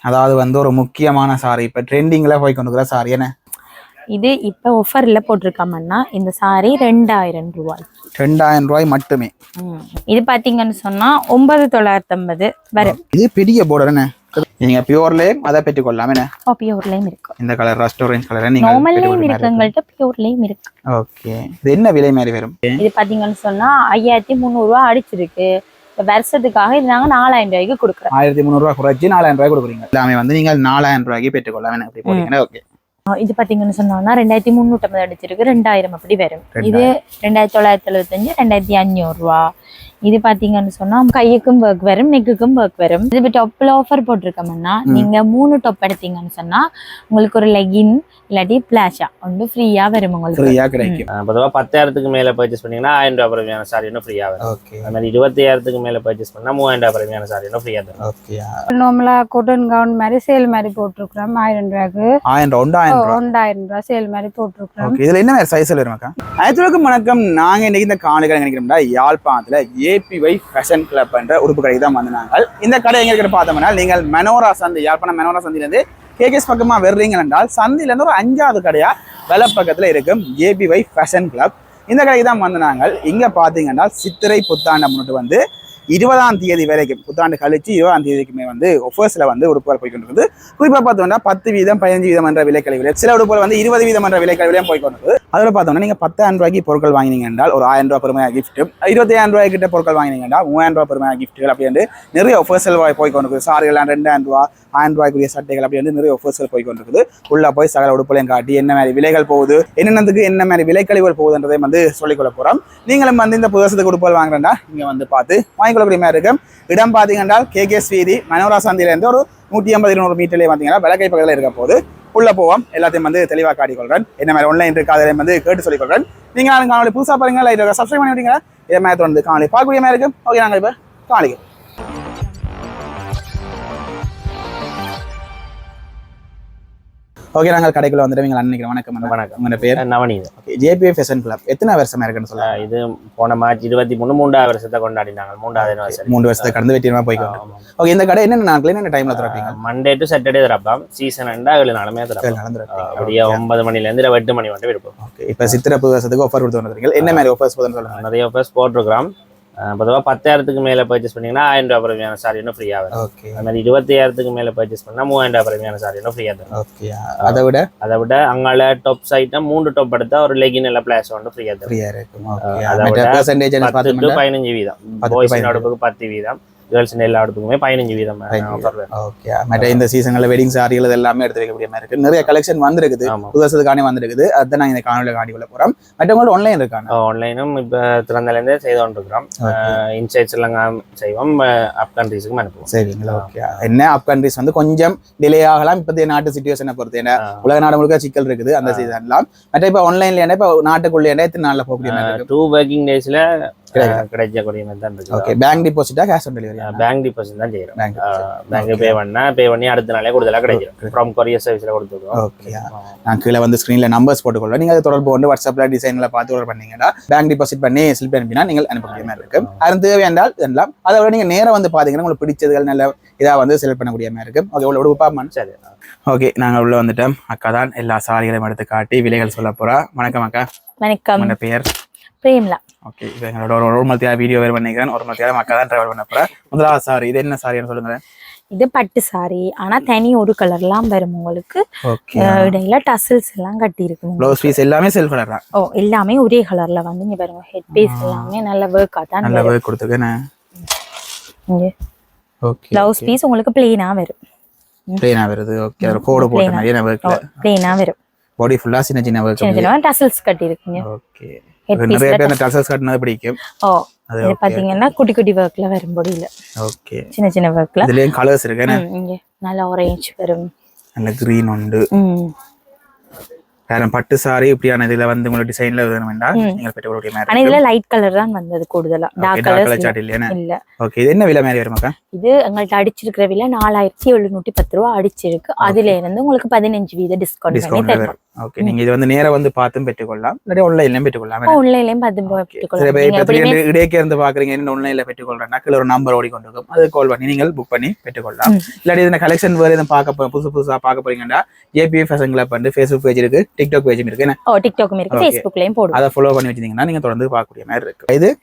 அதாவது வந்து ஒரு முக்கியமான சாரி இப்ப ட்ரெண்டிங்ல போய் கொண்டுக்கிற சாரி என்ன இது இப்ப ஆஃபர்ல போட்டிருக்காமன்னா இந்த சாரி 2000 ரூபாய். 2000 ரூபாய் மட்டுமே. இது பாத்தீங்கன்னு சொன்னா 9950 வரும். இது பெரிய border என்ன நீங்க பியூர்லயே அத பெற்று கொள்ளலாம் என்ன பியூர்லயும் இருக்கு. இந்த கலர் ரெஸ்டாரன்ட் கலர் நீங்க நார்மல்லயும் இருக்கு உங்கள்ட்ட பியூர்லயும் இருக்கு. ஓகே இது என்ன விலை மாதிரி வரும் இது பாத்தீங்கன்னு சொன்னா 5300 ரூபாய் அடிச்சிருக்கு. வருஷத்துக்காக இது நாங்க 4000 ரூபாய்க்கு கொடுக்குறோம். 1300 ரூபாய் குறைச்சி 4000 ரூபாய் கொடுக்குறீங்க. எல்லாமே வந்து நீங்க 4000 ரூபாய்க்கு பெற்று கொள்ளலாம் அப்படி போறீங்கன்னா ஓகே. இது பாத்தீங்கன்னு சொன்னா 2350 அடிச்சிருக்கு 2000 அப்படி வரும். இது 2975 2500 ரூபாய். இது பாத்தீங்கன்னு சொன்னா கையுக்கும் ஒர்க் வரும் நெக்குக்கும் ஒர்க் வரும். இது டாப்ல ஆஃபர் போட்டிருக்கோம்னா நீங்க 3 டாப் எடுத்தீங்கன்னு சொன்னா உங்களுக்கு ஒரு லெகின் இல்லாட்டி பிளாஷா ஒன்று ஃப்ரீயா வரும். உங்களுக்கு ஃப்ரீயா கிடைக்கும். பொதுவா 10,000க்கு மேல பர்ச்சேஸ் பண்ணீங்கன்னா 1000 ரூபாய் பிரமியான சாரி இன்னும் ஃப்ரீயா வரும். ஓகே. அது மாதிரி 25,000க்கு மேல பர்ச்சேஸ் பண்ணா 3000 ரூபாய் பிரமியான சாரி இன்னும் ஃப்ரீயா தரும். ஓகே. நார்மலா காட்டன் கவுன் மாதிரி சேல் மாதிரி போட்டுருக்கோம் 1000 ரூபாய்க்கு. 1000 ரூபாய் சேல் மாதிரி போட்டுருக்கோம். ஓகே. இதுல என்ன சைஸ்ல வருமாக்கா? அனைவருக்கும் வணக்கம். நாங்க இன்னைக்கு இந்த காணொளிகளை நினைக்கிறோம்னா யாழ்ப்பாணத்துல ஏபிஒய் ஃபேஷன் கிளப் என்ற உறுப்பு கடைக்கு தான் வந்தாங்க. இந்த கடை எங்க இருக்கிற பார்த்தோம்னா நீங்கள் மெனோரா சந்தை யாழ்ப்பாணம் மெனோரா சந்தையிலேருந்து கேகேஎஸ் பக்கமா வர்றீங்க என்றால் சந்தையிலேருந்து ஒரு 5வது கடையா வெல பக்கத்துல இருக்கும் ஏபிஒய் ஃபேஷன் கிளப். இந்த கடைக்கு தான் வந்தாங்க. இங்க பாத்தீங்கன்னா சித்திரை புத்தாண்டை முன்னிட்டு வந்து 20ஆம் தேதி வரைக்கும் புத்தாண்டு கழிச்சு 20ஆம் தேதிக்குமே வந்து ஒஃபர்ஸ்ல வந்து உடுப்புகள் போய்கொண்டிருக்குது. குறிப்பாக பார்த்தோம்னா 10% 15% என்ற விலைக்கழிவுல சில உடுப்புகள் வந்து 20% என்ற விலைக்கழிவுலையும் போய்கொண்டிருக்குது. அதில் பார்த்தோம்னா நீங்க 10,000 ரூபாய்க்கு பொருட்கள் வாங்கினீங்க என்றால் ஒரு 1000 ரூபாய் பெருமையாக கிஃப்ட், 25,000 ரூபாய் கிட்ட பொருட்கள் வாங்கினீங்க என்றால் 3000 ரூபாய் பெருமையாக கிஃப்ட்டுகள் அப்படி வந்து நிறைய ஒஃபர்ஸ்கள் போய்கொண்டிருக்குது. சாரிகள் 2000 ரூபாய் 1000 ரூபாய்க்குரிய சட்டைகள் அப்படி வந்து நிறைய ஒஃபர்ஸ்கள் போய்கொண்டிருக்குது. உள்ள போய் சகல உடுப்புகளையும் காட்டி என்ன மாதிரி விலைகள் போகுது என்னென்னதுக்கு என்ன மாதிரி விலைக்கழிவுகள் போகுதுன்றதை வந்து சொல்லிக்கொள்ள போறோம். நீங்களும் வந்து இந்த புதுசத்துக்கு உடுப்புகள் வாங்குறேன்னா இங்க வந்து பார்த்து வாங்கிக்கொள்ளக்கூடிய மாதிரி இருக்கும். இடம் பார்த்தீங்கன்னா கேகேஎஸ் வீதி மெனோரா சந்தையிலேருந்து ஒரு 150-200 மீட்டர்லேயே பார்த்தீங்கன்னா விளக்கை பக்கத்தில் இருக்க போது உள்ள போவோம். எல்லாத்தையும் வந்து தெளிவாக காட்டிக்கொள்கிறேன். என்ன மாதிரி ஆன்லைன் இருக்கு அதையும் வந்து கேட்டு சொல்லிக்கொள்கிறேன். நீங்கள் நாங்கள் காணொலி புதுசாக பாருங்க லைட் சப்ஸ்கிரைப் பண்ணி விட்டீங்க இதே மாதிரி தொடர்ந்து காணொலி பார்க்கக்கூடிய மாதிரி இருக்கும். ஓகே நாங்கள் இப்போ காணிக்கும். ஓகே நாங்கள் கடைக்குள்ள வந்துடுவீங்க நினைக்கிறேன். வணக்கம். வணக்கம். உங்களோட பேர்? நவநீத். ஏபிஒய் ஃபேஷன் கிளப் எத்தனை வருஷமா இருக்குன்னு சொல்லுங்க. இது போன மார்ச் 23 3வது வருஷத்தை கொண்டாடினாங்க. 3வது வருஷம் 3 வருஷத்தை கடந்து வெற்றியமா போய்க்கோங்க. ஓகே இந்த கடை என்னென்ன நாட்கள் என்ன டைம்ல திறப்பீங்க? மண்டே டு சாட்டர்டே திறப்போம். சீசன் எண்டா 7 நாளுமே திறப்போம். அப்படியே 9 மணில இருந்து 8 மணி வரை இருப்போம். ஓகே. இப்போ சித்திரை புது வருஷத்துக்கு ஆஃபர் கொடுத்து வந்திருக்கீங்க. என்ன மாதிரி ஆஃபர்ஸ் போதுன்னு சொல்லுங்க. நிறைய ஆஃபர்ஸ் போட்டுருக்கோம். பொதுவாக 10,000க்கு மேல பர்ச்சேஸ் பண்ணீங்கன்னா 1000 ரூபாய் பிரமியான சாரி இன்னும் ஃப்ரீயா வரும். ஓகே. அது மாதிரி 25,000க்கு மேல பர்ச்சேஸ் பண்ணா 3000 ரூபாய் பிரமியான சாரி இன்னும் ஃப்ரீயா தரும். ஓகே. அதை விட அங்கால டாப் சைட்னா 3 டாப் எடுத்தா ஒரு லெகின் இல்ல பிளாஸ் வந்து ஃப்ரீயா தரும். ஃப்ரீயா இருக்கும். ஓகே. அதை விட பெர்சன்டேஜ் என்ன பாத்தீங்கன்னா 15%. பாய்ஸ் நடுவுக்கு 10%. கேர்ள்ஸ் எல்லா இடத்துக்குமே 15% ஆஃபர் வரும். ஓகே. மற்ற இந்த சீசன்ல வெட்டிங் சாரிகள் இது எல்லாமே எடுத்து வைக்கக்கூடிய மாதிரி இருக்கு. நிறைய கலெக்ஷன் வந்திருக்குது. புது வருஷத்துக்கான வந்திருக்குது. அதான் நாங்க இந்த காணொலியில காட்டிக்கொள்ள போறோம். மற்றவங்க ஆன்லைன் இருக்காங்க. ஆன்லைனும் இப்ப திறந்தால இருந்தே செய்து கொண்டிருக்கிறோம். இன்சைட்ஸ் எல்லாம் செய்வோம். அப் கண்ட்ரீஸ்க்கு அனுப்புவோம். சரிங்களா? ஓகே. என்ன அப் கண்ட்ரீஸ் வந்து கொஞ்சம் டிலே ஆகலாம். இப்போதைய நாட்டு சிச்சுவேஷனை பொறுத்து ஏன்னா உலக நாடு முழுக்க சிக்கல் இருக்குது அந்த சீசன்லாம். மற்ற இப்போ ஆன்லைன்ல என்ன இப்போ நாட்டுக்குள்ளே எத்தனை நாள்ல போகக்கூடிய மாதிரி இருக்கு? 2 working daysல கிடைக்கக்கூடிய மாதிரி தான் இருக்கு. ஓகே. பேங்க் டிபாசிட்டா cash on delivery? Bank deposit தான் செய்யறோம். பேங்க் பே பண்ணி அடுத்த நாளே கூடுதலா கிடைக்கும். ஃப்ரம் கொரியர் சர்வீஸ்ல கொடுத்துருவோம். ஓகே. நான் கீழே வந்து ஸ்கிரீன்ல நம்பர்ஸ் போட்டுக்கொள்ளும். நீங்க அதை தொடர்பு கொண்டு வாட்ஸ்அப்ல டிசைன்ல பார்த்து ஆர்டர் பண்ணீங்கன்னா பேங்க் டிபாசிட் பண்ணி ஸ்லிப் அனுப்பினா நீங்கள் அனுப்பக்கூடிய மாதிரி இருக்கும். அது தேவை என்றால் எல்லாம் அதை விட நீங்க நேரம் வந்து பாத்தீங்கன்னா உங்களுக்கு பிடிச்சதுகள் நல்ல இதா வந்து செலக்ட் பண்ணக்கூடிய மாதிரி இருக்கும். ஓகே. உள்ள பாப்போம். சரி. ஓகே. நாங்க உள்ள வந்துட்டோம். அக்கா தான் எல்லா சாரிகளையும் எடுத்து காட்டி விலைகள் சொல்ல போறா. வணக்கம் அக்கா. வணக்கம். உங்க பேர்? பிரேம்லா. ஓகே. இப்போ எங்களோட ஒரு மத்தியா வீடியோ வேறு பண்ணிக்கிறேன். ஒரு மத்தியா அக்கா தான் டிராவல் பண்ண போறேன். முதலாவது சாரி இது என்ன சாரின்னு சொல்லுங்க. இது பட்டு சாரி. ஆனா தனி ஒரு கலர்லாம் வரும் உங்களுக்கு. இடையில டசல்ஸ் எல்லாம் கட்டி இருக்கு. ப்ளவுஸ் பீஸ் எல்லாமே செல்ஃப் கலர் தான். எல்லாமே ஒரே கலர்ல வந்து இங்க பாருங்க. ஹெட் பீஸ் எல்லாமே நல்ல வர்க்கா தான். நல்ல வர்க் கொடுத்துக்கேன். இங்க ஓகே. ப்ளவுஸ் பீஸ் உங்களுக்கு ப்ளெயினா வரும். ப்ளெயினா வருது. ஓகே. ஒரு கோட் போட்ட மாதிரி என்ன வர்க்ல ப்ளெயினா வரும். பாடி ஃபுல்லா சின்ன சின்ன வர்க். சின்ன சின்ன டசல்ஸ் கட்டி இருக்குங்க. ஓகே. நிறைய பேர் அந்த டசல்ஸ் கட்டினது பிடிக்கும். இது பாத்தீங்கன்னா குட்டி குட்டி வர்க்ல வரும் பாடியில. ஓகே. சின்ன சின்ன வர்க்ல. இதுலயும் கலர்ஸ் இருக்குனே. இங்க நல்ல ஆரஞ்சு வரும். நல்ல கிரீன் உண்டு. காரணம் பட்டு சாரி இப்படியான இதுல வந்து உங்களுக்கு டிசைன்ல வேணும்னா நீங்க பெற்றக்கூடிய மாதிரி. ஆனா இதுல லைட் கலர் தான் வந்தது கூடுதலா. டார்க் கலர் இல்ல. ஓகே. இது என்ன விலை மாதிரி வருமாக்கா? இது எங்கள்ட்ட அடிச்சிருக்கிற விலை 4710 ரூபா அடிச்சிருக்கு. அதுல இருந்து உங்களுக்கு 15% டிஸ்கவுண்ட் பண்ணி தருவோம். ஓகே, நீங்க இது வந்து நேரா வந்து பார்த்தும் பெற்றுக்கொள்ளலாம், இல்லாட்டி ஆன்லைன்லயும் பெற்றுக்கொள்ளலாம். ஆன்லைன்லயும் பார்த்து பெற்றுக்கொள்ளலாம். இடையே இருந்து பாக்குறீங்க, என்ன ஆன்லைன்ல பெற்றுக்கொள்றேன் நக்கல் ஒரு நம்பர் ஓடிக்கொண்டிருக்கும், அது கால் பண்ணி நீங்கள் புக் பண்ணி பெற்றுக்கொள்ளலாம். இல்லாட்டி இந்த கலெக்ஷன் வேற எதுவும் புதுசா பார்க்க போறீங்கன்னா JPY ஃபேஷன் கிளப் வந்து Facebook பேஜ் இருக்கு, TikTok பேஜும் இருக்கு. டிக்டாக்கும் இருக்கு, Facebookலயும் போடுவோம். அதை ஃபாலோ பண்ணி வச்சிருந்தீங்கன்னா நீங்க தொடர்ந்து பார்க்கக்கூடிய மாதிரி இருக்கு.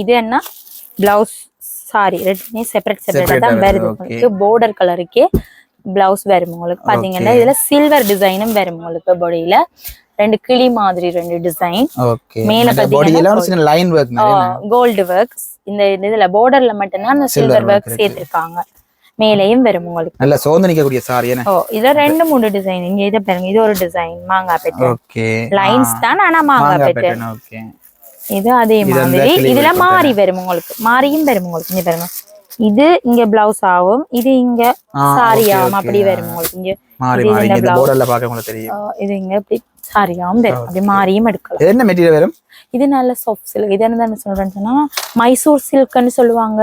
இது என்ன பிளவுஸ் சாரி ரெண்டுமே செப்பரேட்டா தான் வருது. உங்களுக்கு border கலருக்கே பிளவுஸ் வரும். உங்களுக்கு பாத்தீங்கன்னா இதுல சில்வர் டிசைனும் வரும். உங்களுக்கு பாடியில ரெண்டு கிளி மாதிரி ரெண்டு டிசைன். மேல பாத்தீங்கன்னா லைன் வர்க் கோல்டு வர்க்ஸ். இந்த இதுல borderல மட்டும் தான் சில்வர் வர்க் சேர்த்திருக்காங்க. மேலையும் வரும் உங்களுக்கு. நல்ல சோந்து நிக்கக்கூடிய சாரி என்ன. இதுல 2-3 டிசைன். இங்க இத பாருங்க, இது ஒரு டிசைன் மாங்காய் பேட்டர்ன். ஓகே, லைன்ஸ் தான், ஆனா மாங்காய் பேட்டர்ன். ஓகே, இது அதே மாதிரி இதுல மாறி வரும் உங்களுக்கு. மாறியும் வரும் உங்களுக்கு. இங்க பாருங்க, இது இங்க பிளவுஸ் ஆகும், இது இங்க சாரி ஆகும். அப்படி வரும் உங்களுக்கு. இங்க மாறி மாறி இந்த borderல பாக்க உங்களுக்கு தெரியும். இது இங்க இப்படி சாரி ஆகும் வரும். அப்படி மாறியும் எடுக்கலாம். என்ன மெட்டீரியல் வரும்? இது நல்ல சாஃப்ட் சில்க். இது என்ன சொல்றேன்னு சொன்னா மைசூர் சில்க்னு சொல்லுவாங்க.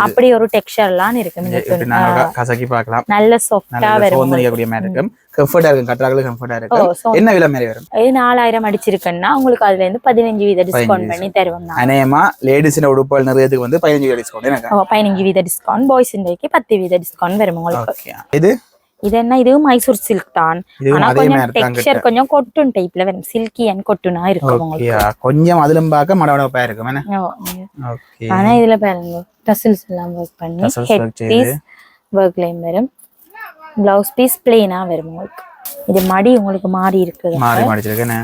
அப்படி ஒரு டெக்ஸ்சர்லாம் இருக்கு. கசக்கி பார்க்கலாம். நல்ல சாஃப்ட்டா வரும். சோந்து நிக்கக்கூடிய மாதிரி இருக்கும். கம்ஃபர்ட்டா இருக்கும், கட்டறாங்களுக்கு கம்ஃபர்ட்டா இருக்கும். என்ன விலை மாதிரி வரும்? இது 4000 அடிச்சிருக்குன்னா உங்களுக்கு அதுல இருந்து 15% டிஸ்கவுண்ட் பண்ணி தருவோம். அநேகமா லேடிஸ்ன உடுப்புகள் நிறையதுக்கு வந்து 15% டிஸ்கவுண்ட் எனக்கு. 15% டிஸ்கவுண்ட். பாய்ஸ் இன்றைக்கு 10% டிஸ்கவுண்ட் வரும் உங்களுக்கு. இது என்ன, இதுவும் மைசூர் சில்க் தான். ஆனா கொஞ்சம் டெக்ஸ்சர் கொஞ்சம் கொட்டன் டைப்ல வரும். சில்கி அண்ட் கொட்டுனா இருக்கும் உங்களுக்கு. கொஞ்சம் அதிலும் பார்க்க மடமடப்பா இருக்கும் என்ன. ஓகே, ஆனா இதுல பாருங்க டசல்ஸ் எல்லாம் வர்க் பண்ணி ஹெட் பீஸ் வர்க்லயும் வரும். பிளவுஸ் பீஸ் பிளெயினா வரும் உங்களுக்கு. இது மடி உங்களுக்கு மாறி இருக்குது. மாறி மாடிச்சிருக்கேன்.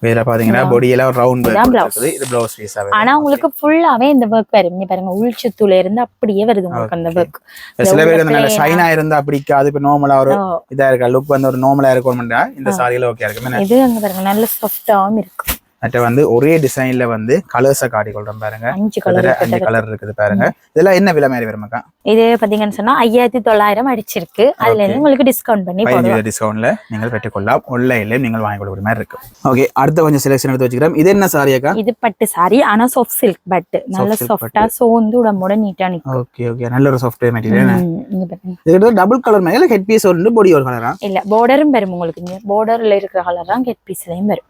இதுல பாத்தீங்கன்னா பாடி எல்லாம் ரவுண்ட் இருக்குது. இது ப்ளவுஸ் பீஸ் ஆவே. ஆனா உங்களுக்கு ஃபுல்லாவே இந்த வர்க் வரும். நீங்க பாருங்க, உள் சுத்துல இருந்து அப்படியே வருது உங்களுக்கு அந்த வர்க். சில பேருக்கு நல்ல ஷைனா இருந்தா பிடிக்காது. இப்ப நார்மலா ஒரு இதா இருக்கா லுக் வந்து ஒரு நார்மலா இருக்கும்னா இந்த சாரியில ஓகே இருக்கு. இது அங்க பாருங்க நல்ல சாஃப்ட்டாவும் இருக்கு. மற்ற வந்து ஒரே டிசைன்ல வந்து கலர்ஸை காட்டிக்கொள்றோம் பாருங்க. 5 கலர் இருக்குது பாருங்க. இதெல்லாம் என்ன விலை மாதிரி வருமாக்கா? இது பாத்தீங்கன்னு சொன்னா 5900 அடிச்சிருக்கு. அதுல இருந்து உங்களுக்கு டிஸ்கவுண்ட் பண்ணி 15% டிஸ்கவுண்ட்ல நீங்கள் பெற்றுக்கொள்ளலாம். ஆன்லைன்ல நீங்கள் வாங்கி கொடுக்குற மாதிரி இருக்கு. ஓகே, அடுத்த கொஞ்சம் செலக்ஷன் எடுத்து வச்சுக்கிறோம். இது என்ன சாரியாக்கா? இது பட்டு சாரி, ஆனா சாஃப்ட் சில்க் பட்டு. நல்ல சாஃப்ட்டா சோந்து உடம்போட நீட்டா நிக்கும். ஓகே ஓகே, நல்ல ஒரு சாஃப்ட் மெட்டீரியல். இங்க பாருங்க, இது டபுள் கலர் மேல ஹெட் பீஸ் ஒரு பாடி ஒரு கலரா? இல்ல, borderம் வரும் உங்களுக்கு. இங்க borderல இருக்கிற கலர் தான் ஹெட் பீஸ்லயும் வரும்.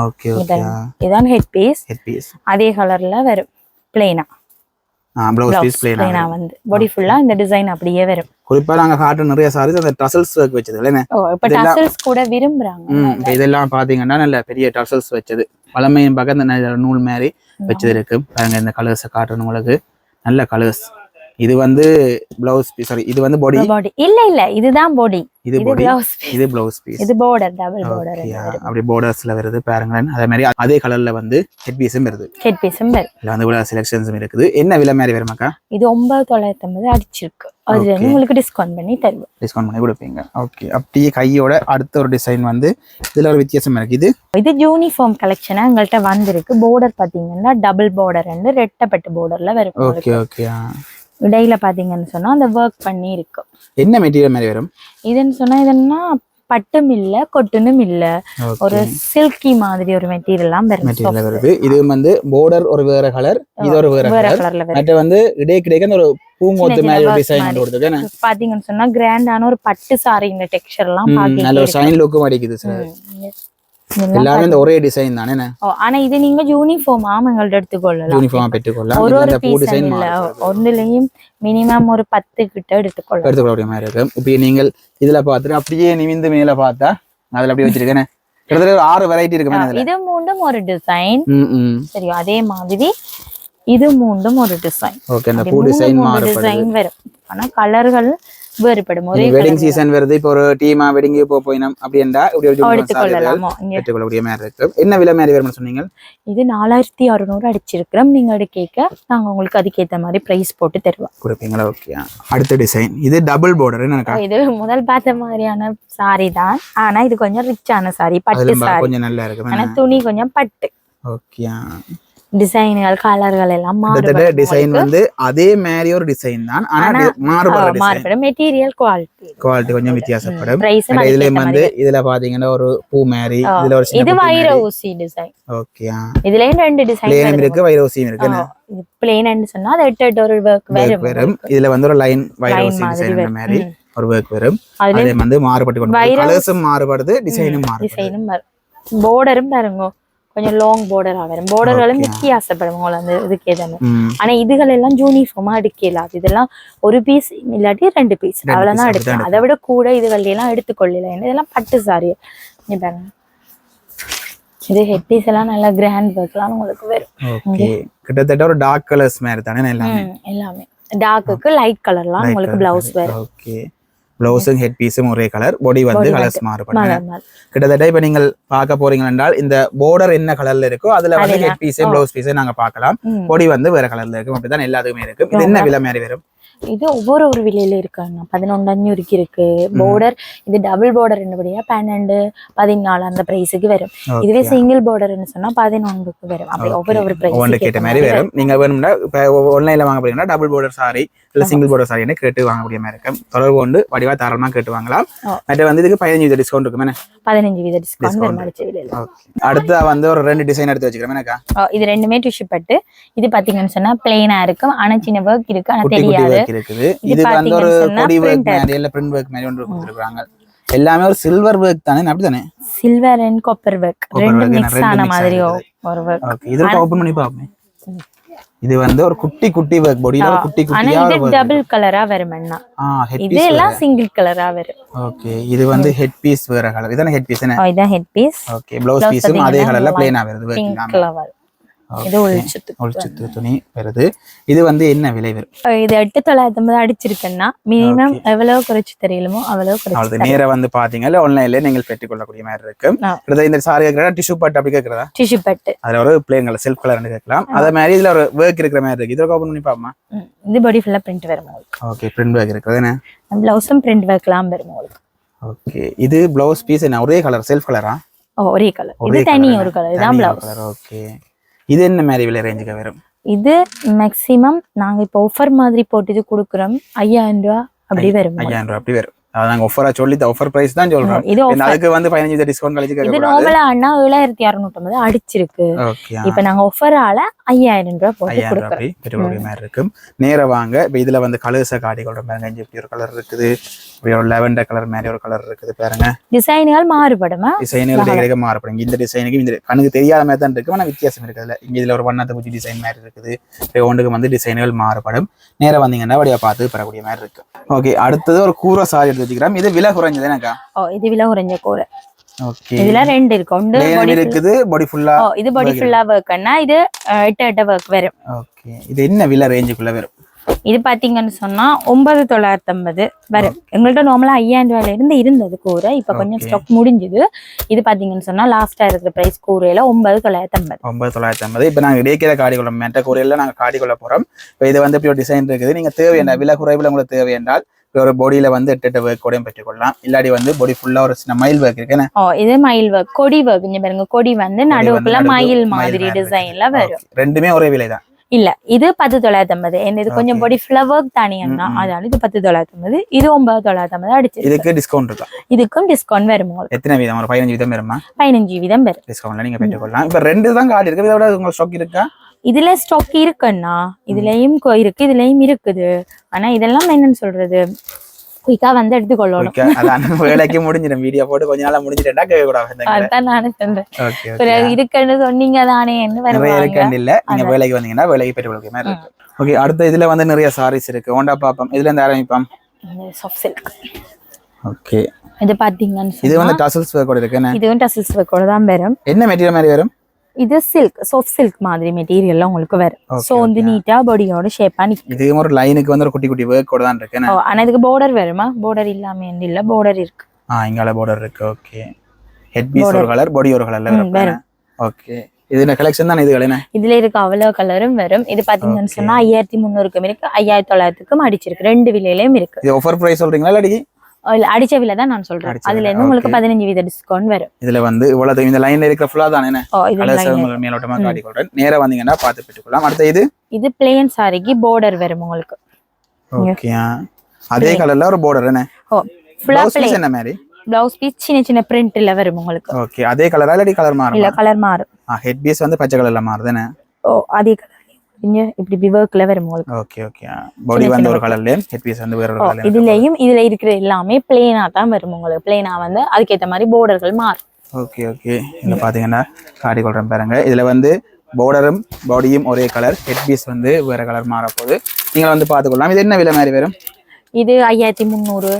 ஓகே ஓகே, இதான் ஹெட் பீஸ். அதே கலர்ல வரும் பிளைனா. ப்ளவுஸ் பீஸ் பிளைனா வந்து பாடி ஃபுல்லா இந்த டிசைன் அப்படியே வரும். குறிப்பா நாங்க காட்ட நிறைய சாரீஸ் அந்த டசல்ஸ் வர்க் வச்சது இல்ல. இப்ப டசல்ஸ் கூட விரும்புறாங்க. இதெல்லாம் பாத்தீங்கன்னா நல்ல பெரிய டசல்ஸ் வச்சது. பழமையும் பார்க்க இந்த நூல் மாதிரி வச்சது இருக்கு பாருங்க. இந்த கலர்ஸ் காட்டணும் உங்களுக்கு. நல்ல கலர்ஸ். இது வந்து ப்ளவுஸ் பீஸ், சாரி இது வந்து பாடி. இல்ல இதுதான் பாடி. இது ப்ளவுஸ் பீஸ். இது ப்ளவுஸ் பீஸ். இது border, டபுள் border. அப்படி bordersல வருது பாருங்க. அதே மாதிரி அதே கலர்ல வந்து ஹெட் பீஸும் வருது. ஹெட் பீஸும் வருது. இல்ல வந்து கூட செலக்ஷன்ஸும் இருக்குது. என்ன விலை மாதிரி வருமாக்கா? இது 9950 அடிச்சிருக்கு. அதுல இருந்து உங்களுக்கு டிஸ்கவுண்ட் பண்ணி தருவோம். டிஸ்கவுண்ட் பண்ணி கொடுப்பீங்க. ஓகே, அப்படியே கையோட அடுத்த ஒரு டிசைன் வந்து இதுல ஒரு வித்தியாசம் இருக்கு. இது யூனிஃபார்ம் கலெக்ஷனா எங்கள்ட்ட வந்திருக்கு. border பாத்தீங்கன்னா டபுள் border and ரெட்டப்பட்டு borderல வரும். ஓகே ஓகே, இடையில பாத்தீங்கன்னு சொன்னா அந்த வர்க் பண்ணி இருக்கு. என்ன மெட்டீரியல் மாதிரி வரும்? இதுன்னு சொன்னா இதென்னா பட்டும் இல்ல கொட்டுனும் இல்ல, ஒரு சில்கி மாதிரி ஒரு மெட்டீரியல்லாம் வருது. இது வந்து border ஒரு வேற கலர், இது ஒரு வேற கலர்ல. மற்ற வந்து கிடைக்க அந்த ஒரு பூங்கொத்து மாதிரி ஒரு டிசைன் கொடுத்துருக்கேன். பாத்தீங்கன்னு சொன்னா கிராண்டான ஒரு பட்டு சாரி. இந்த டெக்ஸ்சர் எல்லாம் பாத்தீங்கன்னா நல்ல ஒரு ஷைன் லுக்கும் அடிக்குது சார். எல்லாமே இந்த ஒரே டிசைன் தானே. ஆனா இது நீங்க யூனிஃபார்ம் எங்கள்ட்ட எடுத்துக்கொள்ளலாம். யூனிஃபார்ம் பெற்றுக்கொள்ளலாம். ஒரு பூ டிசைன் இல்ல, ஒண்ணுலயும் மினிமம் ஒரு 10 கிட்ட எடுத்துக்கொள்ளக்கூடிய மாதிரி இருக்கு. இப்போ நீங்கள் இதுல பாத்துட்டு அப்படியே நிமிந்து மேல பார்த்தா அதுல அப்படியே வச்சிருக்கேன். கிட்டத்தட்ட 6 வெரைட்டி இருக்கு. இது மூண்டும் ஒரு டிசைன். சரி, அதே மாதிரி இது மூண்டும் ஒரு டிசைன். ஓகே, அந்த பூ டிசைன் டிசைன் வரும். ஆனா கலர்கள் வேறுபடும். ஒரே வெட்டிங் சீசன் வருது. இப்போ ஒரு டீமா வெட்டிங் போயினம் அப்படின்னா இப்படி ஒரு எடுத்துக்கொள்ளக்கூடிய மாதிரி இருக்கு. என்ன விலை மாதிரி வரும்னு சொன்னீங்க? இது 4600 அடிச்சிருக்கிறோம். நீங்க கேட்க நாங்க உங்களுக்கு அதுக்கேற்ற மாதிரி பிரைஸ் போட்டு தருவோம். கொடுப்பீங்களா? ஓகே, அடுத்த டிசைன் இது டபுள் border. என்ன இது முதல் பார்த்த மாதிரியான சாரி தான், ஆனா இது கொஞ்சம் ரிச்சான சாரி. பட்டு சாரி கொஞ்சம் நல்லா இருக்கு. ஆனா துணி கொஞ்சம் பட்டு. ஓகே, டிசைன்கள் கலர்கள் எல்லாம் டிசைன் வந்து அதே மாதிரி ஒரு டிசைன் தான் ஆனா மாறுபடும் மெட்டீரியல் குவாலிட்டி கொஞ்சம் வித்தியாசப்படும் இதுலயும் வந்து இதுல பாத்தீங்கன்னா ஒரு பூ மாதிரி இதுல ஒரு இது வைர ஊசி டிசைன் ஓகே இதுலயும் ரெண்டு டிசைன் இருக்கு வைர ஊசியும் இருக்கு இது பிளேன் ன்னு சொன்னா அது 8 ஒரு வர்க் வரும் இதுல வந்து ஒரு லைன் வைர ஊசி டிசைன் மாதிரி ஒரு வர்க் வரும் அதே வந்து மாறுபட்டு கொண்டு கலர்ஸும் மாறுபடுது டிசைனும் மாறுபடும் borderம் பாருங்க கொஞ்சம் லாங் border வரும் borderகளும் வித்தியாசப்படும் அந்த இதுக்கு ஏதானே ஆனா இதுகள் எல்லாம் யூனிஃபார்மா எடுக்கல இதெல்லாம் ஒரு பீஸ் இல்லாட்டி 2 பீஸ் அவ்வளவுதான் எடுக்கலாம் அதை விட கூட இதுகள் எல்லாம் எடுத்துக்கொள்ளல இதெல்லாம் பட்டு சாரி நீ பாருங்க இது ஹெட் பீஸ் எல்லாம் நல்ல கிராண்ட் வர்க்லாம் உங்களுக்கு வரும் ஓகே கிட்டத்தட்ட ஒரு டார்க் கலர்ஸ் மாதிரி தானே எல்லாமே டார்க்குக்கு லைட் கலர்லாம் உங்களுக்கு ப்ளவுஸ் வரும் ஓகே ப்ளவுஸும் ஹெட் பீஸும் ஒரே கலர் பாடி வந்து கலர்ஸ் மாறுபடும் கிட்டத்தட்ட இப்ப நீங்கள் பார்க்க போறீங்க என்றால் இந்த border என்ன கலர்ல இருக்கோ அதுல வந்து ஹெட் பீஸ் ப்ளவுஸ் பீஸ் நாங்க பார்க்கலாம் பாடி வந்து வேற கலர்ல இருக்கும் அப்படிதான் எல்லாத்துக்குமே இருக்கும் இது என்ன விலை மாதிரி வரும் இது ஒவ்வொரு விலையில இருக்காங்க 11,500 இருக்கு border இது டபுள் border என்னபடியா 12 14 அந்த பிரைஸ்க்கு வரும் இதுவே சிங்கிள் borderன்னு சொன்னா 11க்கு வரும் அப்படி ஒவ்வொரு பிரைஸ் ஒவ்வொரு கேட்ட மாதிரி வரும் நீங்க வேணும்னா ஆன்லைன்ல வாங்க போறீங்கன்னா டபுள் border சாரி இல்ல சிங்கிள் border சாரி என்ன கேட்டு வாங்க முடியாம இருக்கும் தொடர்பு கொண்டு வடிவா தாராளமா கேட்டு வாங்கலாம் மற்ற வந்து இதுக்கு 15% டிஸ்கவுண்ட் இருக்குமே 15% டிஸ்கவுண்ட் வரும் மடிச்ச விலையில அடுத்து வந்து ஒரு ரெண்டு டிசைன் எடுத்து வச்சிருக்கேன் எனக்கா இது ரெண்டுமே டிஷ்யூ பட்டு இது பாத்தீங்கன்னு சொன்னா பிளைனா இருக்கும் ஆனா சின்ன வர்க் இருக்கு ஆனா தெரியாது இருக்குது இது வந்து ஒரு கொடி வர்க் மாதிரி இல்ல பிரிண்ட் வர்க் மாதிரி ஒன்று கொடுத்திருக்காங்க எல்லாமே ஒரு சில்வர் வர்க் தானே அப்படிதானே சில்வர் அண்ட் காப்பர் வர்க் ரெண்டு மிக்ஸ் ஆன மாதிரி ஒரு வர்க் ஓகே இது ஓபன் பண்ணி பாப்போம் இது வந்து ஒரு குட்டி வர்க் பாடில ஒரு குட்டியா ஆனா இது டபுள் கலரா வரும்னா இது எல்லாம் சிங்கிள் கலரா வரும் ஓகே இது வந்து ஹெட் பீஸ் வேற கலர் இதானே ஹெட் பீஸ் என்ன இதான் ஹெட் பீஸ் ஓகே ப்ளவுஸ் பீஸும் அதே கலர்ல ப்ளைனா வருது பிங்க் கலர் இது ஒளிச்சுத்து துணி வருது இது வந்து என்ன விலை வரும் இது 8,950 அடிச்சிருக்கேன்னா மினிமம் எவ்வளவு குறைச்சு தெரியலுமோ அவ்வளவு குறைச்சு நேரா வந்து பாத்தீங்கன்னா ஆன்லைன்ல நீங்கள் பெற்றுக்கொள்ளக்கூடிய மாதிரி இருக்கு இந்த சாரி கேக்குறா டிஷ்யூ பட்டு அப்படி கேக்குறதா டிஷ்யூ பட்டு அதுல ஒரு பிளேன் கலர் செல்ஃப் கலர்னு கேட்கலாம் அதே மாதிரி இதுல ஒரு வர்க் இருக்கிற மாதிரி இருக்கு இதோ ஓபன் பண்ணி பாப்போமா இது பாடி ஃபுல்லா பிரிண்ட் வரும் ஓகே பிரிண்ட் வர்க் இருக்குது என்ன ப்ளவுஸும் பிரிண்ட் வர்க்லாம் வரும் ஓகே இது ப்ளவுஸ் பீஸ் என்ன ஒரே கலர் செல்ஃப் கலரா ஒரே கலர் இது தனி ஒரு கலர் இதான் ப்ளவுஸ் ஓகே இது என்ன மாதிரி விலை ரேஞ்சுக்கு வரும் இது மேக்ஸிமம் நாங்க இப்ப ஆஃபர் மாதிரி போட்டு கொடுக்குறோம் 5,000 ரூபாய் அப்படி வரும் 5,000 ரூபாய் அப்படி வரும் நாங்க ஆஃபரா சொல்லி ஆஃபர் பிரைஸ் தான் சொல்றோம் அதுக்கு வந்து 15% டிஸ்கவுண்ட் கழிச்சு இது நார்மலா அண்ணா 7,650 அடிச்சிருக்கு இப்போ நாங்க ஆஃபரால 5,000 ரூபாய் போட்டு கொடுக்கிறோம் பெரிய மாதிரி இருக்கும் நேரா வாங்க இப்போ இதுல வந்து கலர்ஸ காட்டி கொள்ற மாதிரி இப்படி ஒரு கலர் இருக்குது இப்படி ஒரு லாவெண்டர் கலர் மாதிரி ஒரு கலர் இருக்குது பாருங்க டிசைன்கள் மாறுபடுமா டிசைன்கள் மாறுபடும் இந்த டிசைனுக்கு இந்த கண்ணுக்கு தெரியாத மாதிரி தான் இருக்கு ஆனா வித்தியாசம் இருக்குதுல இங்க இதுல ஒரு வண்ணத்தை பூச்சி டிசைன் மாதிரி இருக்குது ஒன்றுக்கு வந்து டிசைன்கள் மாறுபடும் நேரா வந்தீங்கன்னா வடிவா பார்த்து பெறக்கூடிய மாதிரி இருக்கு ஓகே அடுத்தது ஒரு கூரை சாரி வச்சுக்கிறோம் இது விலை குறைஞ்சது எனக்கா இது விலை குறைஞ்ச கூரை ஓகே இதுல ரெண்டு இருக்கு ஒன்று பாடி இருக்குது பாடி ஃபுல்லா இது பாடி ஃபுல்லா வர்க்னா இது 8 வர்க் வரும் ஓகே இது என்ன விலை ரேஞ்சுக்குள்ள வரும் இது பாத்தீங்கன்னு சொன்னா 9,950 வரும் எங்கள்ட்ட நார்மலா 5,000 ரூபாயில இருந்து இருந்தது கூரை இப்ப கொஞ்சம் ஸ்டாக் முடிஞ்சது இது பாத்தீங்கன்னு சொன்னா லாஸ்டா இருக்கிற பிரைஸ் கூரையில 9,950 இப்ப நாங்க இடைக்கிற காடி கொள்ள மெட்ட கூரையில நாங்க காடி கொள்ள போறோம் இப்ப இது வந்து இப்படி டிசைன் இருக்குது நீங்க தேவையான விலை குறைவுல உங்களுக்கு தேவை என்றால் ஒரு பாடியில வந்து 8 வர்க் கூட பெற்றுக்கொள்ளலாம் இல்லாடி வந்து பாடி ஃபுல்லா ஒரு சின்ன மயில் வர்க் இருக்குன்னு இது மயில் வர்க் கொடி வர்க் இங்க பாருங்க கொடி வந்து நடுவுக்குள்ள மயில் மாதிரி டிசைன்ல வரும் ரெண்டுமே ஒரே விலை தான் இல்ல இது 10,950 இது கொஞ்சம் பாடி ஃப்ளவர் தானியம்னா அதனால இது 10,950 இது 9,950 அடிச்சு இதுக்கு டிஸ்கவுண்ட் இருக்கா இதுக்கும் டிஸ்கவுண்ட் வரும் எத்தனை வீதம் ஒரு 15% வருமா 15% வரும் டிஸ்கவுண்ட்ல நீங்க பெற்றுக்கொள்ளலாம் இப்ப ரெண்டு தான் கார்டு இருக்கு இதோட உங்களுக்கு ஸ்டாக் இருக்கா இதுல ஸ்டாக் இருக்குன்னா இதுலயும் இருக்கு இதுலயும் இருக்குது ஆனா இதெல்லாம் என்னன்னு சொல்றது குயிக்கா வந்து எடுத்துக்கொள்ளணும் அதான் வேலைக்கு முடிஞ்சிடும் வீடியோ போட்டு கொஞ்ச நாளா முடிஞ்சிட்டா கேட்க கூடாது அதான் நானே சொல்றேன் இருக்குன்னு சொன்னீங்க தானே இல்ல நீங்க வேலைக்கு வந்தீங்கன்னா வேலைக்கு பெற்றுக்கொள்ள மாதிரி இருக்கு ஓகே அடுத்த இதுல வந்து நிறைய சாரீஸ் இருக்கு ஓண்டா பாப்போம் இதுல இருந்து ஆரம்பிப்போம் சாஃப்ட் சில்க் ஓகே இது பாத்தீங்கன்னா இது வந்து டசல்ஸ் ஒர்க் கூட இருக்கு இதுவும் டசல்ஸ் ஒர்க் கூட தான் வரும் என்ன மெட்டீரியல் மாதிரி வரும் இது சில்க் சாஃப்ட் சில்க் மாதிரி மெட்டீரியல்ல உங்களுக்கு வரும் சோ வந்து நீட்டா பாடியோட ஷேப்பா நிக்கும் இது ஒரு லைனுக்கு வந்து ஒரு குட்டி குட்டி வர்க் கூட தான் இருக்கு ஆனா இதுக்கு border வருமா border இல்லாம இல்ல border இருக்கு இங்கல border இருக்கு ஓகே ஹெட் பீஸ் ஒரு கலர் பாடி ஒரு கலர்ல வரும் ஓகே இது என்ன கலெக்ஷன் தான் இதுல என்ன இதுல இருக்க அவ்வளவு கலரும் வரும் இது பாத்தீங்கன்னு சொன்னா 5,300க்கும் இருக்கு 5,900க்கும் அடிச்சிருக்கு ரெண்டு விலையிலயும் இருக்கு இது ஆஃபர் பிரைஸ் சொல்றீங்களா இல்லடி இல்ல அடிச்ச விலை தான் நான் சொல்றேன். அடிச்ச அதுல விலை, இருந்து உங்களுக்கு okay. 15% டிஸ்கவுண்ட் வரும். இதுல வந்து இவ்வளவு இந்த லைன்ல இருக்கிற ஃபுல்லா தானே ஓ இது கலர்ஸ் உங்களுக்கு மேலோட்டமா காட்டி கொடுறேன். நேரா வந்தீங்கன்னா பார்த்து பெற்றுக்கொள்ளலாம். அடுத்து இது பிளேன் சாரிக்கு பார்டர் வரும் உங்களுக்கு. ஓகே அதே கலர்ல ஒரு border என்ன ஓ ஃபுல்லா ப்ளவுஸ் பீஸ் பிளேன். என்ன மாதிரி ப்ளவுஸ் பீஸ் சின்ன சின்ன பிரிண்ட்ல வரும் உங்களுக்கு. ஓகே அதே கலரா இல்ல கலர் மாறுமா? இல்ல கலர் மாறும். ஹெட் பீஸ் வந்து பச்சை கலர்ல மாறுதுனே. ஓ அதே கலர் இங்க இப்படி வர்க்ல வரும் உங்களுக்கு. ஓகே ஓகே பாடி வந்து ஒரு கலர்ல ஹெட் பீஸ் வந்து வேற ஒரு கலர்ல. இதுலயும் இதுல இருக்கிற எல்லாமே பிளேனா தான் வரும் உங்களுக்கு. பிளேனா வந்து அதுக்கு ஏத்த மாதிரி borderகள் மாறும். ஓகே ஓகே இங்க பாத்தீங்கன்னா காட்டி கொள்றேன் பாருங்க. இதுல வந்து பார்டரும் பாடியும் ஒரே கலர், ஹெட் பீஸ் வந்து வேற கலர் மாற போகுது. நீங்க வந்து பாத்துக்கலாம். இது என்ன விலை மாதிரி வரும்? இது 5300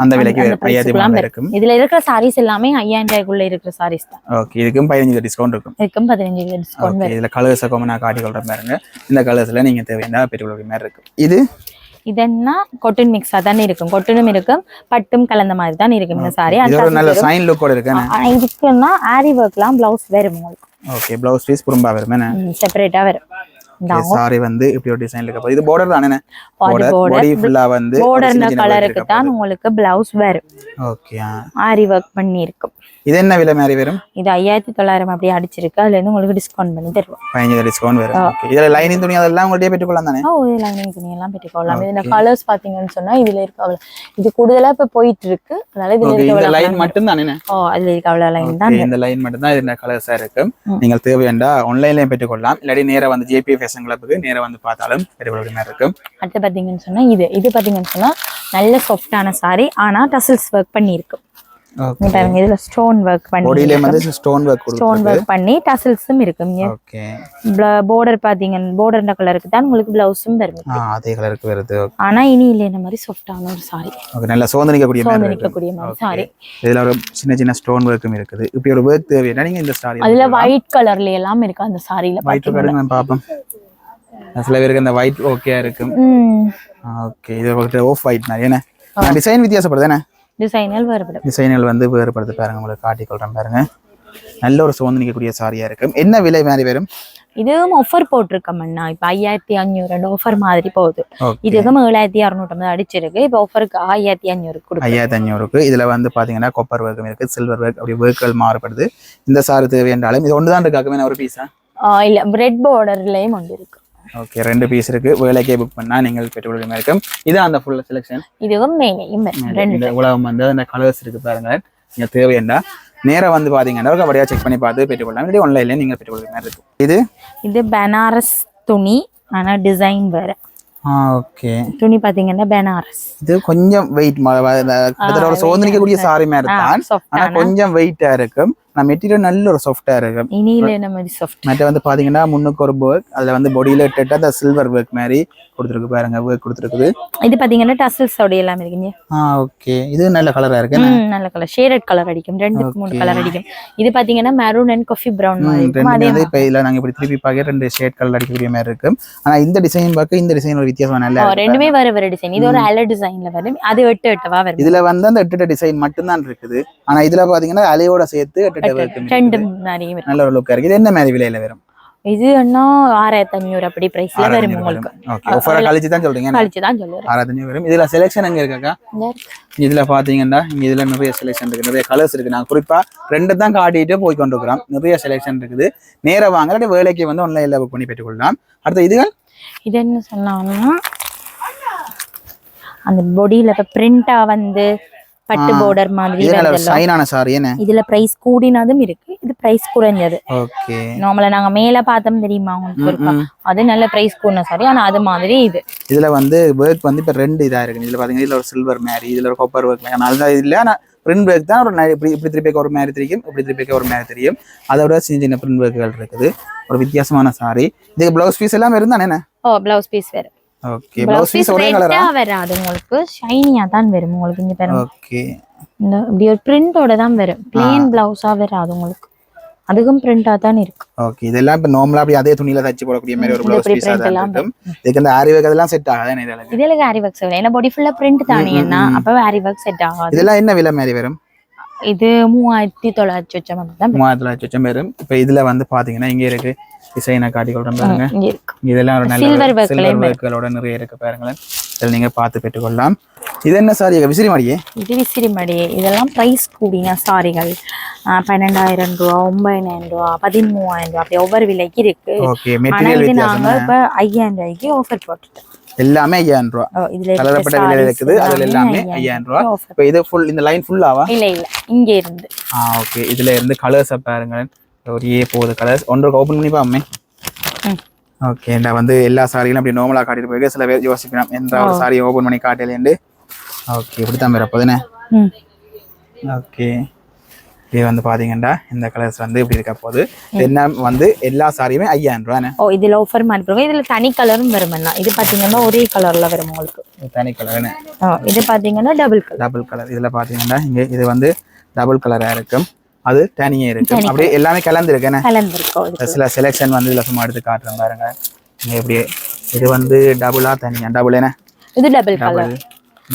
அந்த விலைக்கு 5300 இருக்கும். இதுல இருக்கிற சாரீஸ் எல்லாமே 5000 ரூபாய்க்குள்ள இருக்கிற சாரீஸ் தான். ஓகே இதுக்கும் 15% டிஸ்கவுண்ட் இருக்கும். இதுக்கும் 15% டிஸ்கவுண்ட் ஓகே இதுல கலர்ஸ் நான் காட்டி கொள்றேன் பாருங்க. இந்த கலர்ஸ்ல நீங்க தேவையான பெற்றுக்கொள்ள மாதிரி இருக்கும். இதென்னா காட்டன் மிக்ஸா தான் இருக்கும். காட்டனும் இருக்கும் பட்டும் கலந்த மாதிரி தான் இருக்கும் இந்த சாரி. இது ஒரு நல்ல சைன் லுக்கோட இருக்கு. ஆனா இதுக்குன்னா ஆரி வர்க்லாம் ப்ளவுஸ் வரும் உங்களுக்கு. ஓகே ப்ளவுஸ் பீஸ் புறம்பா வரும் என்ன செப்பரேட்டா வரும். சாரி வந்து இப்படி ஒரு டிசைன்ல இருக்கு. இது border தானே? border பாடி ஃபுல்லா வந்து borderன கலருக்கு தான் உங்களுக்கு ப்ளவுஸ் வரும். ஓகே ஆரி வர்க் பண்ணி இருக்கும். இது என்ன விலை மாதிரி வரும்? இது 5900 அப்படியே அடிச்சிருக்கு. அதுல இருந்து உங்களுக்கு டிஸ்கவுண்ட் பண்ணி தருவோம். 15% டிஸ்கவுண்ட் வரும். ஓகே இதுல லைனிங் துணி அதெல்லாம் உங்கள்ட்டே பெற்றுக்கொள்ளலாம் தானே? ஓ இது லைனிங் துணி எல்லாம் பெற்றுக்கொள்ளலாம். இதுல கலர்ஸ் பாத்தீங்கன்னு சொன்னா இதுல இருக்க அவ்வளவு இது கூடுதலா இப்ப போயிட்டு இருக்கு. அதனால இதுல இருக்க லைன் மட்டும் தானே? ஓ அதுல இருக்க அவ்வளவு லைன் தான். இந்த லைன் மட்டும் தான் இதுல கலர்ஸா இருக்கு. நீங்கள் தேவையாண்டா ஆன்லைன்லயே பெற்றுக்கொள்ளலாம். இல்லாட்டி நேரா வந்து ஜேபி ஃபேஷன் கிளப்புக்கு நேரா வந்து பார்த்தாலும் பெற்றுக்கொள்ள மாதிரி இருக்கும். அடுத்து பாத்தீங்கன்னு சொன்னா இது பாத்தீங்கன்னு சொன்னா நல்ல சாஃப்டான சாரி. ஆனா டசல்ஸ் ஒர்க் பண்ணி இருக்கு. ஓகே பாருங்க இதுல ஸ்டோன் ஒர்க் பண்ணி பாடியில வந்து ஸ்டோன் ஒர்க் பண்ணி டசல்ஸும் இருக்குங்க. ஓகே border பாத்தீங்கன்னா borderன கலருக்கு தான் உங்களுக்கு ப்ளவுஸும் வரும். அதே கலருக்கு வருது. ஆனா இனி இல்ல இந்த மாதிரி சாஃப்டான ஒரு சாரி. ஓகே நல்ல சோந்தனிக்கக்கூடிய மாதிரி சாரி. இதுல ஒரு சின்ன சின்ன ஸ்டோன் ஒர்க்கும் இருக்குது. இப்படி ஒரு ஒர்க் தேவையா நீங்க இந்த சாரி அதுல ஒயிட் கலர்ல எல்லாம் இருக்கு அந்த சாரில. ஒயிட் கலர் நான் பாப்போம். சில பேருக்கு அந்த ஒயிட் ஓகேயா இருக்கும். ஓகே இது வந்து ஆஃப் ஒயிட் மாதிரி என்ன டிசைன் வித்தியாசப்படுது என்ன? டிசைன்கள் வந்து வேறுபடுது பாருங்க. உங்களுக்கு காட்டி கொள்றேன் பாருங்க. நல்ல ஒரு சோந்து நிற்கக்கூடிய சாரியா இருக்கும். என்ன விலை மாதிரி வரும்? இதுவும் ஆஃபர் போட்டிருக்கோம்னா இப்ப 5500 ஆஃபர் மாதிரி போகுது. இதுக்கும் 7650 அடிச்சிருக்கு. இப்ப ஆஃபருக்கு 5500 கொடுக்கும். 5500க்கு இதுல வந்து பாத்தீங்கன்னா கொப்பர் ஒர்க்கும் இருக்கு, சில்வர் ஒர்க், அப்படி ஒர்க்குகள் மாறுபடுது. இந்த சாரி தேவை என்றாலும் இது ஒன்றுதான் இருக்காக்குமே ஒரு பீஸா? இல்ல ரெட் பார்டர்லயும் ஒன்று இருக்கு. ஓகே 2 பீஸ் இருக்கு. வேலைக்கே புக் பண்ணா நீங்கள் பெற்றுக்கொள்ள மாதிரி இருக்கும். இதான் அந்த ஃபுல் செலக்ஷன். இதுவும் மேலேயும் ரெண்டு உலகம் வந்து அந்த கலர்ஸ் இருக்கு பாருங்க. நீங்க தேவையா நேரா வந்து பாத்தீங்கன்னா அப்படியே செக் பண்ணி பார்த்து பெற்றுக்கொள்ளலாம். இல்லை ஆன்லைன்ல நீங்க பெற்றுக்கொள்ள மாதிரி இருக்கும். இது பனாரஸ் துணி. ஆனா டிசைன் வேற. ஓகே துணி பாத்தீங்கன்னா பனாரஸ். இது கொஞ்சம் வெயிட் ஒரு சோதனைக்கக்கூடிய சாரி மாதிரி தான். ஆனா கொஞ்சம் வெயிட்டா இருக்கும். மெட்டீரியல் நல்ல ஒரு சாஃப்டா இருக்கும். இனியில என்ன மாதிரி சாஃப்ட். மற்ற வந்து பாத்தீங்கன்னா முன்னுக்கு ஒரு ஒர்க், அதுல வந்து பாடியில இட்டா அந்த சில்வர் ஒர்க் மாதிரி கொடுத்துருக்கு பாருங்க. ஒர்க் கொடுத்துருக்குது. இது பாத்தீங்கன்னா டசல்ஸ் ஓட எல்லாம் இருக்குங்க. ஓகே இது நல்ல கலரா இருக்கு. நல்ல கலர் ஷேடட் கலர் அடிக்கும். 2-3 கலர் அடிக்கும். இது பாத்தீங்கன்னா மெரூன் அண்ட் காஃபி பிரவுன் மாதிரி இருக்கும். அதே மாதிரி இப்ப இல்ல நாங்க இப்படி திருப்பி பார்க்க 2 ஷேட் கலர் அடிக்கக்கூடிய மாதிரி இருக்கும். ஆனா இந்த டிசைன் பார்க்க இந்த டிசைன் ஒரு வித்தியாசமா நல்லா இருக்கு. ரெண்டுமே வேற டிசைன். இது ஒரு அலை டிசைன்ல வரும். அது 8 வரும். இதுல வந்து அந்த 8 டிசைன் மட்டும் தான் இருக்குது. ஆனா இதுல பாத்தீங்கன்னா அலையோட சேர்த்து 8 வரும். நல்ல ஒரு லுக்கா இருக்கு. இது என்ன மாதிரி விலையில வரும்? இது என்ன 6500 அப்படி பிரைஸ்ல வரும் உங்களுக்கு. ஓகே ஆஃபர் கழிச்சு தான் சொல்றீங்க? கழிச்சு தான் சொல்றேன். 6500 வரும். இதுல செலக்ஷன் எங்க இருக்காக்கா? இதுல பாத்தீங்கன்னா இங்க இதுல நிறைய செலக்ஷன் இருக்கு, நிறைய கலர்ஸ் இருக்கு. நான் குறிப்பா 2 தான் காட்டிட்டு போய் கொண்டிருக்கிறோம். நிறைய செலக்ஷன் இருக்குது. நேரா வாங்க, இல்லாட்டி வேலைக்கு வந்து ஆன்லைன்ல புக் பண்ணி பெற்றுக்கொள்ளலாம். அடுத்து இதுகள் இது என்ன சொன்னாங்கன்னா அந்த பாடியில பிரிண்டா வந்து பட்டு border மாதிரி சைனான சாரி என்ன? இதுல பிரைஸ் கூடினதும் இருக்கு, இது பிரைஸ் குறைஞ்சது. ஓகே நார்மலா நாங்க மேல பார்த்தோம் தெரியுமா உங்களுக்கு, அது நல்ல பிரைஸ் கூடின சாரி. ஆனா அது மாதிரி இது இதுல வந்து ஒர்க் வந்து இப்ப 2 இதா இருக்கு. இதுல பாத்தீங்கன்னா இதுல ஒரு சில்வர் மாதிரி, இதுல ஒரு காப்பர் ஒர்க். அதுதான் இல்ல. ஆனா பிரிண்ட் ஒர்க் தான் ஒரு இப்படி திருப்பி ஒரு மாதிரி தெரியும், இப்படி திருப்பி ஒரு மாதிரி தெரியும். அதோட சின்ன சின்ன பிரிண்ட் ஒர்க்குகள் இருக்குது. ஒரு வித்தியாசமான சாரி. இதுக்கு பிளவுஸ் பீஸ் எல்லாம் இருந்தானே என்ன? பிளவுஸ் பீஸ் வேற. ஓகே பிளவுஸ் பீஸ் ஒரே கலரா வராது உங்களுக்கு, ஷைனியா தான் வரும் உங்களுக்கு. இங்க பாருங்க. ஓகே இந்த இப்படி ஒரு பிரிண்டோட தான் வரும். ப்ளேன் பிளவுஸா வராது உங்களுக்கு. அதுக்கும் பிரிண்டா தான் இருக்கு. ஓகே இதெல்லாம் இப்ப நார்மலா அப்படி அதே துணியில தச்சு போடக்கூடிய மாதிரி ஒரு பிளவுஸ் பீஸ் தான் இருக்கும். இதுக்கு அந்த ஆரி வர்க் அதெல்லாம் செட் ஆகாது என்ன? இதெல்லாம் ஆரி வர்க் செட். ஏன்னா பாடி ஃபுல்லா பிரிண்ட் தானே என்ன, அப்ப ஆரி வர்க் செட் ஆகாது. இதெல்லாம் என்ன விலை மாதிரி வரும்? இது 3900 தான். 3900 வரும். இப்ப இதுல வந்து பாத்தீங்கன்னா இங்க இருக்கு டிசைனை காட்டி கொள்றேன் பாருங்க. இதெல்லாம் ஒரு நல்ல சில்வர் ஒர்க்குகளோட நிறைய இருக்கு பாருங்களேன். இதில் நீங்க பார்த்து பெற்றுக்கொள்ளலாம். இது என்ன சாரி விசிறி மாடியே? இது விசிறி மடி. இதெல்லாம் பிரைஸ் கூடின சாரிகள். 12,000 ரூபா, 9,000 ரூபா, 13,000 ரூபா அப்படி ஒவ்வொரு விலைக்கு இருக்கு. ஓகே, ஆனா மெட்டீரியல் இது வித்தியாசம். நாங்க இப்ப 5,000 ரூபாய்க்கு ஆஃபர் போட்டுட்டோம். எல்லாமே 5,000 ரூபா. இதுல கலரப்பட்ட விலையில இருக்குது. அதுல எல்லாமே 5,000 ரூபா. இப்போ இது ஃபுல் இந்த லைன் ஃபுல்லாவா? இல்ல இங்க இருந்து. ஓகே, இதுல இருந்து கலர்ஸ் பாருங்க. ஒரு போகுது கலர்ஸ். ஒன்று ஓபன் பண்ணி பாமே. ஓகே, நான் வந்து எல்லா சாரிகளும் அப்படி நார்மலா காட்டிட்டு போயிருக்கு. சில பேர் யோசிக்கணும் எந்த ஒரு சாரி ஓபன் பண்ணி காட்டலேன்னு. ஓகே, இப்படி தான் வரப்போதுனே. ஓகே, இது வந்து பாத்தீங்கன்னா இந்த கலர்ஸ் வந்து இப்படி இருக்க போகுது. என்ன வந்து எல்லா சாரியுமே 5,000 ரூபாய். இதுல ஆஃபர் மாதிரி போகும். இதுல தனி கலரும் வரும்னா இது பாத்தீங்கன்னா ஒரே கலர்ல வரும் உங்களுக்கு. தனி கலர். இது பாத்தீங்கன்னா டபுள் கலர். இதுல பாத்தீங்கன்னா இங்க இது வந்து டபுள் கலரா இருக்கும். அது தனியே இருக்கு. அப்படியே எல்லாமே கலந்துருக்கு. சில செலெக்ஷன் வந்து இதுல சும்மா எடுத்து காட்டுறேன் பாருங்க. இங்க எப்படி இது வந்து டபுளா தனியா? டபுள் என்ன? இது டபுள் கலர்.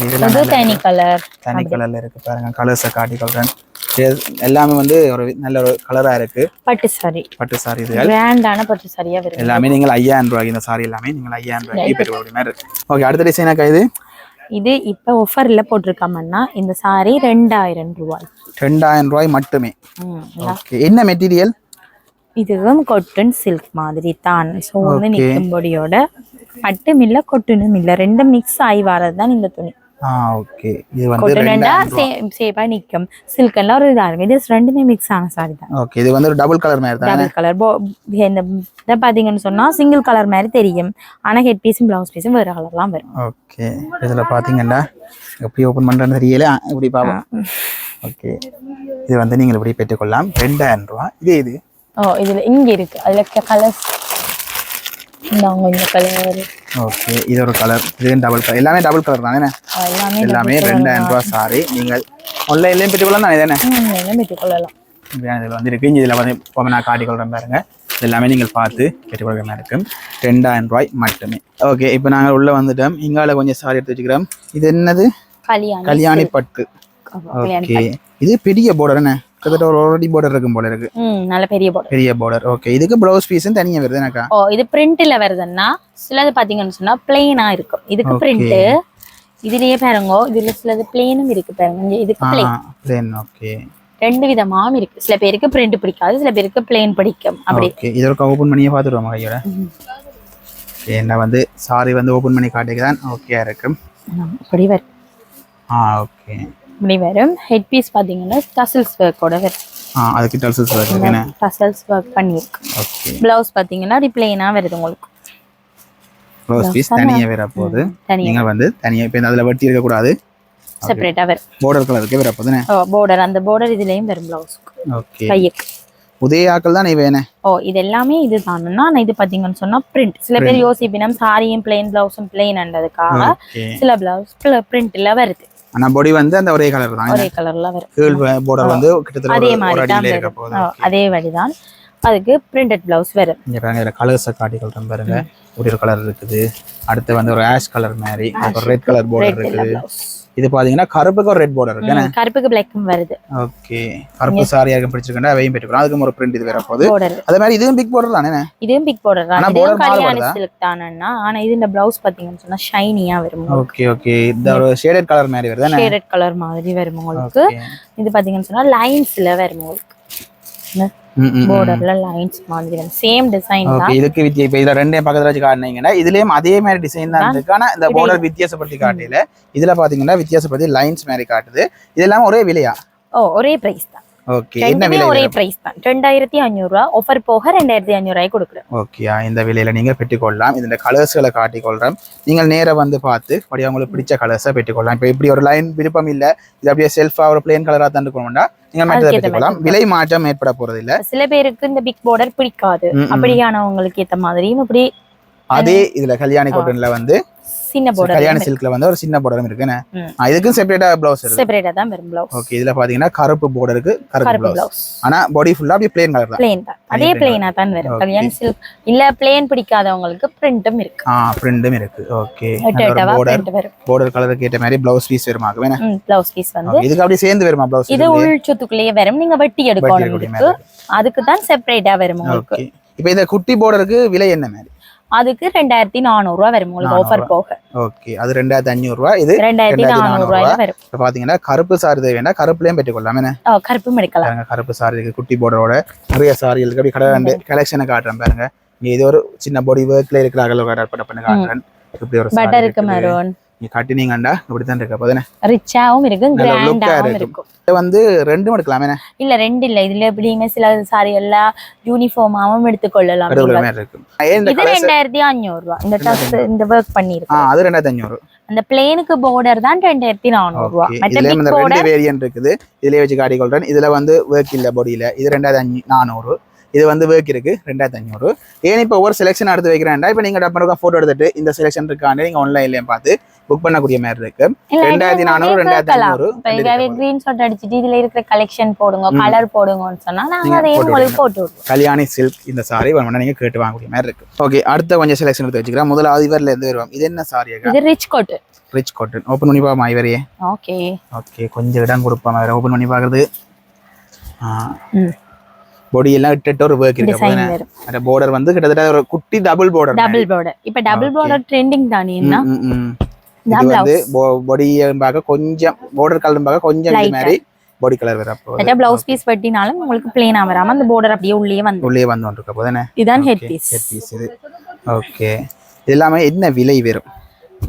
இது தனி கலர்ல இருக்கு பாருங்க. கலர்ஸை காட்டி சொல்றேன். எல்லாமே வந்து ஒரு நல்ல ஒரு கலரா இருக்கு. பட்டு சாரி இது பிராண்டான பட்டு சாரியா வரும். எல்லாமே நீங்கள் 5,000 ரூபாய்க்கு இந்த சாரி எல்லாமே நீங்கள் 5,000 ரூபாய்க்கு பெற்றுக்கொள்ள மாதிரி இருக்கு. ஓகே, அடுத்த டிசைனாக்கா இது இப்ப ஆஃபர்ல போட்டிருக்காமன்னா இந்த சாரி 2,000 ரூபாய். 2,000 ரூபாய் மட்டுமே. ஓகே, என்ன மெட்டீரியல்? இதுவும் காட்டன் சில்க் மாதிரி தான். ஸோ வந்து நிற்கும் பொடியோட பட்டும் இல்லை கொட்டனும் இல்லை, ரெண்டும் மிக்ஸ் ஆகி வரது தான் இந்த துணி. ஓகே, இது வந்து ரெண்டா சேப்பா நிக்கும். சில்க் எல்லாம் ஒரு இதா இருக்கும். இது ரெண்டுமே மிக்ஸ் ஆன சாரி தான். ஓகே, இது வந்து ஒரு டபுள் கலர் மாதிரி தான். Double colour. இந்த இத பாத்தீங்கன்னு சொன்னா சிங்கிள் கலர் மாதிரி தெரியும். ஆனா ஹெட் பீஸும் பிளவுஸ் பீஸும் வேற கலர்லாம் வரும். ஓகே, இதுல பாத்தீங்கன்னா எப்படி ஓபன் பண்றேன்னு தெரியல. இப்படி பாப்போம். ஓகே, இது வந்து நீங்க இப்படி பெற்றுக்கொள்ளலாம். 2,000 ரூபாய். இது இதுல இங்க இருக்கு. அதுல கலர்ஸ் இந்த கலர். ஓகே, இது ஒரு கலர். இது டபுள் கலர். எல்லாமே டபுள் கலர் தானே? எல்லாமே 2,000 ரூபாய் சாரி. நீங்கள் ஆன்லைன்லயும் பெற்றுக்கொள்ளலாம் தானே? இதானே ஆன்லைன்லயும் பெற்றுக்கொள்ளலாம். இதுல வந்து இருக்கு. இதுல வந்து நான் காட்டிக்கொள்றேன் பாருங்க. எல்லாமே நீங்கள் பார்த்து பெற்றுக்கொள்கிற மாதிரி இருக்கும். 2,000 ரூபாய் மட்டுமே. ஓகே, இப்போ நாங்கள் உள்ள வந்துட்டோம். இங்கால கொஞ்சம் சாரி எடுத்து வச்சுக்கிறோம். இது என்னது? கல்யாணி பட்டு. ஓகே, இது பெரிய பார்டர் என்ன? கிட்டத்தட்ட ஒரு ஆல்ரெடி பார்டர் இருக்கும் போல இருக்கு. நல்ல பெரிய பார்டர். ஓகே, இதுக்கு ப்ளவுஸ் பீஸும் தனியா வருது எனக்கா? இது பிரிண்ட்ல வருதுன்னா சிலது பாத்தீங்கன்னு சொன்னா பிளெயினா இருக்கும். இதுக்கு பிரிண்ட். இதுலயே பாருங்க, இதுல சிலது பிளெயினும் இருக்கு பாருங்க. இதுக்கு பிளெயின். ஓகே, ரெண்டு விதமாவும் இருக்கு. சில பேருக்கு பிரிண்ட் பிடிக்காது, சில பேருக்கு பிளெயின் பிடிக்கும். அப்படி. ஓகே, இதற்கு ஓபன் பண்ணியே பாத்துறோம் கையோட. என்ன வந்து சாரி வந்து ஓபன் பண்ணி காட்டிக்கிறேன். ஓகே இருக்கும். அப்படி வரும். ஓகே, இப்படி வரும். ஹெட் பீஸ் பாத்தீங்கன்னா டசல்ஸ் வர்க்கோட வரும். அதுக்கு டசல்ஸ் வர்க் இருக்குனே. டசல்ஸ் வர்க் பண்ணிருக்கு. ஓகே, ப்ளவுஸ் பாத்தீங்கன்னா பிளெயினா வருது உங்களுக்கு. ப்ளவுஸ் பீஸ் தனியா வர போகுது. நீங்க வந்து தனியா இப்ப அதுல வெட்டி இருக்க கூடாது. செப்பரேட்டா வரும். border கலருக்கு வர போகுதுனே. border அந்த border இதுலயும் வரும் ப்ளவுஸ்க்கு. ஓகே, கைக்கு உதய ஆக்கள் தான் இவேனே. இது எல்லாமே இதுதான்னா நான் இது பாத்தீங்கன்னு சொன்னா பிரிண்ட். சில பேர் யோசிப்பினம் சாரியும் பிளெயின் ப்ளவுஸும் பிளெயின்ன்றதுக்காக சில ப்ளவுஸ் பிரிண்ட்ல வருது. ஆனா பாடி வந்து அந்த ஒரே கலர் தான். ஒரே கலர்ல வரும். கீழ் border வந்து கிட்டத்தட்ட அதே மாதிரி தான் வரும். அதே வழிதான் அதுக்கு பிரிண்டட் ப்ளவுஸ் வரும். இங்க பாருங்க, இதுல கலர்ஸை காட்டிக்கொள்றேன் பாருங்க. ஒரு கலர் இருக்குது. அடுத்து வந்து ஒரு ஆஷ் கலர் மாதிரி ஒரு ரெட் கலர் border இருக்குது. இது பாத்தீங்கன்னா கருப்புக்கு ஒரு ரெட் border இருக்குனே. கருப்புக்கு blackம் வருது. ஓகே, கருப்பு சாரியா இருக்க பிடிச்சிருக்கா அவையும் பெற்றுக்கலாம். அதுக்கு ஒரு பிரிண்ட் இது வர போகுது. அதே மாதிரி இதுவும் பிக் border தானே? இதுவும் பிக் border தான். இதுவும் கல்யாணி சில்க் தானன்னா. ஆனா இது இந்த ப்ளவுஸ் பாத்தீங்கன்னு சொன்னா ஷைனியா வரும். ஓகே ஓகே, இந்த ஒரு ஷேடட் கலர் மாதிரி வருது. ஷேடட் கலர் மாதிரி வரும் உங்களுக்கு. இது பாத்தீங்கன்னு சொன்னா லைன்ஸ்ல வரும் உங்களுக்கு. borderல லைன்ஸ் மாதிரி வரும். சேம் டிசைன் தான். ஓகே, இதுக்கு வித்தியா இப்ப இதுல ரெண்டே பக்கத்துல வச்சு காட்டுனீங்கன்னா இதுலயும் அதே மாதிரி டிசைன் தான் இருக்கு. ஆனா இந்த border வித்தியாசப்படுத்தி காட்டல. இதுல பாத்தீங்கன்னா வித்தியாசப்படுத்தி லைன்ஸ் மாதிரி காட்டுது. இதெல்லாம் ஒரே விலையா? ஒரே பிரைஸ் தான். ஓகே, என்ன விலை? ஒரே பிரைஸ் தான். 2,500 ரூபாய். ஆஃபர் போக 2,500 ரூபாய் கொடுக்குறேன். ஓகே, இந்த விலையில நீங்க பெற்றுக்கொள்ளலாம். இந்த கலர்ஸ்களை காட்டிக்கொள்றேன். நீங்கள் நேரா வந்து பார்த்து அப்படியே உங்களுக்கு பிடிச்ச கலர்ஸை பெற்றுக்கொள்ளலாம். இப்போ இப்படி ஒரு லைன் விருப்பம் இல்ல, இது அப்படியே செல்ஃபா ஒரு பிளேன் கலரா தந்துக்கணும்னா நீங்க மற்றதை பெற்றுக்கொள்ளலாம். விலை மாற்றம் ஏற்பட போறது இல்ல. சில பேருக்கு இந்த பிக் border பிடிக்காது. அப்படியானவங்களுக்கு ஏத்த மாதிரியும் இப்படி அதே இதுல கல்யாணி காட்டன்ல வந்து சின்ன border, கல்யாணி சில்க்ல வந்து ஒரு சின்ன border இருக்குனே. இதுக்கு செப்பரேட்டா ப்ளவுஸ் இருக்கு. செப்பரேட்டா தான் வரும் ப்ளவுஸ். ஓகே, இதுல பாத்தீங்கன்னா கருப்பு borderக்கு கருப்பு ப்ளவுஸ். ஆனா பாடி ஃபுல்லா அப்படியே பிளேன் கலர் தான். பிளேன் தான். அதே பிளேனா தான் வரும். கல்யாணி சில்க் இல்ல பிளேன் பிடிக்காதவங்களுக்கு பிரிண்டும் இருக்கு. பிரிண்டும் இருக்கு. ஓகே, border கலருக்கு ஏத்த மாதிரி ப்ளவுஸ் பீஸ் வருமாக்கு வேணா. ப்ளவுஸ் பீஸ் வந்து இதுக்கு அப்படியே சேர்ந்து வருமா ப்ளவுஸ்? இது உள் சுத்துக்குள்ளேயே வரும். நீங்க வெட்டி எடுக்கணும். அதுக்கு தான் செப்பரேட்டா வரும் உங்களுக்கு. இப்போ இந்த குட்டி borderக்கு விலை என்ன மாதிரி? அதுக்கு 2400 ரூபா வரும் உங்களுக்கு ஆஃபர் போக. ஓகே, அது 2500 ரூபா, இது 2400 ரூபாயில வரும். இப்போ பாத்தீங்கன்னா கருப்பு சாரி தேவைன்னா கருப்புலயும் பெற்றுக்கொள்ளலாம். என்ன கருப்பும் எடுக்கலாம். கருப்பு சாரி இருக்கு, குட்டி போர்டரோட நிறைய சாரி இருக்கு. அப்படி கடை கலெக்ஷனை காட்டுறேன் பாருங்க. இது ஒரு சின்ன பாடி ஒர்க்ல இருக்கிற அகல பண்ண காட்டுறேன். இப்படி ஒரு பட்டர் இருக்கு மெரூன். நீ கட்டினீங்கடா இப்படிதான் இருக்கு. அப்பதானே ரிச்சாவும் இருக்கு, கிராண்டாவும் இருக்கும். இது வந்து ரெண்டும் எடுக்கலாமே. இல்ல ரெண்டு இல்ல, இதுல எப்படிங்க சில சாரி எல்லாம் யூனிஃபார்மாவும் எடுத்துக்கொள்ளலாம். இது 2500 ரூபா. இந்த டஸ் இந்த வர்க் பண்ணிருக்கு, அது 2500. அந்த பிளேனுக்கு பார்டர் தான் 2400 ரூபா. இதுல இந்த ரெண்டு வேரியன்ட் இருக்குது. இதுலயே வச்சு காட்டி கொள்றேன். இதுல வந்து வர்க் இல்ல பாடியில, இது 2400. இது வந்து வர்க் இருக்கு 2500. ஏன் இப்போ ஒவ்வொரு செலெக்ஷன் எடுத்து வைக்கிறேன்டா, இப்போ நீங்க டப்பனுக்கு போட்டோ எடுத்துட்டு இந்த செலெக்ஷன் இருக்கான்னு நீங்க ஆன்லைன்லயும் பார்த்து புக் பண்ணக்கூடிய மாதிரி இருக்கு. 2400 2500. இப்போ கிரீன் ஷாட் அடிச்சிட்டு இதுல இருக்கிற கலெக்ஷன் போடுங்க, கலர் போடுங்கன்னு சொன்னா நாங்க அதே உங்களுக்கு போட்டு விடுவோம். கல்யாணி சில்க் இந்த சாரி வேணும்னா நீங்க கேட்டு வாங்கக்கூடிய மாதிரி இருக்கு. ஓகே, அடுத்த கொஞ்சம் செலெக்ஷன் எடுத்து வச்சுக்கிறேன். முதல்ல இவர்ல இருந்து வருவோம். இது என்ன சாரி? இது rich cotton. Rich cotton. Open பண்ணி பாமா இவரே. ஓகே ஓகே, கொஞ்சம் இடம் கொடுப்பாம வேற ஓபன் பண்ணி பாக்குறது. பாடி எல்லாம் இட்டு ஒரு வர்க் இருக்கு. அந்த border வந்து கிட்டத்தட்ட ஒரு குட்டி டபுள் border. இப்ப டபுள் border ட்ரெண்டிங் தானே. என்ன இது வந்து பாடியை பார்க்க கொஞ்சம் border கலர் பார்க்க கொஞ்சம் இந்த மாதிரி பாடி கலர் வர அப்போ அத ப்ளவுஸ் பீஸ் வெட்டினாலும் உங்களுக்கு ப்ளைனா வராம அந்த border அப்படியே உள்ளே வந்து இருக்க போதானே. இதான் ஹெட் பீஸ். இது ஓகே. இது எல்லாமே என்ன விலை வரும்?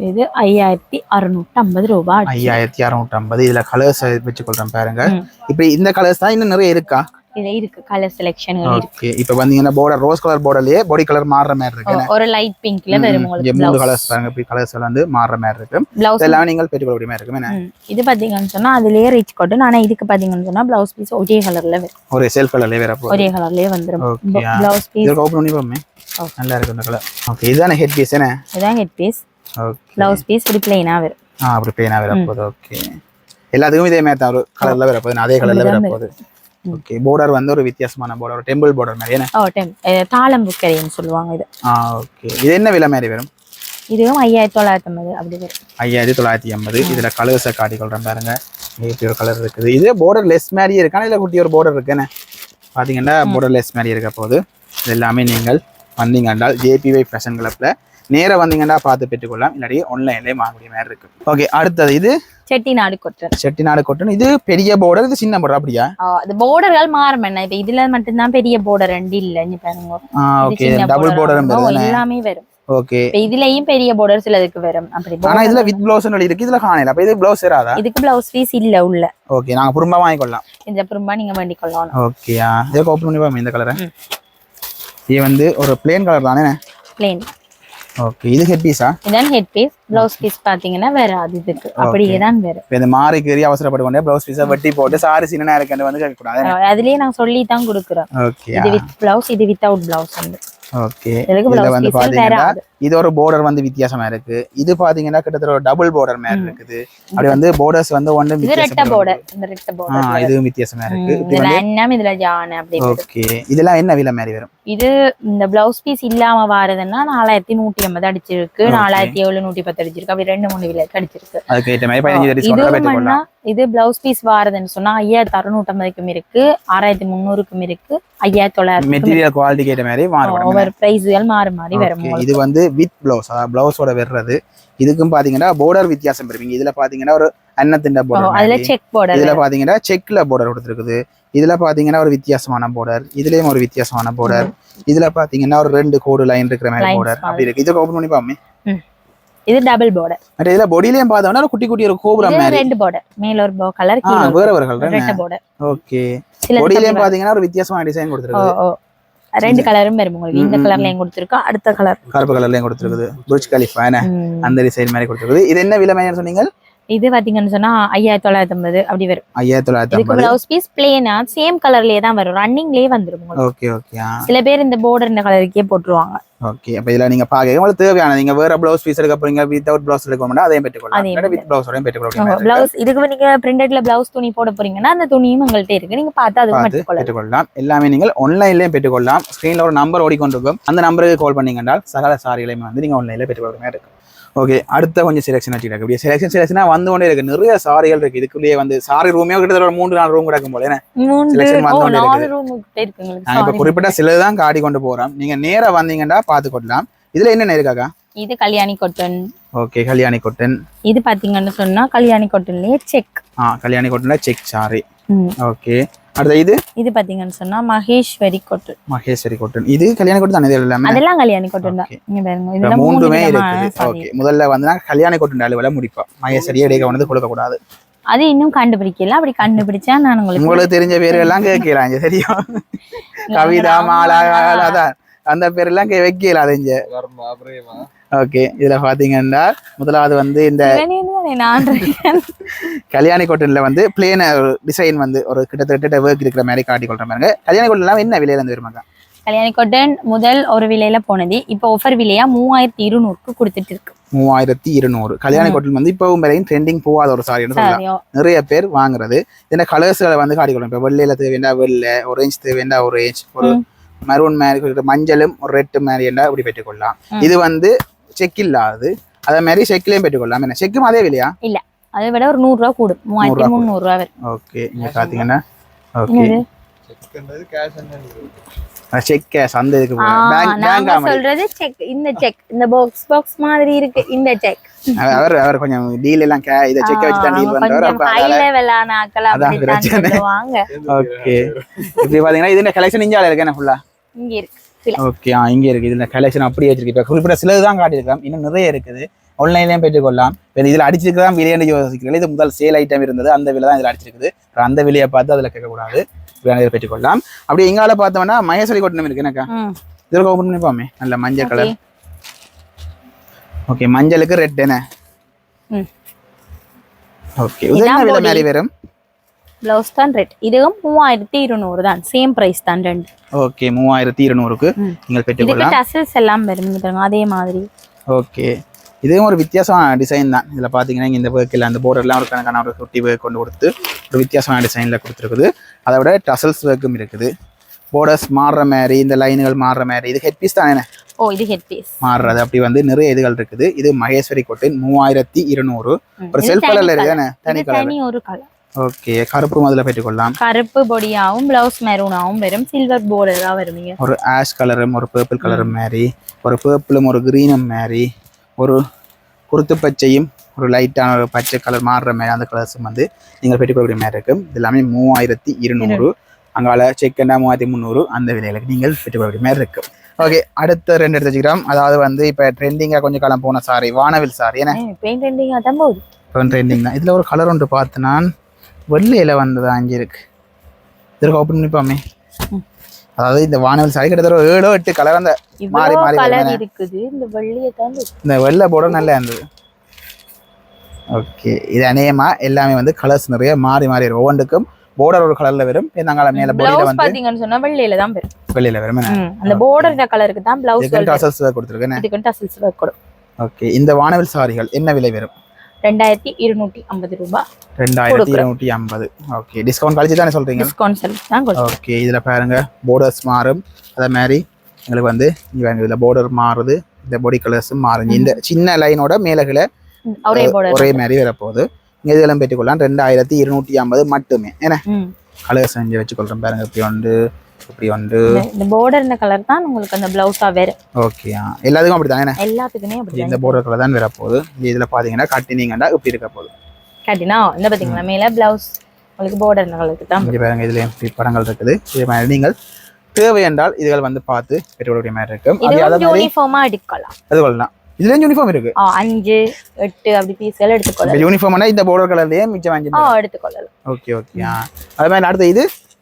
இது 5650 ரூபாய். 5650. இதுல கலர்ஸ் வெச்சு கொள்றேன் பாருங்க. இப்போ இந்த கலர்ஸ் தான் இன்னும் நிறைய இருக்கா? இது இருக்கு, கலர் செலக்ஷன் இருக்கு. ஓகே, இப்போ வந்தீங்கன்னா border ரோஸ் கலர் borderலயே பாடி கலர் மாறுற மாதிரி இருக்கு. ஒரு லைட் பிங்க்ல வரும் உங்களுக்கு. மூணு கலர்ஸ் பாருங்க, இப்படி கலர்ஸ் வந்து மாறுற மாதிரி இருக்கு. இதெல்லாம் நீங்கள் பெற்றுக்கொள்ள மாதிரி இருக்கு. இது பாத்தீங்கன்னு சொன்னா அதுலயே ரிச் காட்டன். ஆனா இதுக்கு பாத்தீங்கன்னு சொன்னா ப்ளவுஸ் பீஸ் ஒரே கலர்ல வரும். ஒரு செல்ஃப் கலர்லயே வர போகுது. ஒரே கலர்லயே வந்துரும் ப்ளவுஸ் பீஸ். இது ஓபன் பண்ணி பாருங்க. நல்லா இருக்கு இந்த கலர். ஓகே, இதான ஹெட் பீஸ் என்ன? இதான் head piece. Okay, blouse piece இப்படி ப்ளைனா வரும். அப்படி ப்ளைனா வர போகுது. ஓகே, எல்லாத்துக்கும் இதே மாதிரி தான் ஒரு கலர்ல வர போகுது. அதே கலர்ல வர போகுது. ஓகே, border வந்து ஒரு வித்தியாசமான border, ஒரு டெம்பிள் border மாதிரி என்ன? தாளம் புக்கரின்னு சொல்லுவாங்க இது. ஓகே, இது என்ன விலை மாதிரி வரும்? இதுவும் 5950 அப்படி வரும். 5950. இதுல கலர்ஸை காட்டி கொள்றேன் பாருங்க. இப்படி ஒரு கலர் இருக்குது. இது border லெஸ் மாதிரி இருக்கான இல்ல குட்டி ஒரு border இருக்குன்னு பாத்தீங்கன்னா border லெஸ் மாதிரி இருக்க போகுது. இது எல்லாமே நீங்கள் வந்தீங்க என்றால் JPY ஃபேஷன் கிளப்ல நேரா வந்தீங்கன்னா பார்த்து பெற்றுக்கொள்ளலாம். இல்லாட்டி ஆன்லைன்லயே வாங்கக்கூடிய மாதிரி இருக்கு. ஓகே, அடுத்தது இது செட்டிநாடு காட்டன். செட்டிநாடு காட்டன். இது பெரிய border, இது சின்ன border அப்படியா? அது borderகள் மாறும். என்ன இப்ப இதுல மட்டும் தான் பெரிய border ரெண்டு இல்ல. நீ பாருங்க. ஓகே, டபுள் border எல்லாமே வரும். ஓகே, இப்ப இதுலயும் பெரிய border சிலதுக்கு வரும். அப்படி ஆனா இதுல வித் ப்ளவுஸ் இருக்கு, இதுல காணல. அப்ப இது ப்ளவுஸ் ஏறாதா? இதுக்கு ப்ளவுஸ் பீஸ் இல்ல உள்ள. ஓகே, நாங்க புறம்பா வாங்கி கொள்ளலாம். இந்த புறம்பா நீங்க வேண்டி கொள்ளலாம். ஓகே, இத ஓபன் பண்ணி பாருங்க இந்த கலரை. இது வந்து ஒரு plain கலர் தானே? plain. ஓகே, இது ஹெட் பீஸா? இதான் ஹெட் பீஸ். ப்ளவுஸ் பீஸ் பாத்தீங்கன்னா வேற அது இதுக்கு அப்படியே தான் வேற. இந்த மாரி கேரி அவசரப்பட்டு கொண்டே ப்ளவுஸ் பீஸை வெட்டி போட்டு சாரி சின்ன இருக்குன்னு வந்து கேட்க கூடாது. அதுலயே நான் சொல்லி தான் கொடுக்குறேன். ஓகே, இது வித் ப்ளவுஸ், இது வித்அவுட் ப்ளவுஸ் வந்து. ஓகே, இதுல வந்து பாத்தீங்கன்னா இது ஒரு border வந்து வித்தியாசமா இருக்கு. இது பாத்தீங்கன்னா கிட்டத்தட்ட ஒரு டபுள் border மாதிரி இருக்குது. அப்படி வந்து borders வந்து ஒண்ணு வித்தியாசமா border. இந்த ரெட்ட border இது வித்தியாசமா இருக்கு. இதுல என்னம் இதுல ஜான் அப்படி. ஓகே, இதெல்லாம் என்ன விலை மாதிரி வரும்? இது இந்த ப்ளவுஸ் பீஸ் இல்லாம வாரதுன்னா 4150 அடிச்சிருக்கு, 4710 அடிச்சிருக்கு. அப்படி ரெண்டு மூணு விலை அடிச்சிருக்கு. அதுக்கு ஏத்த மாதிரி 15 டிஸ்கவுண்ட் பெற்றுக்கொள்ளலாம். இது ப்ளவுஸ் பீஸ் வாரதுன்னு சொன்னா 5650க்கும் இருக்கு, 6300க்கும் இருக்கு, 5900. மெட்டீரியல் குவாலிட்டி கேட்ட மாதிரி மாறும். ஒவ்வொரு பிரைஸ்கள் மாறி வரும். இது வந்து வித் ப்ளவுஸ், அதாவது ப்ளவுஸோட வர்றது. இதுக்கும் பாத்தீங்கன்னா border வித்தியாசம் இருப்பீங்க. இதுல பாத்தீங்கன்னா ஒரு அன்னத்தின் border, அதுல செக் border. இதுல பாத்தீங்கன்னா செக்ல border கொடுத்திருக்குது. இதுல பாத்தீங்கன்னா ஒரு வித்தியாசமான border, இதுலயும் ஒரு வித்தியாசமான border. இதுல பாத்தீங்கன்னா ஒரு ரெண்டு கோடு லைன் இருக்கிற மாதிரி border அப்படி இருக்கு. இத ஓபன் பண்ணி பாருங்க. இது டபுள் border. அட இதுல பாடிலயும் பார்த்தோம்னா குட்டி குட்டி ஒரு கோபுரம் மாதிரி. ரெண்டு border, மேல ஒரு கலர், கீழ வேற வேற கலர் ரெட்ட border. ஓகே, பாடிலயும் பாத்தீங்கன்னா ஒரு வித்தியாசமான டிசைன் கொடுத்திருக்கு. ரெண்டு கலரும் வரும் உங்களுக்கு. இந்த கலர்லயும் கொடுத்திருக்கோம், அடுத்த கலர் கருப்பு கலர்லயும் கொடுத்திருக்குது. புர்ஜ் கலிஃபா அந்த டிசைன் மாதிரி கொடுத்திருக்குது. இது என்ன விலை மாதிரி சொன்னீங்க? இது பாத்தீங்கன்னு சொன்னா 5950 அப்படி வரும். 5950. இதுக்கு ப்ளவுஸ் பீஸ் பிளேனா சேம் கலர்லயே தான் வரும், ரன்னிங்லயே வந்துரும். Okay okay. சில பேர் இந்த border இந்த கலருக்கே போட்டுருவாங்க. ஓகே, அப்ப இதெல்லாம் நீங்க பாக்க உங்களுக்கு தேவையான நீங்க வேற ப்ளவுஸ் பீஸ் எடுக்க போறீங்க, வித்அவுட் ப்ளவுஸ் எடுக்க போறீங்க, அதையும் பெற்றுக்கொள்ளலாம். இல்ல வித் ப்ளவுஸோடயும் பெற்றுக்கொள்ளலாம். ப்ளவுஸ் இதுக்கு நீங்க பிரிண்டட்ல ப்ளவுஸ் துணி போட போறீங்கன்னா அந்த துணியும் உங்கள்ட்ட இருக்கு, நீங்க பார்த்து அதுவும் பெற்றுக்கொள்ளலாம். எல்லாமே நீங்கள் ஆன்லைன்லயும் பெற்றுக்கொள்ளலாம். ஸ்கிரீன்ல ஒரு நம்பர் ஓடிக்கொண்டிருக்கும், அந்த நம்பருக்கு கால் பண்ணீங்கன்னா சகல சாரிகளையும் வந்து நீங்க ஆன்லைன்ல பெற்றுக்கொள்ள இருக்கு. ஓகே, அடுத்த கொஞ்சம் செலக்ஷன் வச்சுக்கிட்டு அப்படியே செலக்ஷனா வந்து கொண்டே இருக்கு. நிறைய சாரிகள் இருக்கு. இதுக்குள்ளேயே வந்து சாரி ரூமே கிட்டத்தட்ட ஒரு 3-4 ரூம் கிடக்கும் போல. நான் இப்ப குறிப்பிட்ட சிலதான் காட்டி கொண்டு போறோம். நீங்க நேரா வந்தீங்கன்னா பாத்துக்கொள்ளலாம். இதுல என்னென்ன இருக்காக்கா? இது Kalyani cotton. Okay, Kalyani cotton. இது பாத்தீங்கன்னு சொன்னா கல்யாணி காட்டன்லயே செக். கல்யாணி காட்டன்ல செக் சாரி. ஓகே, அடுத்து இது பாத்தீங்கன்னு சொன்னா மகேஸ்வரி காட்டன். மகேஸ்வரி காட்டன். இது கல்யாணி காட்டன் தானே? இது எல்லாமே அதெல்லாம் கல்யாணி காட்டன் தான். இங்க பாருங்க, இதுல மூணுமே இருக்குது. ஓகே, முதல்ல வந்து கல்யாணி காட்டன் அளவுல முடிப்போம். மகேஸ்வரி இடையே வந்து கொடுக்க கூடாது. அது இன்னும் கண்டுபிடிக்கல. அப்படி கண்டுபிடிச்சா நான் உங்களுக்கு தெரிஞ்ச பேர் எல்லாம் கேட்கலாம். தெரியும், கவிதா, மாலா, அதான் அந்த பேர் எல்லாம் வைக்கல. அது இங்க ஓகே. இதுல பாத்தீங்கன்னா முதலாவது வந்து இந்த கல்யாணி காட்டன்ல வந்து பிளேன் டிசைன் வந்து ஒரு கிட்டத்தட்ட ஒர்க் இருக்கிற மாதிரி காட்டி கொள்ற மாதிரி. கல்யாணி காட்டன் எல்லாம் என்ன விலையில இருந்து வருமாங்க? கல்யாணி காட்டன் முதல் ஒரு விலையில போனது, இப்ப ஆஃபர் விலையா 3200க்கு கொடுத்துட்டு இருக்கு. 3200. கல்யாணி காட்டன் வந்து இப்பவும் வரையும் ட்ரெண்டிங் போகாத ஒரு சாரி நிறைய பேர் வாங்குறது. இந்த கலர்ஸ்களை வந்து காட்டிக்கொள்ளும். இப்ப வெள்ளையில தேவையா வெள்ளை, ஆரஞ்சு தேவையா ஆரஞ்சு, ஒரு மரூன் மாதிரி, மஞ்சளும் ஒரு ரெட் மாதிரி என்ன அப்படி பெற்றுக்கொள்ளலாம். இது வந்து செக் இல்லாது, அதே மாதிரி செக்லயும் பெற்றுக்கொள்ளலாம். என்ன செக்கும் அதே விலையா? இல்ல, அதை விட ஒரு 100 ரூபா கூடும். 3300 ரூபா வரும். ஓகே, இங்க பாத்தீங்கன்னா ஓகே செக் கேஷ் அந்த இதுக்கு நான் சொல்றது செக். இந்த செக் இந்த பாக்ஸ் மாதிரி இருக்கு. இந்த செக் அவர் கொஞ்சம் டீல் எல்லாம் இத செக் வச்சு தான் டீல் பண்றாரு. அப்ப ஹை லெவலான ஆட்கள் அப்படி தான் சொல்லுவாங்க. ஓகே, இப்ப பாத்தீங்கன்னா இது கலெக்ஷன் இங்க இருக்கு. என்ன ஃபுல்லா இங்க இருக்கு. ஓகே, இங்க இருக்கு. இதுல கலெக்ஷன் அப்படியே வச்சிருக்கு. இப்ப குறிப்பிட்ட சிலதுதான் காட்டியிருக்கோம். இன்னும் நிறைய இருக்குது. ஆன்லைன்லயும் பெற்றுக்கொள்ளலாம். இதுல அடிச்சிருக்கதான் விலையை யோசிக்கிறீங்க. இது முதல் சேல் ஐட்டம் இருந்தது, அந்த விலை தான் இதுல அடிச்சிருக்குது. அந்த விலையை பார்த்து அதுல கேட்கக்கூடாது, பெற்றுக்கொள்ளலாம். அப்படி எங்கால பார்த்தோம்னா மகேஸ்வரி காட்டன் இருக்கு. எனக்கா இதுல ஓபன் பண்ணி பாமே. நல்ல மஞ்சள் கலர். ஓகே, மஞ்சளுக்கு ரெட் என்ன? ஓகே, என்ன விலை மாதிரி வரும்? ப்ளவுஸ் தான் ரெட். இதுவும் 3200 தான். சேம் பிரைஸ் தான் ரெண்டு. ஓகே, 3200க்கு நீங்கள் பெற்றுக்கொள்ளலாம். இதுக்கு டசல்ஸ் எல்லாம் வரும் பாருங்க, அதே மாதிரி. ஓகே, இதுவும் ஒரு வித்தியாசமான டிசைன் தான். இதில் பார்த்தீங்கன்னா இந்த ஒர்க்கில் அந்த போர்டர்லாம் ஒரு கணக்கான ஒரு 50 ஒர்க் கொண்டு கொடுத்து ஒரு வித்தியாசமான டிசைனில் கொடுத்துருக்குது. அதை விட டசல்ஸ் ஒர்க்கும் இருக்குது. போர்டர்ஸ் மாறுற மாதிரி, இந்த லைனுகள் மாறுற மாதிரி. இது ஹெட் பீஸ் தானே? இது ஹெட் பீஸ் மாறுறது. அப்படி வந்து நிறைய இதுகள் இருக்குது. இது மகேஸ்வரி காட்டன் 3200. ஒரு செல்ஃப் கலர்ல இருக்கு தானே? தனி ஒரு கலர். ஓகே, கருப்பு முதல்ல பெற்றுக்கொள்ளலாம். கருப்பு பொடியாவும் பிளவுஸ் மெரூனாவும் வரும். சில்வர் போர்டரா வருவீங்க. ஒரு ஆஷ் கலரும் ஒரு பர்பிள் கலரும் மாதிரி, ஒரு பர்பிளும் ஒரு கிரீனும் மாதிரி, ஒரு குருத்து பச்சையும் ஒரு லைட்டான ஒரு பச்சை கலர் மாறுற மாதிரி அந்த கலர்ஸும் வந்து நீங்கள் பெற்றுக்கொள்ளக்கூடிய மாதிரி இருக்கும். இது எல்லாமே 3200. அங்கால செக்கண்டா 3300. அந்த விலைகளுக்கு நீங்கள் பெற்றுக்கொள்ளக்கூடிய மாதிரி இருக்கும். ஓகே, அடுத்த ரெண்டு எடுத்து வச்சுக்கிறோம். அதாவது வந்து இப்போ ட்ரெண்டிங்காக கொஞ்சம் காலம் போன சாரி, வானவில் சாரி. ஏன்னா ட்ரெண்டிங்காக தான் போகுது. ட்ரெண்டிங் தான். இதில் ஒரு கலர் ஒன்று பார்த்து நான் வெள்ளையில வந்தது அங்கே இருக்கு. இதற்கு ஓப்பன் பண்ணிப்பாமே. அதாவது இந்த வானவில் சாரி கிட்டத்தட்ட 7 8 கலர் அந்த மாறி மாறி இருக்குது. இந்த வெள்ளையை தான் இந்த வெள்ளை போர்டர் நல்லா இருந்தது. ஓகே, இது அநேகமா எல்லாமே வந்து கலர்ஸ் நிறைய மாறி மாறி வரும். ஒவ்வொன்றுக்கும் போர்டர் ஒரு கலர்ல வரும். நாங்க மேல பாடியில வந்து பாத்தீங்கன்னு சொன்னா வெள்ளையில தான் வரும். வெள்ளையில வரும். அந்த போர்டர் கலருக்கு தான் பிளவுஸ் டசல்ஸ் கொடுத்திருக்கேன். இதுக்கு டசல்ஸ் வரும். ஓகே, இந்த வானவில் சாரிகள் என்ன விலை வரும்? 2250 ரூபாய். 2250. ஓகே, டிஸ்கவுண்ட் கழிச்சு தானே சொல்றீங்க? டிஸ்கவுண்ட் சர்வீஸ் தான். ஓகே, இதுல பாருங்க போர்டர்ஸ் மாறும். அதே மாதிரி உங்களுக்கு வந்து இதுல போர்டர் மாறுது. இந்த பாடி கலர்ஸும் மாறுங்க. இந்த சின்ன லைனோட மேலகளை ஒரே மாதிரி வரப்போகுது. இங்க இதெல்லாம் பெற்றுக்கொள்ளலாம். 2250 மட்டுமே. ஏன்னா கலர் செஞ்சு வச்சுக்கொள்றேன் பாருங்க. இப்படி ஒன்று, இப்படி ஒன்று. இந்த பார்டர் கலர் தான் உங்களுக்கு அந்த பிளவுஸா வேற. ஓகே, எல்லாத்துக்கும் அப்படிதான். எல்லாத்துக்குமே அப்படி இந்த பார்டர் கலர் தான் வரப்போகுது. இதுல பாத்தீங்கன்னா கட்டினீங்கன்னா இப்படி இருக்க போகுது. கட்டினா இந்த பாத்தீங்களா மேல பிளவுஸ் உங்களுக்கு பார்டர் கலருக்கு தான். இங்க பாருங்க, இதுல படங்கள் இருக்குது. இது மாதிரி நீங்கள் தேவை என்றால் இதுகள் வந்து பார்த்து பெற்றுக்கொள்ளக்கூடிய மாதிரி இருக்கும். அது யூனிஃபார்மா எடுக்கலாம். அது கொள்ளலாம். இதுல யூனிஃபார்ம் இருக்கு. 5 8 அப்படி பீஸ்கள் எடுத்துக்கொள்ளலாம். யூனிஃபார்ம்னா இந்த பார்டர் கலர்லயே மிச்சம் 5 எடுத்துக்கொள்ளலாம். Okay okay. அதே மாதிரி அடுத்து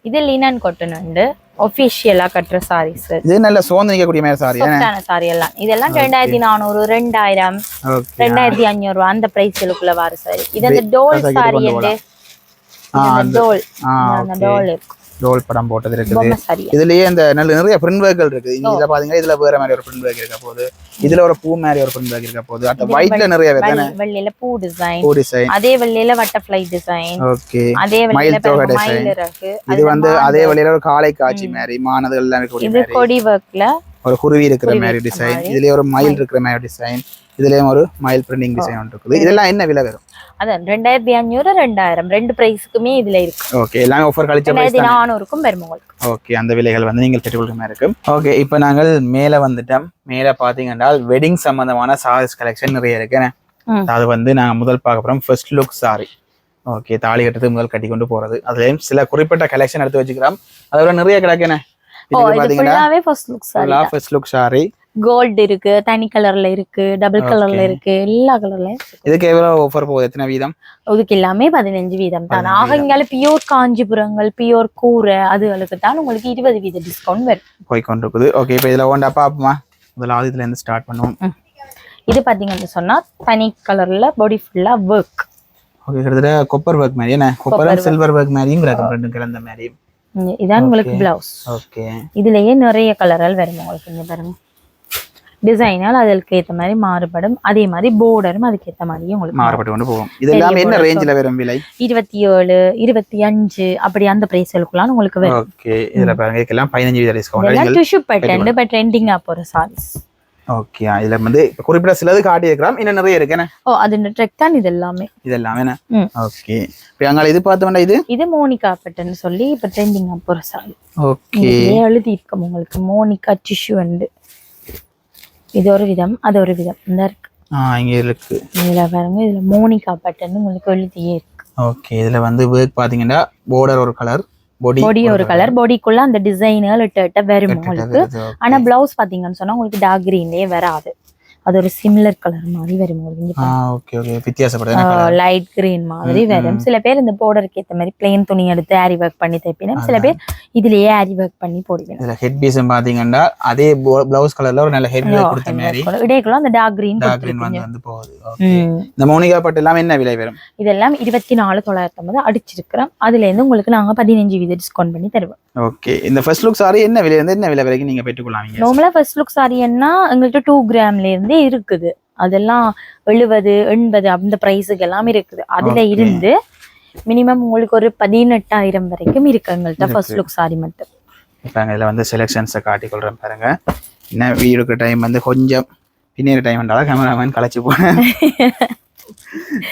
இது லினன் காட்டன் வந்து ஆபீஷியலா கட்டற சாரீஸ். இது நல்ல சோந்து நிக்கக்கூடிய மாதிரி சாரி. சாஃப்டான சாரி எல்லாம். இதெல்லாம் 2400 2000 2500 ரூபாய் அந்த பிரைஸ்களுக்குள்ள வர சாரி. இது அந்த டோல் சாரி வந்து அந்த டோல் இருக்கு. டோல் படம் போட்டது இருக்குது. இதுலயே இந்த நிறைய பிரிண்ட் ஒர்க்கள் இருக்கு. இதுல பாத்தீங்கன்னா இதுல வேற மாதிரி ஒரு பிரிண்ட் ஒர்க் இருக்க போகுது. இதுல ஒரு பூ மாதிரி ஒரு பிரிண்ட் ஒர்க் இருக்க போகுது. அந்த ஒயிட்ல நிறைய வெள்ளை வெள்ளையில பூ டிசைன், அதே வெள்ளையில பட்டர்ஃப்ளை டிசைன். ஓகே, அதே வெள்ளையில மயில் இருக்கு. இது வந்து அதே வெள்ளையில ஒரு காளை காட்சி மாதிரி மானதுகள் எல்லாம் இருக்கு. இது கொடி ஒர்க்ல ஒரு குருவி இருக்கிற மாதிரி டிசைன். இதுலயே ஒரு மயில் இருக்கிற மாதிரி டிசைன். இதுலயும் ஒரு மயில் பிரிண்டிங் டிசைன் ஒன்று இருக்குது. இதெல்லாம் என்ன விலை வரும்? அதான் 2500 2000 ரெண்டு பிரைஸ்க்குமே இதுல இருக்கு. ஓகே எல்லாமே ஆஃபர் கழிச்ச பிரைஸ் 2400க்கும் வரும் உங்களுக்கு. ஓகே அந்த விலைகள் வந்து நீங்கள் பெற்றுக்கொள்கிற மாதிரி இருக்கும். ஓகே இப்போ நாங்கள் மேலே வந்துட்டோம். மேலே பார்த்தீங்கன்னா வெட்டிங் சம்பந்தமான சாரீஸ் கலெக்ஷன் நிறைய இருக்கு. அது வந்து நாங்கள் முதல் பார்க்க போகிறோம் ஃபர்ஸ்ட் லுக் சாரி. ஓகே தாலி கட்டுறது முதல் கட்டி கொண்டு போறது அதுலயும் சில குறிப்பிட்ட கலெக்ஷன் எடுத்து வச்சுக்கிறோம். அதோட நிறைய கிடக்குன்னு ஃபர்ஸ்ட் லுக் சாரி கோல்ட் இருக்கு, தனி கலர்ல இருக்கு, டபுள் கலர்ல இருக்கு, எல்லா கலர்லயும். இதுக்கு எவ்வளவு ஆஃபர் போகுது? எத்தனை வீதம்? இதுக்கு எல்லாமே 15 வீதம் தான். ஆகங்கால பியூர் காஞ்சிபுரங்கள் பியூர் கூரை அதுகளுக்கு தான் உங்களுக்கு 20% டிஸ்கவுண்ட் வரும் போய் கொண்டு இருக்குது. ஓகே இப்போ இதுல ஒண்டா பாப்போமா? முதலாவது இதுல இருந்து ஸ்டார்ட் பண்ணுவோம். இது பாத்தீங்கன்னு சொன்னா தனி கலர்ல பாடி ஃபுல்லா ஒர்க். ஓகே கிட்டத்தட்ட கொப்பர் ஒர்க் மாதிரி என்ன கொப்பர் சில்வர் ஒர்க் மாதிரியும் ரெண்டும் கலந்த மாதிரி. இதான் உங்களுக்கு பிளவுஸ். ஓகே இதுலயே நிறைய கலர்கள் வரும் உங்களுக்கு. இங்க பாருங்க டிசைனால் அதுக்கு ஏத்த மாதிரி மாறுபடும். அதே மாதிரி பார்டரும் அதுக்கு ஏத்த மாதிரி உங்களுக்கு மாறுபட்டு கொண்டு போகும். இதெல்லாம் என்ன ரேஞ்சில வரும் விலை? 27 25 அப்படி அந்த பிரைஸ்களுக்குலாம் உங்களுக்கு வரும். ஓகே இதுல பாருங்க இதெல்லாம் 15% டிஸ்கவுண்ட். இதெல்லாம் டிஷ்யூ பேட்டர்ன் பட் ட்ரெண்டிங்கா போற சாரீஸ். ஓகே இதுல வந்து குறிப்பிட்ட சிலது காட்டி இருக்கலாம். இன்னும் நிறைய இருக்கு என்ன? அது ட்ரெக் தான் இது எல்லாமே. என்ன? ஓகே இப்போ அங்க இது பார்த்தோம்னா இது மோனிகா பேட்டர்ன் சொல்லி இப்ப ட்ரெண்டிங்கா போற சாரி. ஓகே எழுதி இருக்கும் உங்களுக்கு மோனிகா டிஷ்யூ அண்ட் இது ஒரு விதம் அது ஒரு விதம் இந்த இருக்கு. இங்க இருக்கு. இதுல பாருங்க இதுல மோனிகா பேட்டர்ன் உங்களுக்கு எழுதியே இருக்கு. ஓகே இதுல வந்து ஒர்க் பாத்தீங்கன்னா பார்டர் ஒரு கலர் பாடி ஒரு கலர் பாடிக்குள்ள அந்த டிசைன்கள் இட்ட வரும் உங்களுக்கு. ஆனா பிளவுஸ் பாத்தீங்கன்னு சொன்னா உங்களுக்கு டார்க் கிரீன்லயே வராது. அது ஒரு சிமிலர் கலர் மாதிரி வரும் உங்களுக்கு. ஓகே ஓகே வித்தியாசப்படுது. லைட் கிரீன் மாதிரி வரும். சில பேர் இந்த பார்டருக்கு ஏத்த மாதிரி பிளெயின் துணி எடுத்து ஆரி ஒர்க் பண்ணி தைப்பினா, சில பேர் இதுலயே ஆரி ஒர்க் பண்ணி போடுவீங்க. இதுல ஹெட் பீஸ் பாத்தீங்கன்னா அதே பிளவுஸ் கலர்ல ஒரு நல்ல ஹெட் ஒர்க் கொடுத்த மாதிரி இடைக்குள்ள அந்த டார்க் கிரீன் வந்து போகுது. ஓகே இந்த மோனிகா பட்டு எல்லாம் என்ன விலை வரும்? இதெல்லாம் 24,950 அடிச்சிருக்கிறோம். அதுல இருந்து உங்களுக்கு நாங்க 15% டிஸ்கவுண்ட் பண்ணி தருவோம். ஓகே இந்த ஃபர்ஸ்ட் லுக் சாரி என்ன விலை இருந்து என்ன விலை வரைக்கும் நீங்க பெற்றுக்கொள்ளாமீங்க? நார்மலா ஃபர்ஸ்ட் லுக் சாரி என்ன எங்கள்கிட்ட 2 கிராம்ல இருந்தே இருக்குது. அதெல்லாம் 70 80 அந்த பிரைஸுக்கு எல்லாம் இருக்குது. அதுல இருந்து மினிமம் உங்களுக்கு ஒரு 18,000 வரைக்கும் இருக்கு எங்கள்கிட்ட ஃபர்ஸ்ட் லுக் சாரி மட்டும். இப்போ இதுல வந்து செலெக்ஷன்ஸை காட்டிக்கொள்றேன் பாருங்க. என்ன வீடுக்கு டைம் வந்து கொஞ்சம் பின்னேற டைம் வந்தாலும் கேமராமேன் கலைச்சு போனேன்.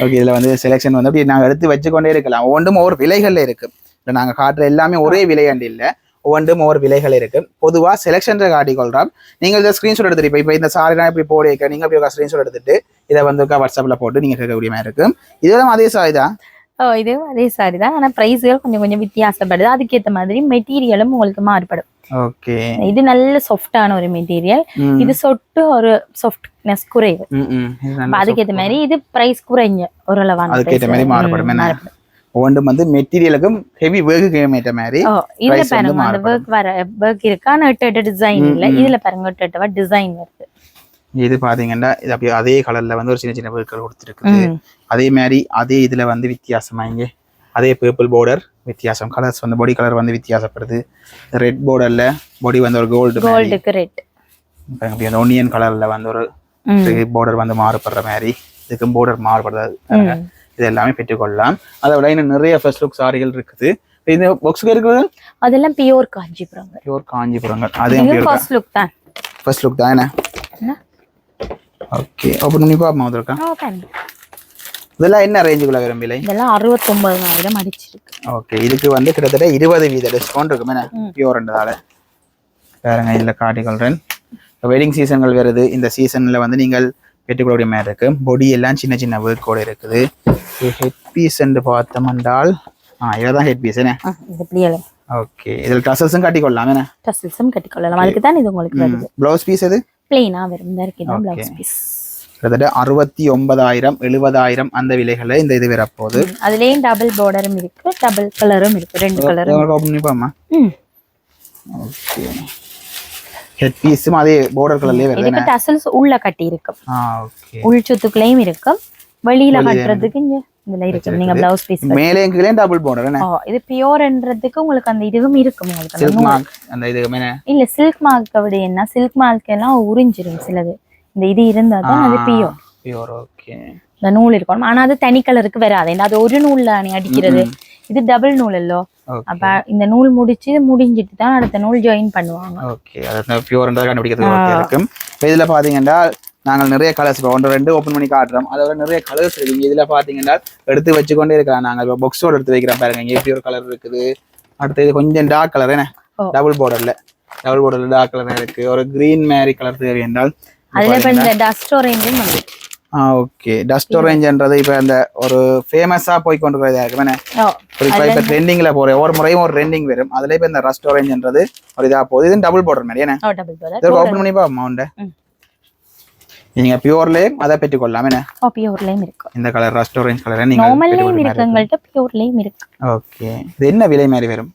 ஓகே இதுல வந்து செலெக்ஷன் வந்து அப்படி நாங்கள் எடுத்து வச்சுக்கொண்டே இருக்கலாம். ஒவ்வொன்றும் ஒவ்வொரு விலைகள்ல இருக்கு. இல்லை நாங்கள் காட்டுற எல்லாமே ஒரே விலையாண்டு இல்லை, ஒவ்வொன்றும் ஒவ்வொரு விலைகள் இருக்கு. பொதுவாக செலெக்ஷன் காட்டிக்கொள்றோம். நீங்கள் இதை ஸ்க்ரீன்ஷாட் எடுத்துட்டு இப்போ இந்த சாரிலாம் இப்படி போட நீங்கள் அப்படி ஸ்க்ரீன்ஷாட் எடுத்துட்டு இதை வந்து வாட்ஸ்அப்பில் போட்டு நீங்கள் கேட்கக்கூடிய மாதிரி இருக்கும். இதெல்லாம் அதே சாரி தான். இதுவும் அதே சாரி தான். ஆனால் ப்ரைஸுகள் கொஞ்சம் கொஞ்சம் வித்தியாசப்படுது. அதுக்கேற்ற மாதிரி மெட்டீரியலும் உங்களுக்கு மாறுபடும். ஓகே இது நல்ல சாஃப்டான ஒரு மெட்டீரியல். இது சொட்டு ஒரு சாஃப்ட்னஸ் குறைவு. அதுக்கேற்ற மாதிரி இது பிரைஸ் குறைஞ்ச ஓரளவான அதுக்கேற்ற மாதிரி மாறுபடும். ஒவ்வொன்றும் வந்து மெட்டீரியலுக்கும் ஹெவி ஒர்க்கு ஏற்ற மாதிரி. இதுல பாருங்க அந்த ஒர்க் இருக்கு. ஆனா டிசைன் இல்ல. இதுல பாருங்க டிசைன் வருது. இது பாத்தீங்கன்னா இது அப்படியே அதே கலர்ல வந்து ஒரு சின்ன சின்ன ஒர்க்குகள் கொடுத்துருக்கு. அதே மாதிரி அதே இதுல வந்து வித்தியாசமா இங்கே அதே பர்பிள் பார்டர் வித்தியாசம் கலர்ஸ் வந்து பாடி கலர் வந்து வித்தியாசப்படுது. ரெட் பார்டர்ல பாடி வந்து ஒரு கோல்டுக்கு ரெட். அப்படி அந்த ஒனியன் கலர்ல வந்து ஒரு பார்டர் வந்து மாறுபடுற மாதிரி இதுக்கும் பார்டர் மாறுபடுறது. இது எல்லாமே பெற்றுக்கொள்ளலாம். அதை விட இன்னும் நிறைய ஃபர்ஸ்ட் லுக் சாரிகள் இருக்குது. இந்த பாக்ஸ்க்கு இருக்குது அதெல்லாம் பியூர் காஞ்சிபுரங்கள். பியூர் காஞ்சிபுரங்கள் அதே ஃபர்ஸ்ட் லுக் தான். ஃபர்ஸ்ட் லுக் தான் என்ன? ஓகே ஓபன் பண்ணி பாப்போம் அதற்கு. இதெல்லாம் என்ன ரேஞ்சுக்குள்ள வரும் விலை? இதெல்லாம் 69,000 அடிச்சிருக்கு. ஓகே இதுக்கு வந்து கிட்டத்தட்ட 20% டிஸ்கவுண்ட் இருக்கும் என்ன பியூர்ன்றதால. பாருங்க இதுல காட்டிக்கொள்றேன். வெட்டிங் சீசன்கள் வருது. இந்த சீசன்ல வந்து நீங்கள் பெற்றுக்கொள்ளக்கூடிய மாதிரி இருக்கு. பொடி எல்லாம் சின்ன சின்ன ஒர்க்கோட இருக்குது. ஹெட் பீஸ் என்று பார்த்தோம்னால் இதான் ஹெட் பீஸ் என்ன? ஓகே இதில் டசல்ஸும் கட்டிக்கொள்ளலாம் என்ன? டசல்ஸும் கட்டிக்கொள்ளலாம். அதுக்கு தான் இது உங்களுக்கு வருது. ப்ளவுஸ் பீஸ் எது? பிளைனா வரும். இந்த இருக்கு தான் ப்ளவுஸ் பீஸ். கிட்டத்தட்ட 69,000 70,000 அந்த விலைகள்ல இந்த இது வரப்போகுது. அதுலயும் டபுள் பார்டரும் இருக்கு, டபுள் கலரும் இருக்கு, ரெண்டு கலரும். ஓபன் பண்ணி பாமா. ஓகே ஹெட் பீஸும் அதே பார்டர் கலர்லயே வருது. இதுக்கு டசல்ஸ் உள்ள கட்டி இருக்கு. ஓகே உள் சுத்துக்குலயும் இருக்கு. வெளியில கட்டறதுக்கு இங்க இதுல இருக்கு. நீங்க ப்ளவுஸ் பீஸ் மேலே கீழே டபுள் பார்டர் என்ன? இது பியூர்ன்றதுக்கு உங்களுக்கு அந்த இதுவும் இருக்கு உங்களுக்கு. சில்க் மார்க் அந்த இது என்ன? இல்ல சில்க் மார்க் விட என்ன சில்க் மார்க் எல்லாம் உறிஞ்சிரும் சிலது. இந்த இது இருந்தா தான் அது பியூர். Pure okay. இந்த நூல் இருக்கும். ஆனா அது தனி கலருக்கு வராது. அது ஒரு நூல்ல நீ அடிக்கிறது. இது டபுள் நூல் இல்லோ. அப்ப இந்த நூல் முடிஞ்சிட்டு தான் அடுத்த நூல் ஜாயின் பண்ணுவாங்க. ஓகே அது பியூர்ன்றத கண்டுபிடிக்கிறது ஓகே இருக்கும். இதுல பாத்தீங்கன்னா நாங்கள் நிறைய கலர்ஸ் இப்போ 1-2 ஓப்பன் பண்ணி காட்டுறோம். அதோட நிறைய கலர்ஸ் இருக்குது. இதில் பார்த்தீங்கன்னா எடுத்து வச்சுக்கொண்டே இருக்கலாம். நாங்கள் இப்போ பாக்ஸோட எடுத்து வைக்கிறோம் பாருங்க. இங்கே எப்படி ஒரு கலர் இருக்குது. அடுத்து இது கொஞ்சம் டார்க் கலர் என்ன டபுள் பார்டர்ல டார்க் கலர் இருக்கு. ஒரு கிரீன் மேரி கலர் தேவை என்றால் அதுல இப்ப இந்த டஸ்ட் ஆரஞ்சும் வந்து ஓகே டஸ்ட் ஆரஞ்சுன்றது இப்போ அந்த ஒரு ஃபேமஸா போய் கொண்டிருக்கிறதா இருக்கு என்ன இப்போ ட்ரெண்டிங்ல போற ஒவ்வொரு முறையும் ஒரு ட்ரெண்டிங் வரும். அதுல இப்போ இந்த ரஸ்ட் ஆரஞ்சுன்றது ஒரு இதா போகுது. இது டபுள் பார்டர் மாதிரி என்ன இதை ஓப்பன் பண்ணி பா அமௌண்ட் நீங்க பியூர்லயும் அதை பெற்றுக்கொள்ளலாம் என்ன பியூர்லயும் இருக்கு. இந்த கலர் ரஸ்ட் ஆரஞ்சு கலர் நீங்க நார்மல்லயும் இருக்கு எங்கள்ட்ட பியூர்லயும் இருக்கு. ஓகே இது என்ன விலை மாதிரி வரும்?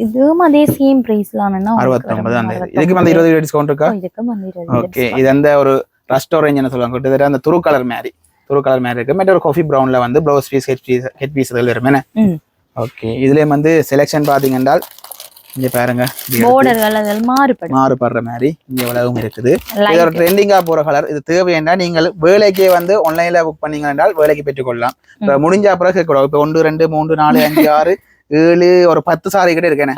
இதுவும் அதே சேம் பிரைஸ் தான் 69 அந்த இதுக்கு வந்து 20% டிஸ்கவுண்ட் இருக்கா? இதுக்கு வந்து 20%. ஓகே இது அந்த ஒரு ரஸ்ட் ஆரஞ்சு என்ன சொல்லுவாங்க கிட்டத்தட்ட அந்த துரு கலர் மாதிரி இருக்கு. மற்ற ஒரு காஃபி ப்ரௌன்ல வந்து ப்ளவுஸ் பீஸ் ஹெட் பீஸ் இதெல்லாம் வரும் என்ன ஓகே இதுலயும் வந்து செலெக்ஷன் பாத்தீங்கன்னா இங்க பாருங்க பார்டர்கள் அதெல்லாம் மாறுபடுற மாதிரி இங்க எவ்வளவும் இருக்குது. இது ஒரு ட்ரெண்டிங்கா போற கலர். இது தேவைன்னா நீங்கள் வேலைக்கே வந்து ஆன்லைன்ல புக் பண்ணீங்க என்றால் வேலைக்கு பெற்றுக்கொள்ளலாம். முடிஞ்ச பிறகு இப்போ 1 2 3 4 5 6 7 ஒரு 10 சாரி கிட்ட இருக்கேன்.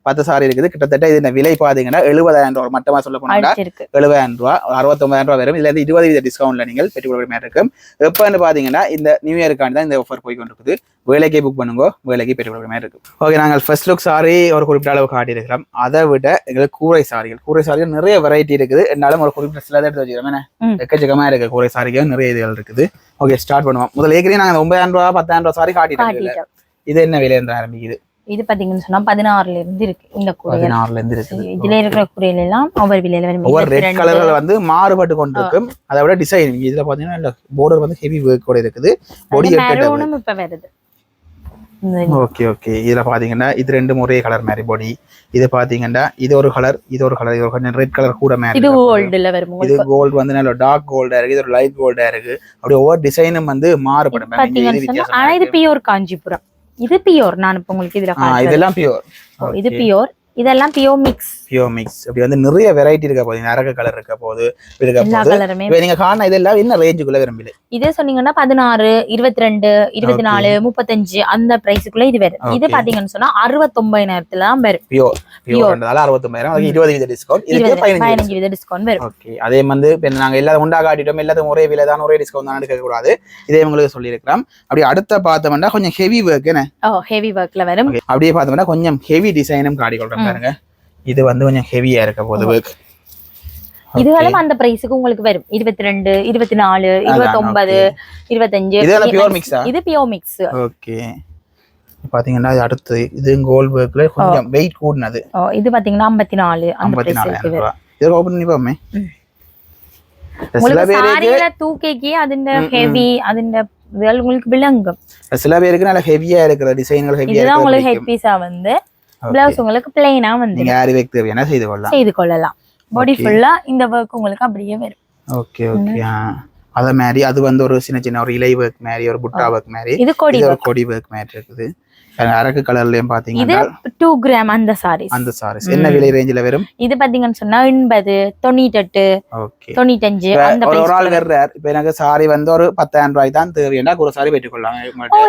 10 சாரி இருக்குது. கிட்டத்தட்ட இது விலை பாத்தீங்கன்னா 70,000 ரூபாய் மட்டமா சொல்ல போனா 70,000 ரூபாய் 69,000 ரூபாய் வரும். இதுல இருந்து 20% டிஸ்கவுண்ட்ல நீங்கள் பெற்றுக்கொள்ள மாதிரி இருக்கும். எப்பன்னு பாத்தீங்கன்னா இந்த நியூ இயருக்காண்டி தான் இந்த ஆஃபர் போய் கொண்டிருக்குது. வேலைக்கே புக் பண்ணுங்க வேலைக்கு பெற்றுக்கொள்ள மாதிரி இருக்கும். ஓகே நாங்கள் ஃபர்ஸ்ட் லுக் சாரி ஒரு குறிப்பிட்ட அளவு காட்டியிருக்கிறோம். அதை விட எங்களுக்கு கூரை சாரிகள் நிறைய வெரைட்டி இருக்குது. என்னாலும் ஒரு குறிப்பிட்ட சில எடுத்து வச்சுக்கிறோம். எக்கச்சக்கமா இருக்கு கூரை சாரிகள் நிறைய இதுகள் இருக்குது. ஓகே ஸ்டார்ட் பண்ணுவோம். முதல்ல ஏற்கனவே நாங்கள் 9,000 ரூபாய் 10,000 ரூபாய் சாரி காட்டிட்டோம். இது என்ன விலை இருந்து ஆரம்பிக்குது? இது பாத்தீங்கன்னு சொன்னா 16ல இருந்து இருக்கு. இந்த கூரை 16ல இருந்து இருக்கு. இதுல இருக்கிற கூரையில எல்லாம் ஒவ்வொரு விலையில வரும். ஒவ்வொரு ரெட் கலர்ல வந்து மாறுபட்டு கொண்டிருக்கும். அதை விட டிசைன் இதுல பாத்தீங்கன்னா border வந்து ஹெவி ஒர்க் கூட இருக்குது. பாடி மெரூனும் இப்ப வருது. ஓகே ஓகே இதுல பாத்தீங்கன்னா இது ரெண்டு ஒரே கலர் மாதிரி பாடி. இது பாத்தீங்கன்னா இது ஒரு கலர் இது கொஞ்சம் ரெட் கலர் கூட மாதிரி. இது கோல்ட்ல வரும். இது கோல்ட் வந்து நல்ல டார்க் கோல்டா இருக்கு. இது ஒரு லைட் கோல்டா இருக்கு. அப்படி ஒவ்வொரு டிசைனும் வந்து மாறுபடும். ஆனா இது பியூர் காஞ்சிபுரம். இது பியூர். நான் இப்ப உங்களுக்கு இதுல இதெல்லாம் பியூர். இது பியூர். இதெல்லாம் பியூர் மிக்ஸ். அப்படி வந்து நிறைய வெரைட்டி இருக்க போகுது. அரக்க கலர் இருக்க போகுது. நீங்க காண இதெல்லாம் என்ன ரேஞ்சுக்குள்ள விரும்பல? இதே சொன்னீங்கன்னா 16 22 24 35 அந்த பிரைஸ்க்குள்ள இது வரும். இது பாத்தீங்கன்னு சொன்னா 69,000 தான் வரும். பியூர்ன்றதால 69,000 அதுக்கு 20% டிஸ்கவுண்ட். இதுக்கு 15% டிஸ்கவுண்ட் வரும். ஓகே அதே வந்து நாங்க எல்லாம் உண்டா காட்டிட்டோம். எல்லாத்தையும் ஒரே விலை தான் ஒரே டிஸ்கவுண்ட் தான் எடுக்க கூடாது. இதே உங்களுக்கு சொல்லி இருக்கிறோம். அப்படி அடுத்த பார்த்தோம்னா கொஞ்சம் ஹெவி ஒர்க் என்ன ஹெவி ஒர்க்ல வரும். அப்படியே பார்த்தோம்னா கொஞ்சம் ஹெவி டிசைனும் காட்டிக்கொள்றோம் பாருங்க. இது வந்து கொஞ்சம் ஹெவியா இருக்க போது ஒர்க். இதுகளும் அந்த பிரைஸ்க்கு உங்களுக்கு வரும். 22 24 29 25. இது பியூர் மிக்ஸா? இது பியூர் மிக்ஸ். ஓகே பாத்தீங்கன்னா அடுத்து இது கோல்ட் ஒர்க்ல கொஞ்சம் வெயிட் கூடுனது. இது பாத்தீங்கன்னா 54 அந்த பிரைஸ்க்கு வரும். இது ஓபன் பண்ணி பாமே. சில பேருக்கு தூக்கிக்கி அதிന്റെ ஹெவி அதிന്റെ இதெல்லாம் உங்களுக்கு விளங்கும். சில பேருக்கு நல்ல ஹெவியா இருக்கிற டிசைன்கள் ஹெவியா இதுதான் உங்களுக்கு ஹெட் பீஸா வந்து பிளவுஸ் உங்களுக்கு பிளைனா வந்து நீங்க யாரி வெக் தேவையான செய்து கொள்ளலாம். பாடி ஃபுல்லா இந்த வர்க் உங்களுக்கு அப்படியே வரும். ஓகே ஓகே அத மாதிரி அது வந்து ஒரு சின்ன ஒரு இலை வர்க் மாதிரி ஒரு புட்டா வர்க் மாதிரி. இது கொடி வர்க் மாதிரி இருக்குது. அரக்கு கலர்லயும் பாத்தீங்கன்னா இது 2 கிராம் அந்த சாரீஸ் என்ன விலை ரேஞ்சில வரும்? இது பாத்தீங்கன்னு சொன்னா 80 98 95 அந்த பிரைஸ். ஒரு ஆள் வேறார் இப்போ எனக்கு சாரி வந்து ஒரு 10,000 ரூபாய் தான் தேவைன்னா ஒரு சாரி பெற்றுக்கொள்ளலாம்.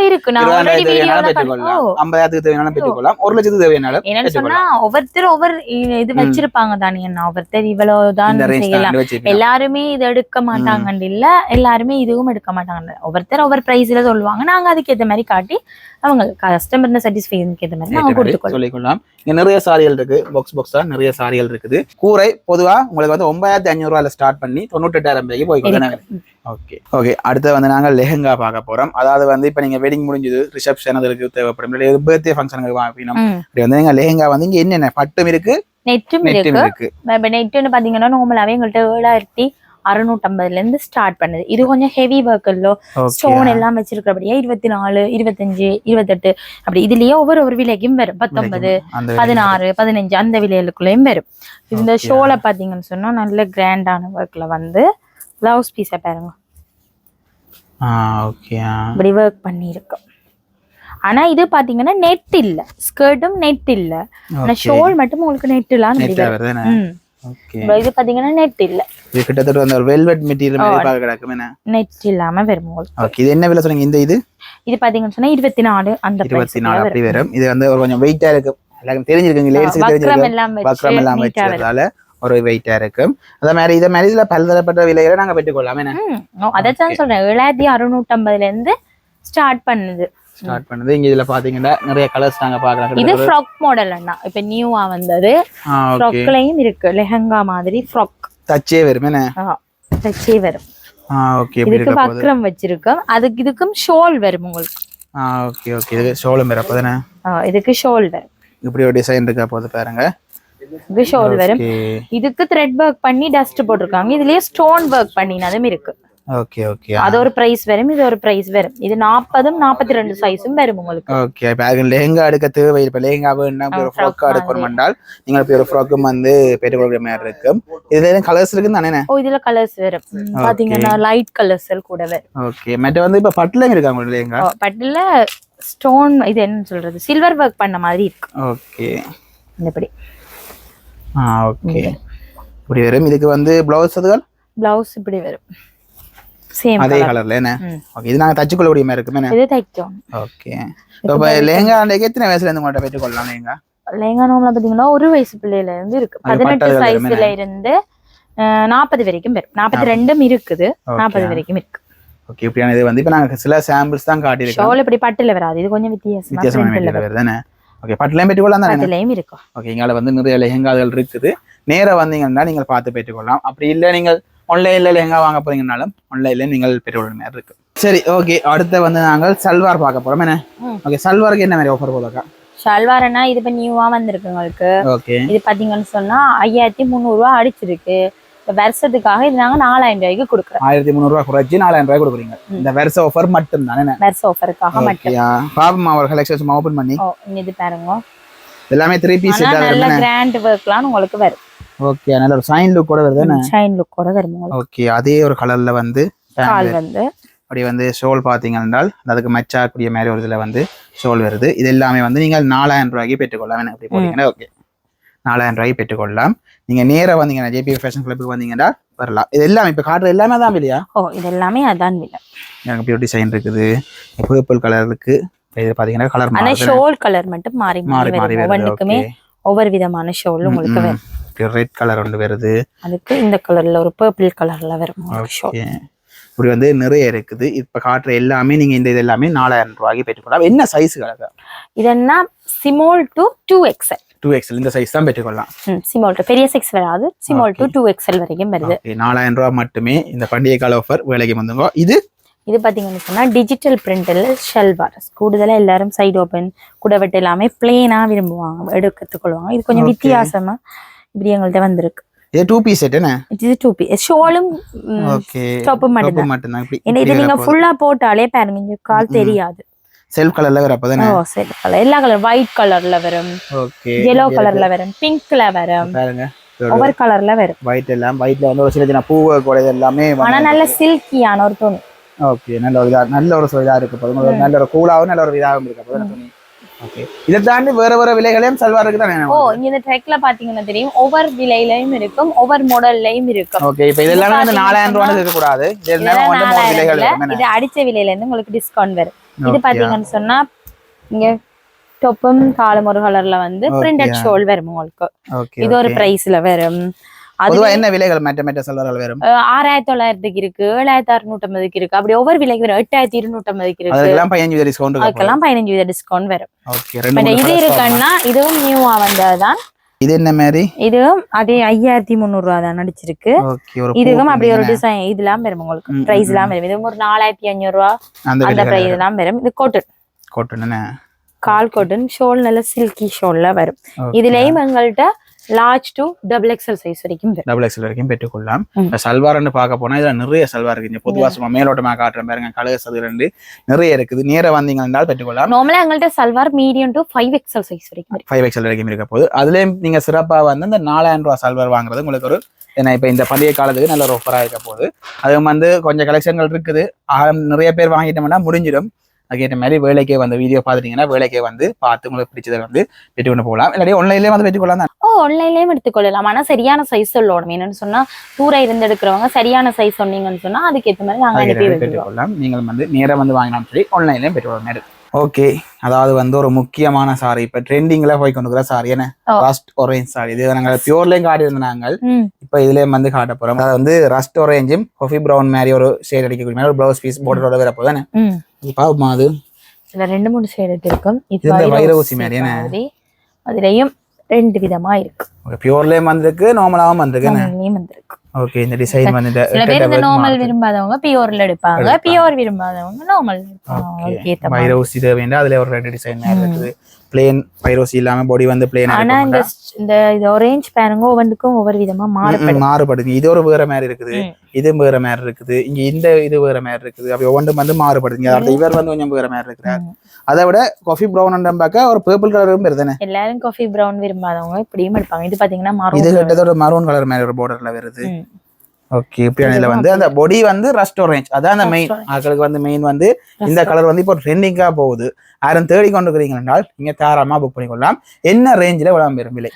இருக்கு நான் ஆல்ரெடி வீடியோல பெற்றுக்கொள்ளலாம். 50,000 தேவையான பெற்றுக்கொள்ளலாம். 1 லட்சத்துக்கு தேவையான என்ன சொன்னா ஒவ்வொரு இது வச்சிருப்பாங்க தானே. என்ன ஒவ்வொருத்தர் இவ்வளவு தான் செய்யலாம். எல்லாருமே இது எடுக்க மாட்டாங்கன்னு இல்ல. எல்லாருமே இதுவும் எடுக்க மாட்டாங்க. ஒவ்வொருத்தர் ஒவ்வொரு பிரைஸ்ல சொல்லுவாங்க. நாங்க அதுக்கு ஏத்த மாதிரி காட்டி அவங்க கஸ்டமர் சாட்டிஸ்ஃபேக்ஷனுக்கு ஏத்த மாதிரி நாங்க கொடுத்து சொல்லிக்கலாம். இங்க நிறைய சாரிகள் இருக்கு. பாக்ஸா நிறைய சாரிகள் இருக்குது. கூரை பொதுவா உங்களுக்கு வந்து 9,500 ரூபாயில ஸ்டார்ட் பண்ணி 98,000 ரூபாய்க்கு போய். ஓகே அடுத்து வந்து நாங்க லெஹங்கா பார்க்க போறோம். அதாவது வந்து இப்ப நீங்க வெட்டிங் முடிஞ்சது ரிசப்ஷன் அதுக்கு தேவைப்படும் பர்த்டே ஃபங்க்ஷனுக்கு வாங்கினோம். அப்படி வந்து எங்க லெஹங்கா வந்து இங்க என்னென்ன பட்டும் இருக்கு நெட்டும் இருக்கு. நெட்டுன்னு பாத்தீங்கன்னா நார்மலாவே எங்கள்கிட்ட 7,650 இருந்து ஸ்டார்ட் பண்ணுது. இது கொஞ்சம் ஹெவி ஒர்க் இல்லோ ஸ்டோன் எல்லாம் வச்சிருக்கிறபடியா 24 25 28 அப்படி இதுலயே ஒவ்வொரு விலைக்கும் வரும். 19 16 15 அந்த விலைகளுக்குள்ளயும் வரும். இந்த ஷோல பாத்தீங்கன்னு சொன்னா நல்ல கிராண்டான ஒர்க்ல வந்து பிளவுஸ் பீஸ பாருங்க. இப்படி ஒர்க் பண்ணிருக்கோம். ஆனா இது பாத்தீங்கன்னா நெட் இல்ல. ஸ்கர்ட்டும் நெட் இல்ல. ஆனா ஷோல் மட்டும் உங்களுக்கு நெட் இல்லாம இது பாத்தீங்கன்னா நெட் இல்ல. இது கிட்டத்தட்ட அந்த வெல்வெட் மெட்டீரியல் மாதிரி பாக்க கிடக்குமே. நெட் இல்லாம வரும். ஓகே இது என்ன விலை சொன்னீங்க? இது பாத்தீங்கன்னா சொன்னா 24 அந்த 24 அப்படி வரும். இது வந்து கொஞ்சம் வெயிட்டா இருக்கு. எல்லாரும் தெரிஞ்சிருக்கீங்க. லேடிஸ்க்கு தெரிஞ்சிருக்கு. பக்ரம் எல்லாம் வச்சிருக்கிறதால ஒரு வெயிட்டா இருக்கும். அதே மாதிரி இதே மாதிரி இதுல பலதரப்பட்ட விலைகளை நாங்க பெற்றுக்கொள்ளலாம். அதான் சொல்றேன் 7650 இருந்து ஸ்டார்ட் பண்ணுது. இங்க இதுல பாத்தீங்கன்னா நிறைய கலர்ஸ் நாங்க பாக்கலாம். இது ஃப்ராக் மாடல் அண்ணா இப்ப நியூவா வந்தது. ஃப்ராக்லயும் இருக்கு லெஹங்கா மாதிரி ஃப்ராக் தச்சே வரும். என்ன தச்சே வரும். ஓகே இதுக்கு வக்ரம் வச்சிருக்கோம். அதுக்கு இதுக்கும் ஷோல் வரும் உங்களுக்கு. ஓகே ஓகே இது ஷோலும் வரும். அப்பதானே இதுக்கு ஷோல் வரும். இப்படி ஒரு டிசைன் இருக்கா போது பாருங்க. இது ஷோல் வரும். இதுக்கு த்ரெட் வர்க் பண்ணி டஸ்ட் போட்டிருக்காங்க. இதுலயே ஸ்டோன் வர்க் பண்ணினதும் இருக்கு. ஓகே ஓகே அது ஒரு பிரைஸ் வரும். இது ஒரு பிரைஸ் வரும். இது 40 42 சைஸும் வரும் உங்களுக்கு. ஓகே இப்போ லெஹங்கா எடுக்க தேவை. இப்போ லெஹங்கா வேணும்னா ஒரு ஃப்ராக் எடுக்கணும்னால் நீங்கள் இப்போ ஒரு ஃப்ராக்கும் வந்து பெற்றுக்கொள்கிற மாதிரி இருக்கும். இதுல கலர்ஸ் இருக்குன்னு தானே? இதுல கலர்ஸ் வரும். பாத்தீங்கன்னா லைட் கலர்ஸ் கூட வரும். ஓகே மற்ற வந்து இப்போ பட்டுல இருக்கா உங்களுக்கு லெஹங்கா? பட்டுல ஸ்டோன் இது என்ன சொல்றது சில்வர் வர்க் பண்ண மாதிரி இருக்கு. ஓகே இப்படி ஓகே இப்படி வரும். இதுக்கு வந்து பிளவுஸ் அதுகள் பிளவுஸ் இப்படி வரும். சேம் அதே கலர்ல என்ன? ஓகே இது நாங்க தச்சு கொள்ள முடியுமா இருக்குமே? இது தைக்கும். ஓகே இப்போ லெஹங்கா எத்தனை வயசுல இருந்து உங்கள்ட்ட பெற்றுக்கொள்ளலாம் லெஹங்கா? லெஹங்கா நார்மலா பாத்தீங்கன்னா ஒரு வயசு பிள்ளையில இருந்து இருக்கு. 18 சைஸ்ல இருந்து 40 வரைக்கும் வரும். 42 இருக்குது. 40 வரைக்கும் இருக்கு. ஓகே இப்படியான இது வந்து இப்போ நாங்க சில சாம்பிள்ஸ் தான் காட்டியிருக்கோம். ஷோல் இப்படி பட்டுல வராது. இது கொஞ்சம் வித்தியாசமா வருதுதானே? ஓகே பட்டுலையும் பெற்றுக்கொள்ளலாம் தானே? பட்டுலையும் இருக்கும். ஓகே இங்கால வந்து நிறைய லெஹங்காகள் இருக்குது. நேரா வந்தீங்கன்னா நீங்கள் பார்த்து பெற்றுக்கொள்ளலாம். அப்படி இல்லை நீங்கள் ஆன்லைன்ல லெஹங்கா வாங்க போறீங்கனாலும் ஆன்லைன்ல நீங்கள் பெற்றுக்கொள்ள மாதிரி இருக்கு. சரி ஓகே அடுத்து வந்து நாங்கள் சல்வார் பார்க்க போறோம். என்ன ஓகே சல்வாருக்கு என்ன மாதிரி ஆஃபர் போதாக்கா? சல்வார்னா இது இப்போ நியூவா வந்திருக்கு உங்களுக்கு. ஓகே இது பாத்தீங்கன்னு சொன்னா 5300 ரூபாய் அடிச்சிருக்கு. வருஷத்துக்காக இது நாங்க 4000 ரூபாய்க்கு கொடுக்குறோம். 1300 ரூபாய் குறைச்சி 4000 ரூபாய் கொடுக்குறீங்க. இந்த வருஷ ஆஃபர் மட்டும் தானே? வருஷ ஆஃபருக்காக மட்டும். பாப்பமா ஒரு கலெக்ஷன்ஸ் ஓபன் பண்ணி இது பாருங்க எல்லாமே 3 பீஸ் செட் நல்ல கிராண்ட் வர்க்லாம் உங்களுக்கு வரும். ஓகே நல்ல ஒரு ஷைன் லுக் கூட வருது. ஷைன் லுக் கூட வரும். ஓகே அதே ஒரு கலர்ல வந்து கால் வந்து அப்படி வந்து ஷோல் பாத்தீங்கன்னா அதுக்கு மேட்ச் ஆகக்கூடிய மாதிரி ஒரு இதுல வந்து ஷோல் வருது. இது எல்லாமே வந்து நீங்கள் 4000 ரூபாய்க்கு பெற்றுக்கொள்ளலாம். அப்படி போட்டீங்கன்னா ஓகே 4000 ரூபாய்க்கு பெற்றுக்கொள்ளலாம். நீங்க நேரா வந்தீங்கன்னா ஜேபி ஃபேஷன் கிளப்புக்கு வந்தீங்கன்னா வரலாம். இது எல்லாமே இப்ப காட்டுற எல்லாமே தான் இல்லையா? இது எல்லாமே அதான் விலை. எனக்கு இப்படி டிசைன் இருக்குது. பர்பிள் கலர் இருக்கு. இது பாத்தீங்கன்னா கலர் ஆனா ஷோல் கலர் மட்டும் மாறி மாறி வரும். ஒவ்வொன்றுக்குமே ஒவ்வொரு விதமான ஷோல் உங்களுக்கு வரும். ரெட் கலர் ஒன்று வருது. அதுக்கு இந்த கலர்ல ஒரு பர்பிள் கலர்ல வரும். இப்படி வந்து நிறைய இருக்குது. இப்ப காட்டுற எல்லாமே நீங்க இந்த இது எல்லாமே 4000 ரூபாய்க்கு பெற்றுக்கொள்ளலாம். என்ன சைஸ் கலர்? இதென்னா ஸ்மால் டு 2XL. 2XL இந்த சைஸ் தான் பெற்றுக்கொள்ளலாம். ஸ்மால் டு பெரிய சைஸ் வராது. ஸ்மால் டு 2XL வரைக்கும் வருது. 4000 ரூபாய் மட்டுமே இந்த பண்டிகை கால ஆஃபர் வேலைக்கு வந்துங்க. இது பாத்தீங்கன்னு சொன்னா டிஜிட்டல் பிரிண்ட்ல ஷல்வார் கூடுதலா எல்லாரும் சைடு ஓபன் குடவெட்டு எல்லாமே பிளெயினா விரும்புவாங்க எடுத்துக்கொள்வாங்க. இது கொஞ்சம் வித்தியாசமா இப்படி எங்கள்கிட்ட வந்திருக்கு. இது 2 பீஸ் செட் என்ன? இது 2 பீஸ் ஷோலும் ஓகே டாப் மட்டும் தான். இது நீங்க ஃபுல்லா போட்டாலே பாருங்க இங்க கால் தெரியாது. செல்ஃப் கலர்ல வர அப்பதானே? செல்ஃப் கலர் எல்லா கலர் ஒயிட் கலர்ல வரும். ஓகே yellow கலர்ல வரும். பிங்க்ல வரும். பாருங்க ஒவ்வொரு கலர்ல வரும். ஒயிட் எல்லாம் ஒயிட்ல வந்து ஒரு சின்ன சின்ன பூ கூட எல்லாமே ஆனா நல்ல சில்கியான ஒரு துணி. ஓகே நல்ல ஒரு இதா இருக்கு. நல்ல ஒரு கூலாவும் நல்ல ஒரு இதாகவும் இருக்கு அப்பதான் துணி. ஓகே இத தாண்டி வேற வேற விலைகளையும் சல்வார் இருக்கு தானே? இங்க இந்த ட்ரெக்ல பாத்தீங்கன்னா தெரியும் ஒவ்வொரு விலையிலயும் இருக்கும் ஒவ்வொரு மாடல்லயும் இருக்கும். ஓகே இப்போ இதெல்லாம் வந்து 4000 ரூபாய் இருக்க கூடாது. இதெல்லாம் வந்து மூணு விலைகள் இருக்கு. இது அடிச்ச விலையில இருந்து உங்களுக்கு டிஸ்கவுண்ட் வரும். இது பாத்தீங்கன்னு சொன்னா இங்க டாப்பும் காலம் ஒரு கலர்ல வந்து பிரிண்டட் ஷோல் வரும் உங்களுக்கு. இது ஒரு பிரைஸ்ல வரும். பொதுவா என்ன விலைகள் மற்ற சல்வார்கள் வரும்? 6900 இருக்கு 7650 இருக்கு. அப்படி ஒவ்வொரு விலைக்கு வரும். 8250 இருக்கு. அதெல்லாம் 15% டிஸ்கவுண்ட் இருக்கு. அதுக்கெல்லாம் 15% டிஸ்கவுண்ட் வரும். ஓகே இது இருக்குன்னா இதுவும் நியூவா வந்ததுதான். இது என்ன மாதிரி? இதுவும் அதே 5300 ரூபாய் தான் நடிச்சிருக்கு. இதுவும் அப்படி ஒரு டிசைன் இதெல்லாம் வரும் உங்களுக்கு. பிரைஸ் எல்லாம் வரும். இது ஒரு 4500 ரூபாய் அந்த பிரைஸ் எல்லாம் வரும். இது காட்டன் என்ன? கால் காட்டன் ஷோல் நல்ல சில்கி ஷோல்ல வரும். இதுலயும் எங்கள்கிட்ட லார்ஜ் டு XXL சைஸ் வரைக்கும் XXL வரைக்கும் பெற்றுக்கொள்ளலாம். சல்வார்னு பார்க்க போனா இதுல நிறைய சல்வார் இருக்கு. பொதுவா சும்மா மேலோட்டமா காட்டுறேன் பாருங்க. கலர்ஸ் அது ரெண்டு நிறைய இருக்குது. நேரா வந்தீங்கன்னா பெற்றுக்கொள்ளலாம். நார்மலா எங்கள்கிட்ட salwar medium to 5XL size வரைக்கும் 5XL வரைக்கும் இருக்க போது. அதுலயும் நீங்க சிறப்பா வந்து இந்த 4000 ரூபாய் சல்வார் வாங்குறது உங்களுக்கு ஒரு ஏன்னா இப்ப இந்த பண்டிகை காலத்துக்கு நல்ல ஒரு ஆஃபரா இருக்க போகுது. அது வந்து கொஞ்சம் கலெக்ஷன்கள் இருக்குது. நிறைய பேர் வாங்கிட்டோம்னா முடிஞ்சிடும். அதுக்கேற்ற மாதிரி வேலைக்கே வந்து வீடியோ பார்த்துட்டீங்கன்னா வேலைக்கே வந்து பார்த்து உங்களுக்கு பிடிச்சதை வந்து பெற்றுக்கொண்டு போகலாம். இல்லாட்டி ஆன்லைன்லேயே வந்து பெற்றுக்கொள்ளலாம் தான். ஆன்லைன்லேயும் எடுத்துக்கொள்ளலாம். ஆனால் சரியான சைஸ் சொல்லணும். என்னன்னு சொன்னா தூரம் இருந்து எடுக்கிறவங்க சரியான சைஸ் சொன்னீங்கன்னு சொன்னா அதுக்கேற்ற மாதிரி நாங்கள் அனுப்பி பெற்றுக்கொள்ளலாம். நீங்கள் வந்து நேராக வந்து வாங்கினாலும் சரி ஆன்லைன்லேயும் பெற்றுக்கொள்ளலாம். ஓகே, அதாவது வந்து ஒரு முக்கியமான சாரி இப்ப ட்ரெண்டிங்ல போய் கொண்டு சாரி என்ன ரஸ்ட் ஆரஞ்ச் சாரி. இது நாங்கள் பியூர்லயும் காட்டி இருந்தாங்க, இப்ப இதுலயும் வந்து காட்ட போறோம். அதாவது வந்து ரஸ்ட் ஆரஞ்சும் காஃபி ப்ரௌன் மாதிரி ஒரு ஷேட் அடிக்கக்கூடிய மாதிரி ஒரு பிளவுஸ் பீஸ் போர்டரோட வரப்போ தானே பாப்போமா. அது இதுல 2-3 ஷேட் இருக்கும். இது வைரூசி மாதிரி என்ன, அதுலயும் 2 விதமா இருக்கு. பியூர்லயும் வந்திருக்கு, நார்மலாவும் வந்திருக்கு. ஓகே, இந்த டிசைன் வந்து சில பேர் இந்த நார்மல் விரும்பாதவங்க பியூர்ல எடுப்பாங்க, பியூர் விரும்பாதவங்க நார்மல் எடுப்பாங்க. வைரோசி தேவைன்னா அதுல ஒரு 2 டிசைன் இருக்குது. பிளேன் வைரோசி இல்லாம பாடி வந்து பிளேன். ஆனா இந்த ஆரஞ்ச் பாருங்க ஒவ்வொன்றுக்கும் ஒவ்வொரு விதமா மாறுபடுது. இது ஒரு வேற மாதிரி இருக்குது, இது வேற மாதிரி இருக்குது, இங்க இந்த இது வேற மாதிரி இருக்குது. அப்படி ஒவ்வொன்றும் வந்து மாறுபடுதுங்க. அடுத்து இவர் வந்து கொஞ்சம் வேற மாதிரி இருக்கிறார். அதை விட காஃபி ப்ரௌன் பார்க்க ஒரு பர்பிள் கலரும் வருதுன்னு எல்லாரும் காஃபி ப்ரௌன் விரும்பாதவங்க இப்படியும் எடுப்பாங்க. இது பாத்தீங்கன்னா இது கிட்டத்தட்ட மரூன் கலர் மாதிரி ஒரு பார்டர்ல வருது. ஓகே, இப்படியானதுல வந்து அந்த பொடி வந்து ரஸ்ட் ஆரஞ்ச், அதான் அந்த மெயின். ஆட்களுக்கு வந்து மெயின் வந்து இந்த கலர் வந்து இப்போ ட்ரெண்டிங்கா போகுது. யாரும் தேடி கொண்டு இருக்கிறீங்கன்னால் நீங்க தாராளமா புக் பண்ணிக்கொள்ளலாம். என்ன ரேஞ்சில விளம்பரம் விலை?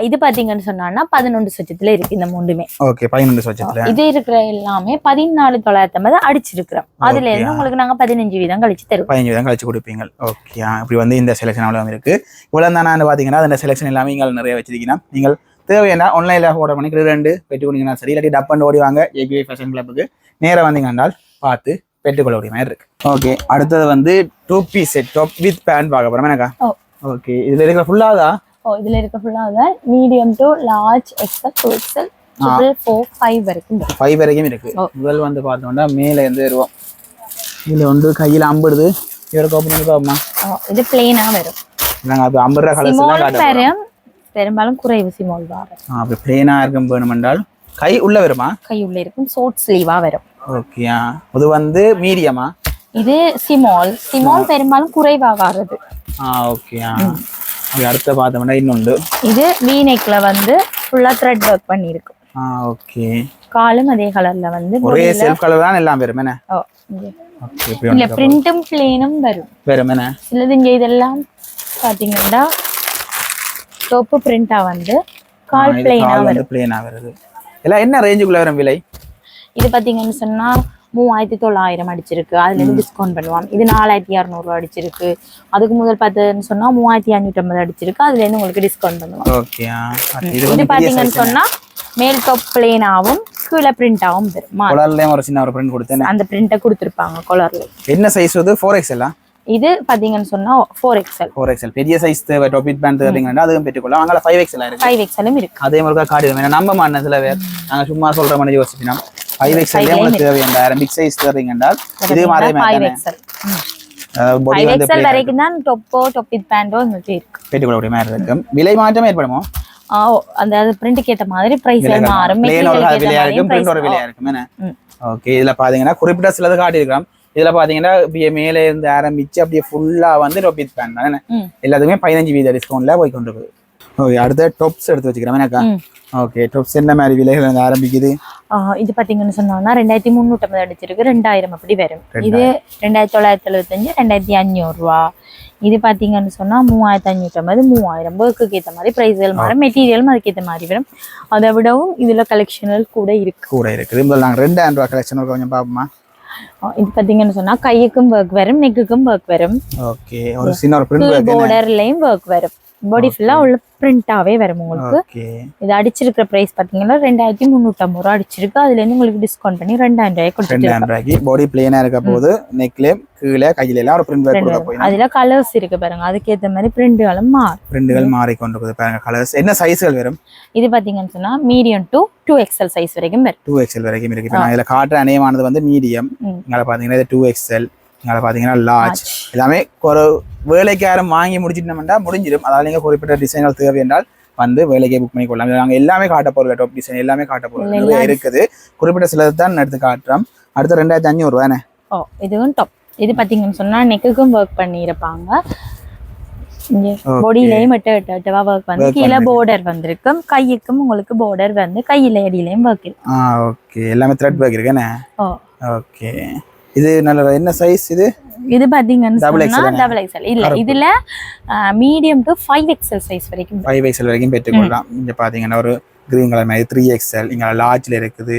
இது பாத்தீங்கன்னு சொன்னா 11 சொச்சத்துல இருக்கு இந்த மூணுமே. ஓகே, 11 சொச்சத்துல இது இருக்கிற எல்லாமே 14,950 அடிச்சிருக்கிறோம். அதுல இருந்து உங்களுக்கு நாங்க 15 வீதம் கழிச்சு தருவோம். 15 வீதம் கழிச்சு கொடுப்பீங்க. ஓகே, இப்படி வந்து இந்த செலக்ஷன் அவ்வளவு இருக்கு. இவ்வளவு தானே பாத்தீங்கன்னா அந்த செலக்ஷன் எல்லாமே நீங்க நிறைய வச்சிருக்கீங்கன்னா நீங்கள் தேவையான ஆன்லைன்ல ஆர்டர் பண்ணி 2 பெற்றுக்கொண்டீங்கன்னா சரி, இல்லாட்டி டப் பண்ணி ஓடி வாங்க ஏபிஐ ஃபேஷன் கிளப்புக்கு நேராக வந்தீங்கன்னால் பார்த்து பெற்றுக்கொள்ளக்கூடிய மாதிரி இருக்கு. ஓகே, அடுத்தது வந்து 2 piece set top with pant பார்க்க போறோம் எனக்கா. ஓகே, இதுல இருக்கிற ஃபுல்லாதா? இதுல இருக்க ஃபுல்லாதா medium to large XL 2XL 4 5 வரைக்கும் 5 வரைக்கும் இருக்கு. முதல் வந்து பார்த்தோம்னா மேல இருந்து வருவோம். இதுல வந்து கையில அம்பிடுது. இவருக்கு ஓபன் பண்ணி பாப்போமா. இது பிளைனா வரும். நாங்க அது அம்புற கலர்ஸ் எல்லாம் காட்டுறோம். பெரும்பாலும் குறைவு சிமோல் வரும். அப்படி பிளைனா இருக்கும் வேணுமென்றால் கை உள்ள வருமா? கை உள்ள இருக்கும், ஷார்ட் ஸ்லீவா வரும். ஓகே, இது வந்து மீடியமா? இது சிமால் பெரும்பாலும் குறைவா வருது. ஓகே. அடுத்த பார்த்தோம்னா இன்னொன்று இது வி நெக்ல வந்து ஃபுல்லா த்ரெட் வர்க் பண்ணி இருக்கு. ஓகே, காலும் அதே கலர்ல வந்து ஒரே செல்ஃப் கலர் தான் எல்லாம் வரும் என்ன? ஓகே, இல்ல பிரிண்டும் பிளேனும் வரும் என்ன? சிலது இங்க இதெல்லாம் பாத்தீங்கன்னா டாப் பிரிண்டா வந்து கால் பிளேனா வருது. எல்லாம் என்ன ரேஞ்சுக்குள்ள வரும் விலை? இது பாத்தீங்கன்னு சொன்னா 3900 அடிச்சிருக்கு. அதுல இருந்து டிஸ்கவுண்ட் பண்ணுவாங்க. இது 4600 அடிச்சிருக்கு. அதுக்கு முதல் பார்த்ததுன்னு சொன்னா 3550 அடிச்சிருக்கு. அதுல இருந்து உங்களுக்கு டிஸ்கவுண்ட் பண்ணுவாங்க. ஓகே, இது பாத்தீங்கன்னு சொன்னா மேல் டாப் பிளேனாவும் கீழே பிரிண்டாவும் வரும். கலர்லயும் ஒரு சின்ன ஒரு பிரிண்ட் கொடுத்தேன். அந்த பிரிண்ட கொடுத்திருப்பாங்க கலர்ல. என்ன சைஸ் இது? 4XL? இது பாத்தீங்கன்னு சொன்னா 4XL. பெரிய சைஸ் தேவை டாப் வித் பேண்ட் தேவைங்கன்னா அதுவும் பெற்றுக்கொள்ளலாம். அங்க 5XL இருக்கு. 5XLம் இருக்கு. அதே மாதிரி காட்டிடுவோம். ஏன்னா நம்ம மாநிலத்துல நாங்க சும்மா சொல்ற மாதிரி யோசிச்சோம். 5XL உங்களுக்கு தேவையான பிக் சைஸ் தேவைங்கன்னா இது மாதிரி 5XL. 5XL வரைக்கும் தான் டாப் வித் பேண்டோ உங்களுக்கு இருக்கு. பெற்றுக்கொள்ளக்கூடிய மாதிரி இருக்கும். விலை மாற்றம் ஏற்படுமோ? அந்த பிரிண்ட்க்கு ஏத்த மாதிரி பிரைஸ் மாறும். விலையா இருக்கும், பிரிண்ட் ஒரு விலையா இருக்கும் என்ன? ஓகே, இதுல பாத்தீங்கன்னா குறிப்பிட்ட சிலது காட்டியிருக்கோம். இதுல பாத்தீங்கன்னா அப்படியே மேல இருந்து ஆரம்பிச்சு அப்படியே ஃபுல்லா வந்து டாப் வித் பேண்ட் தானே எல்லாத்துக்குமே 15% டிஸ்கவுண்ட்ல போய் கொண்டு போகுது. ஓகே, அடுத்த டாப்ஸ் எடுத்து வச்சுக்கிறேன் எனக்கா. ஓகே, டாப்ஸ் என்ன மாதிரி விலைகள் ஆரம்பிக்குது? இது பாத்தீங்கன்னு சொன்னா 2350 அடிச்சிருக்கு. 2000 அப்படி வரும். இது 2975 2500 ரூபா. இது பாத்தீங்கன்னு சொன்னா 3550 3000. ஒர்க்குக்கு ஏற்ற மாதிரி பிரைஸ்கள் மாறும், மெட்டீரியலும் அதுக்கேற்ற மாதிரி வரும். அதை விடவும் இதுல கலெக்ஷன்கள் கூட இருக்குது. நாங்கள் 2000 ரூபா கலெக்ஷன் கொஞ்சம் பார்ப்போமா. இது பாத்தீங்கன்னு சொன்னா கையுக்கும் ஒர்க் வரும், நெக்குக்கும் ஒர்க் வரும். ஓகே, ஒரு சின்ன ஒரு பிரிண்ட் வரும், பார்டர்லயும் ஒர்க் வரும். பாடி ஃபுல்லா உள்ள பிரிண்டாவே வரும் உங்களுக்கு. இது அடிச்சிருக்கிற பிரைஸ் பாத்தீங்கன்னா 2350 ரூபா அடிச்சிருக்கு. அதுல இருந்து உங்களுக்கு டிஸ்கவுண்ட் பண்ணி 2000 ரூபாய்க்கு கொடுத்துருக்காங்க. பாடி பிளேனா இருக்க போது நெக்ல கீழே கையில எல்லாம் ஒரு பிரிண்ட் கொடுக்க போய் அதுல கலர்ஸ் இருக்கு பாருங்க. அதுக்கு ஏத்த மாதிரி பிரிண்டுகள் மாறி கொண்டு போகுது பாருங்க. கலர்ஸ் என்ன சைஸ்கள் வரும்? இது பாத்தீங்கன்னு சொன்னா மீடியம் டு 2XL சைஸ் வரைக்கும் வரும். 2XL வரைக்கும் இருக்கு. இப்போ நான் இதுல காட்டுற அநேகமானது வந்து மீடியம். இங்க பாத்தீங்கன்னா இது 2XL, இங்க பாத்தீங்கன்னா லார்ஜ். எல்லாமே ஒரு வேலைக்கு யாரும் வாங்கி முடிச்சிட்டோம்னா முடிஞ்சிடும். அதாவது நீங்க குறிப்பிட்ட டிசைன்கள் தேவை என்றால் வந்து வேலைக்கே புக் பண்ணி கொள்ளலாம். நாங்கள் எல்லாமே காட்ட போறோம், டாப் டிசைன் எல்லாமே காட்ட போறோம் இருக்குது. குறிப்பிட்ட சிலது தான் எடுத்து காட்டுறோம். அடுத்து 2500 ரூபாய். இதுவும் டாப். இது பாத்தீங்கன்னு சொன்னா நெக்குக்கும் ஒர்க் பண்ணியிருப்பாங்க. பாடியிலயும் எட்டவா ஒர்க் வந்து கீழே பார்டர் வந்திருக்கும். கையுக்கும் உங்களுக்கு பார்டர் வந்து கையில அடியிலயும் ஒர்க் இருக்கு. ஓகே, எல்லாமே த்ரெட் ஒர்க் இருக்குன்னு. ஓகே, இது நல்ல என்ன சைஸ் இது? இது பாத்தீங்கன்னா டபுள் எக்ஸ்எல் இல்ல, இதுல மீடியம் டு 5XL சைஸ் வரைக்கும் 5XL வரைக்கும் பெற்றுக்கொள்ளலாம். இங்க பாத்தீங்கன்னா ஒரு கிரீன் கலர் மாதிரி 3XL, இங்க லார்ஜ்ல இருக்குது.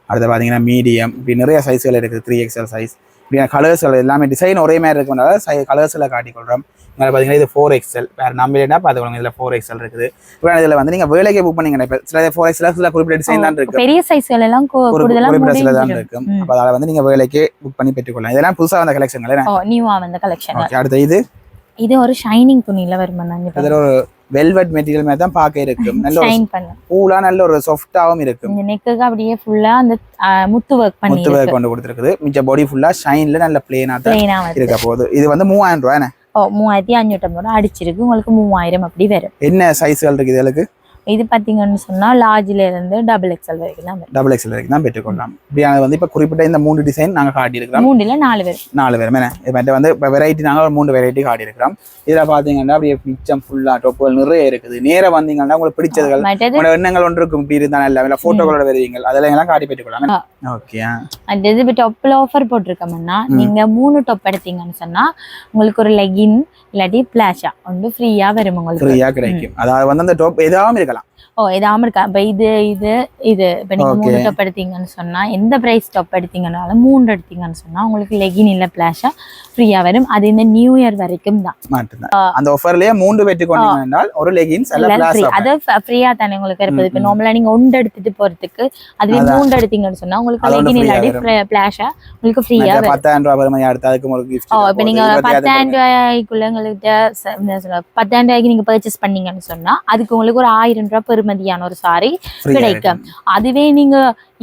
அடுத்து பாத்தீங்கன்னா மீடியம், இப்படி நிறைய சைஸ்கள் இருக்குது. 3XL சைஸ் இப்படியான கலர்ஸ்கள் எல்லாமே டிசைன் ஒரே மாதிரி இருக்கிறதுனால கலர்ஸில் காட்டிக்கொள்கிறோம். இங்கே பார்த்தீங்கன்னா இது 4XL வேறு நம்ம என்ன பார்த்துக்கோங்க. இதில் 4XL இருக்குது. இப்போ இதில் வந்து நீங்கள் வேலைக்கே புக் பண்ணிங்கன்னா இப்போ சில 4XL சில குறிப்பிட்ட டிசைன் தான் இருக்குது, பெரிய சைஸ்கள் எல்லாம் குறிப்பிட்ட சில தான் இருக்கும். அப்போ அதில் வந்து நீங்கள் வேலைக்கே புக் பண்ணி பெற்றுக்கொள்ளலாம். இதெல்லாம் புதுசாக வந்த கலெக்ஷன்கள். நியூவா வந்த கலெக்ஷன். அடுத்து இது ஒரு ஷைனிங் துணியில வருமாங்க. இதில் ஒரு வெல்வெட் மெட்டீரியல் மாதிரி தான் பார்க்க இருக்கும். நல்ல ஷைன் பண்ண கூலா நல்ல ஒரு சாஃப்டாவும் இருக்கும். இந்த நெக்குக்கு அப்படியே ஃபுல்லா அந்த முத்து ஒர்க் கொண்டு கொடுத்துருக்குது. மிச்ச பாடி ஃபுல்லா ஷைன்ல நல்ல பிளேனா தான் இருக்க போகுது. இது வந்து 3000 ரூபாய் என்ன? 3550 அடிச்சிருக்கு. உங்களுக்கு 3000 அப்படி வரும். என்ன சைஸ்கள் இருக்கு இதுக்கு? இது பாத்தீங்கன்னு சொன்னா லார்ஜ்ல இருந்து XXL வரைக்கும் தான் பெற்றுக்கொள்ளலாம். இப்படியான வந்து இப்ப குறிப்பிட்ட இந்த 3 டிசைன் நாங்க காட்டி இருக்கிறோம். 3ல 4 பேர் என்ன இப்ப வந்து இப்ப வெரைட்டி நாங்க 3 வெரைட்டி காட்டி இருக்கிறோம். இதுல பாத்தீங்கன்னா அப்படியே பிச்சம் ஃபுல்லா டொப்புகள் நிறைய இருக்குது. நேரா வந்தீங்கன்னா உங்களுக்கு பிடிச்சதுகள் உங்க எண்ணங்கள் ஒன்று இருக்கும். இப்படி இருந்தா இல்ல போட்டோகளோட வருவீங்க, அதெல்லாம் எல்லாம் காட்டி பெற்றுக்கொள்ளலாம். ஓகே. அது இப்ப டாப்ல ஆஃபர் போட்டிருக்கோம்னா நீங்க 3 டாப் எடுத்தீங்கன்னு சொன்னா உங்களுக்கு ஒரு லெகின் இல்லாட்டி பிளாஷா வந்து ஃப்ரீயா வரும். உங்களுக்கு ஃப்ரீயா கிடைக்கும். அதாவது வந்து அந்த டாப் ஏதாவது இருக்கலாம். இதாம இருக்கா. இப்ப இது இப்ப நீங்க 3 டாப் எடுத்தீங்கன்னு சொன்னா எந்த பிரைஸ் டாப் எடுத்தீங்கன்னாலும் 3 எடுத்தீங்கன்னு சொன்னா உங்களுக்கு லெகின் இல்ல பிளாஷா ஃப்ரீயா வரும். அது இந்த நியூ இயர் வரைக்கும் தான். அந்த ஆஃபர்லயே 3 வெட்டிக்கொண்டீங்கன்னா ஒரு லெகின்ஸ் அல்ல பிளாஷா அது ஃப்ரீயா தானே உங்களுக்கு இருப்பது. இப்ப நார்மலா நீங்க 1 எடுத்துட்டு போறதுக்கு அதுல 3 எடுத்தீங்கன்னு சொன்னா உங்களுக்கு லெகின் இல்லாட்டி பிளாஷா உங்களுக்கு ஃப்ரீயா வரும். 10000 ரூபாய் வரை அடுத்து அதுக்கு ஒரு gift. இப்ப நீங்க 10000 ரூபாய்க்குள்ள உங்களுக்கு 10000 ரூபாய்க்கு நீங்க பர்ச்சேஸ் பண்ணீங்கன்னு சொன்னா அதுக்கு உங்களுக்கு ஒரு 1000 ரூபாய் பெருமதியான ஒரு சாரி கிடைக்கும். அதுவே நீங்க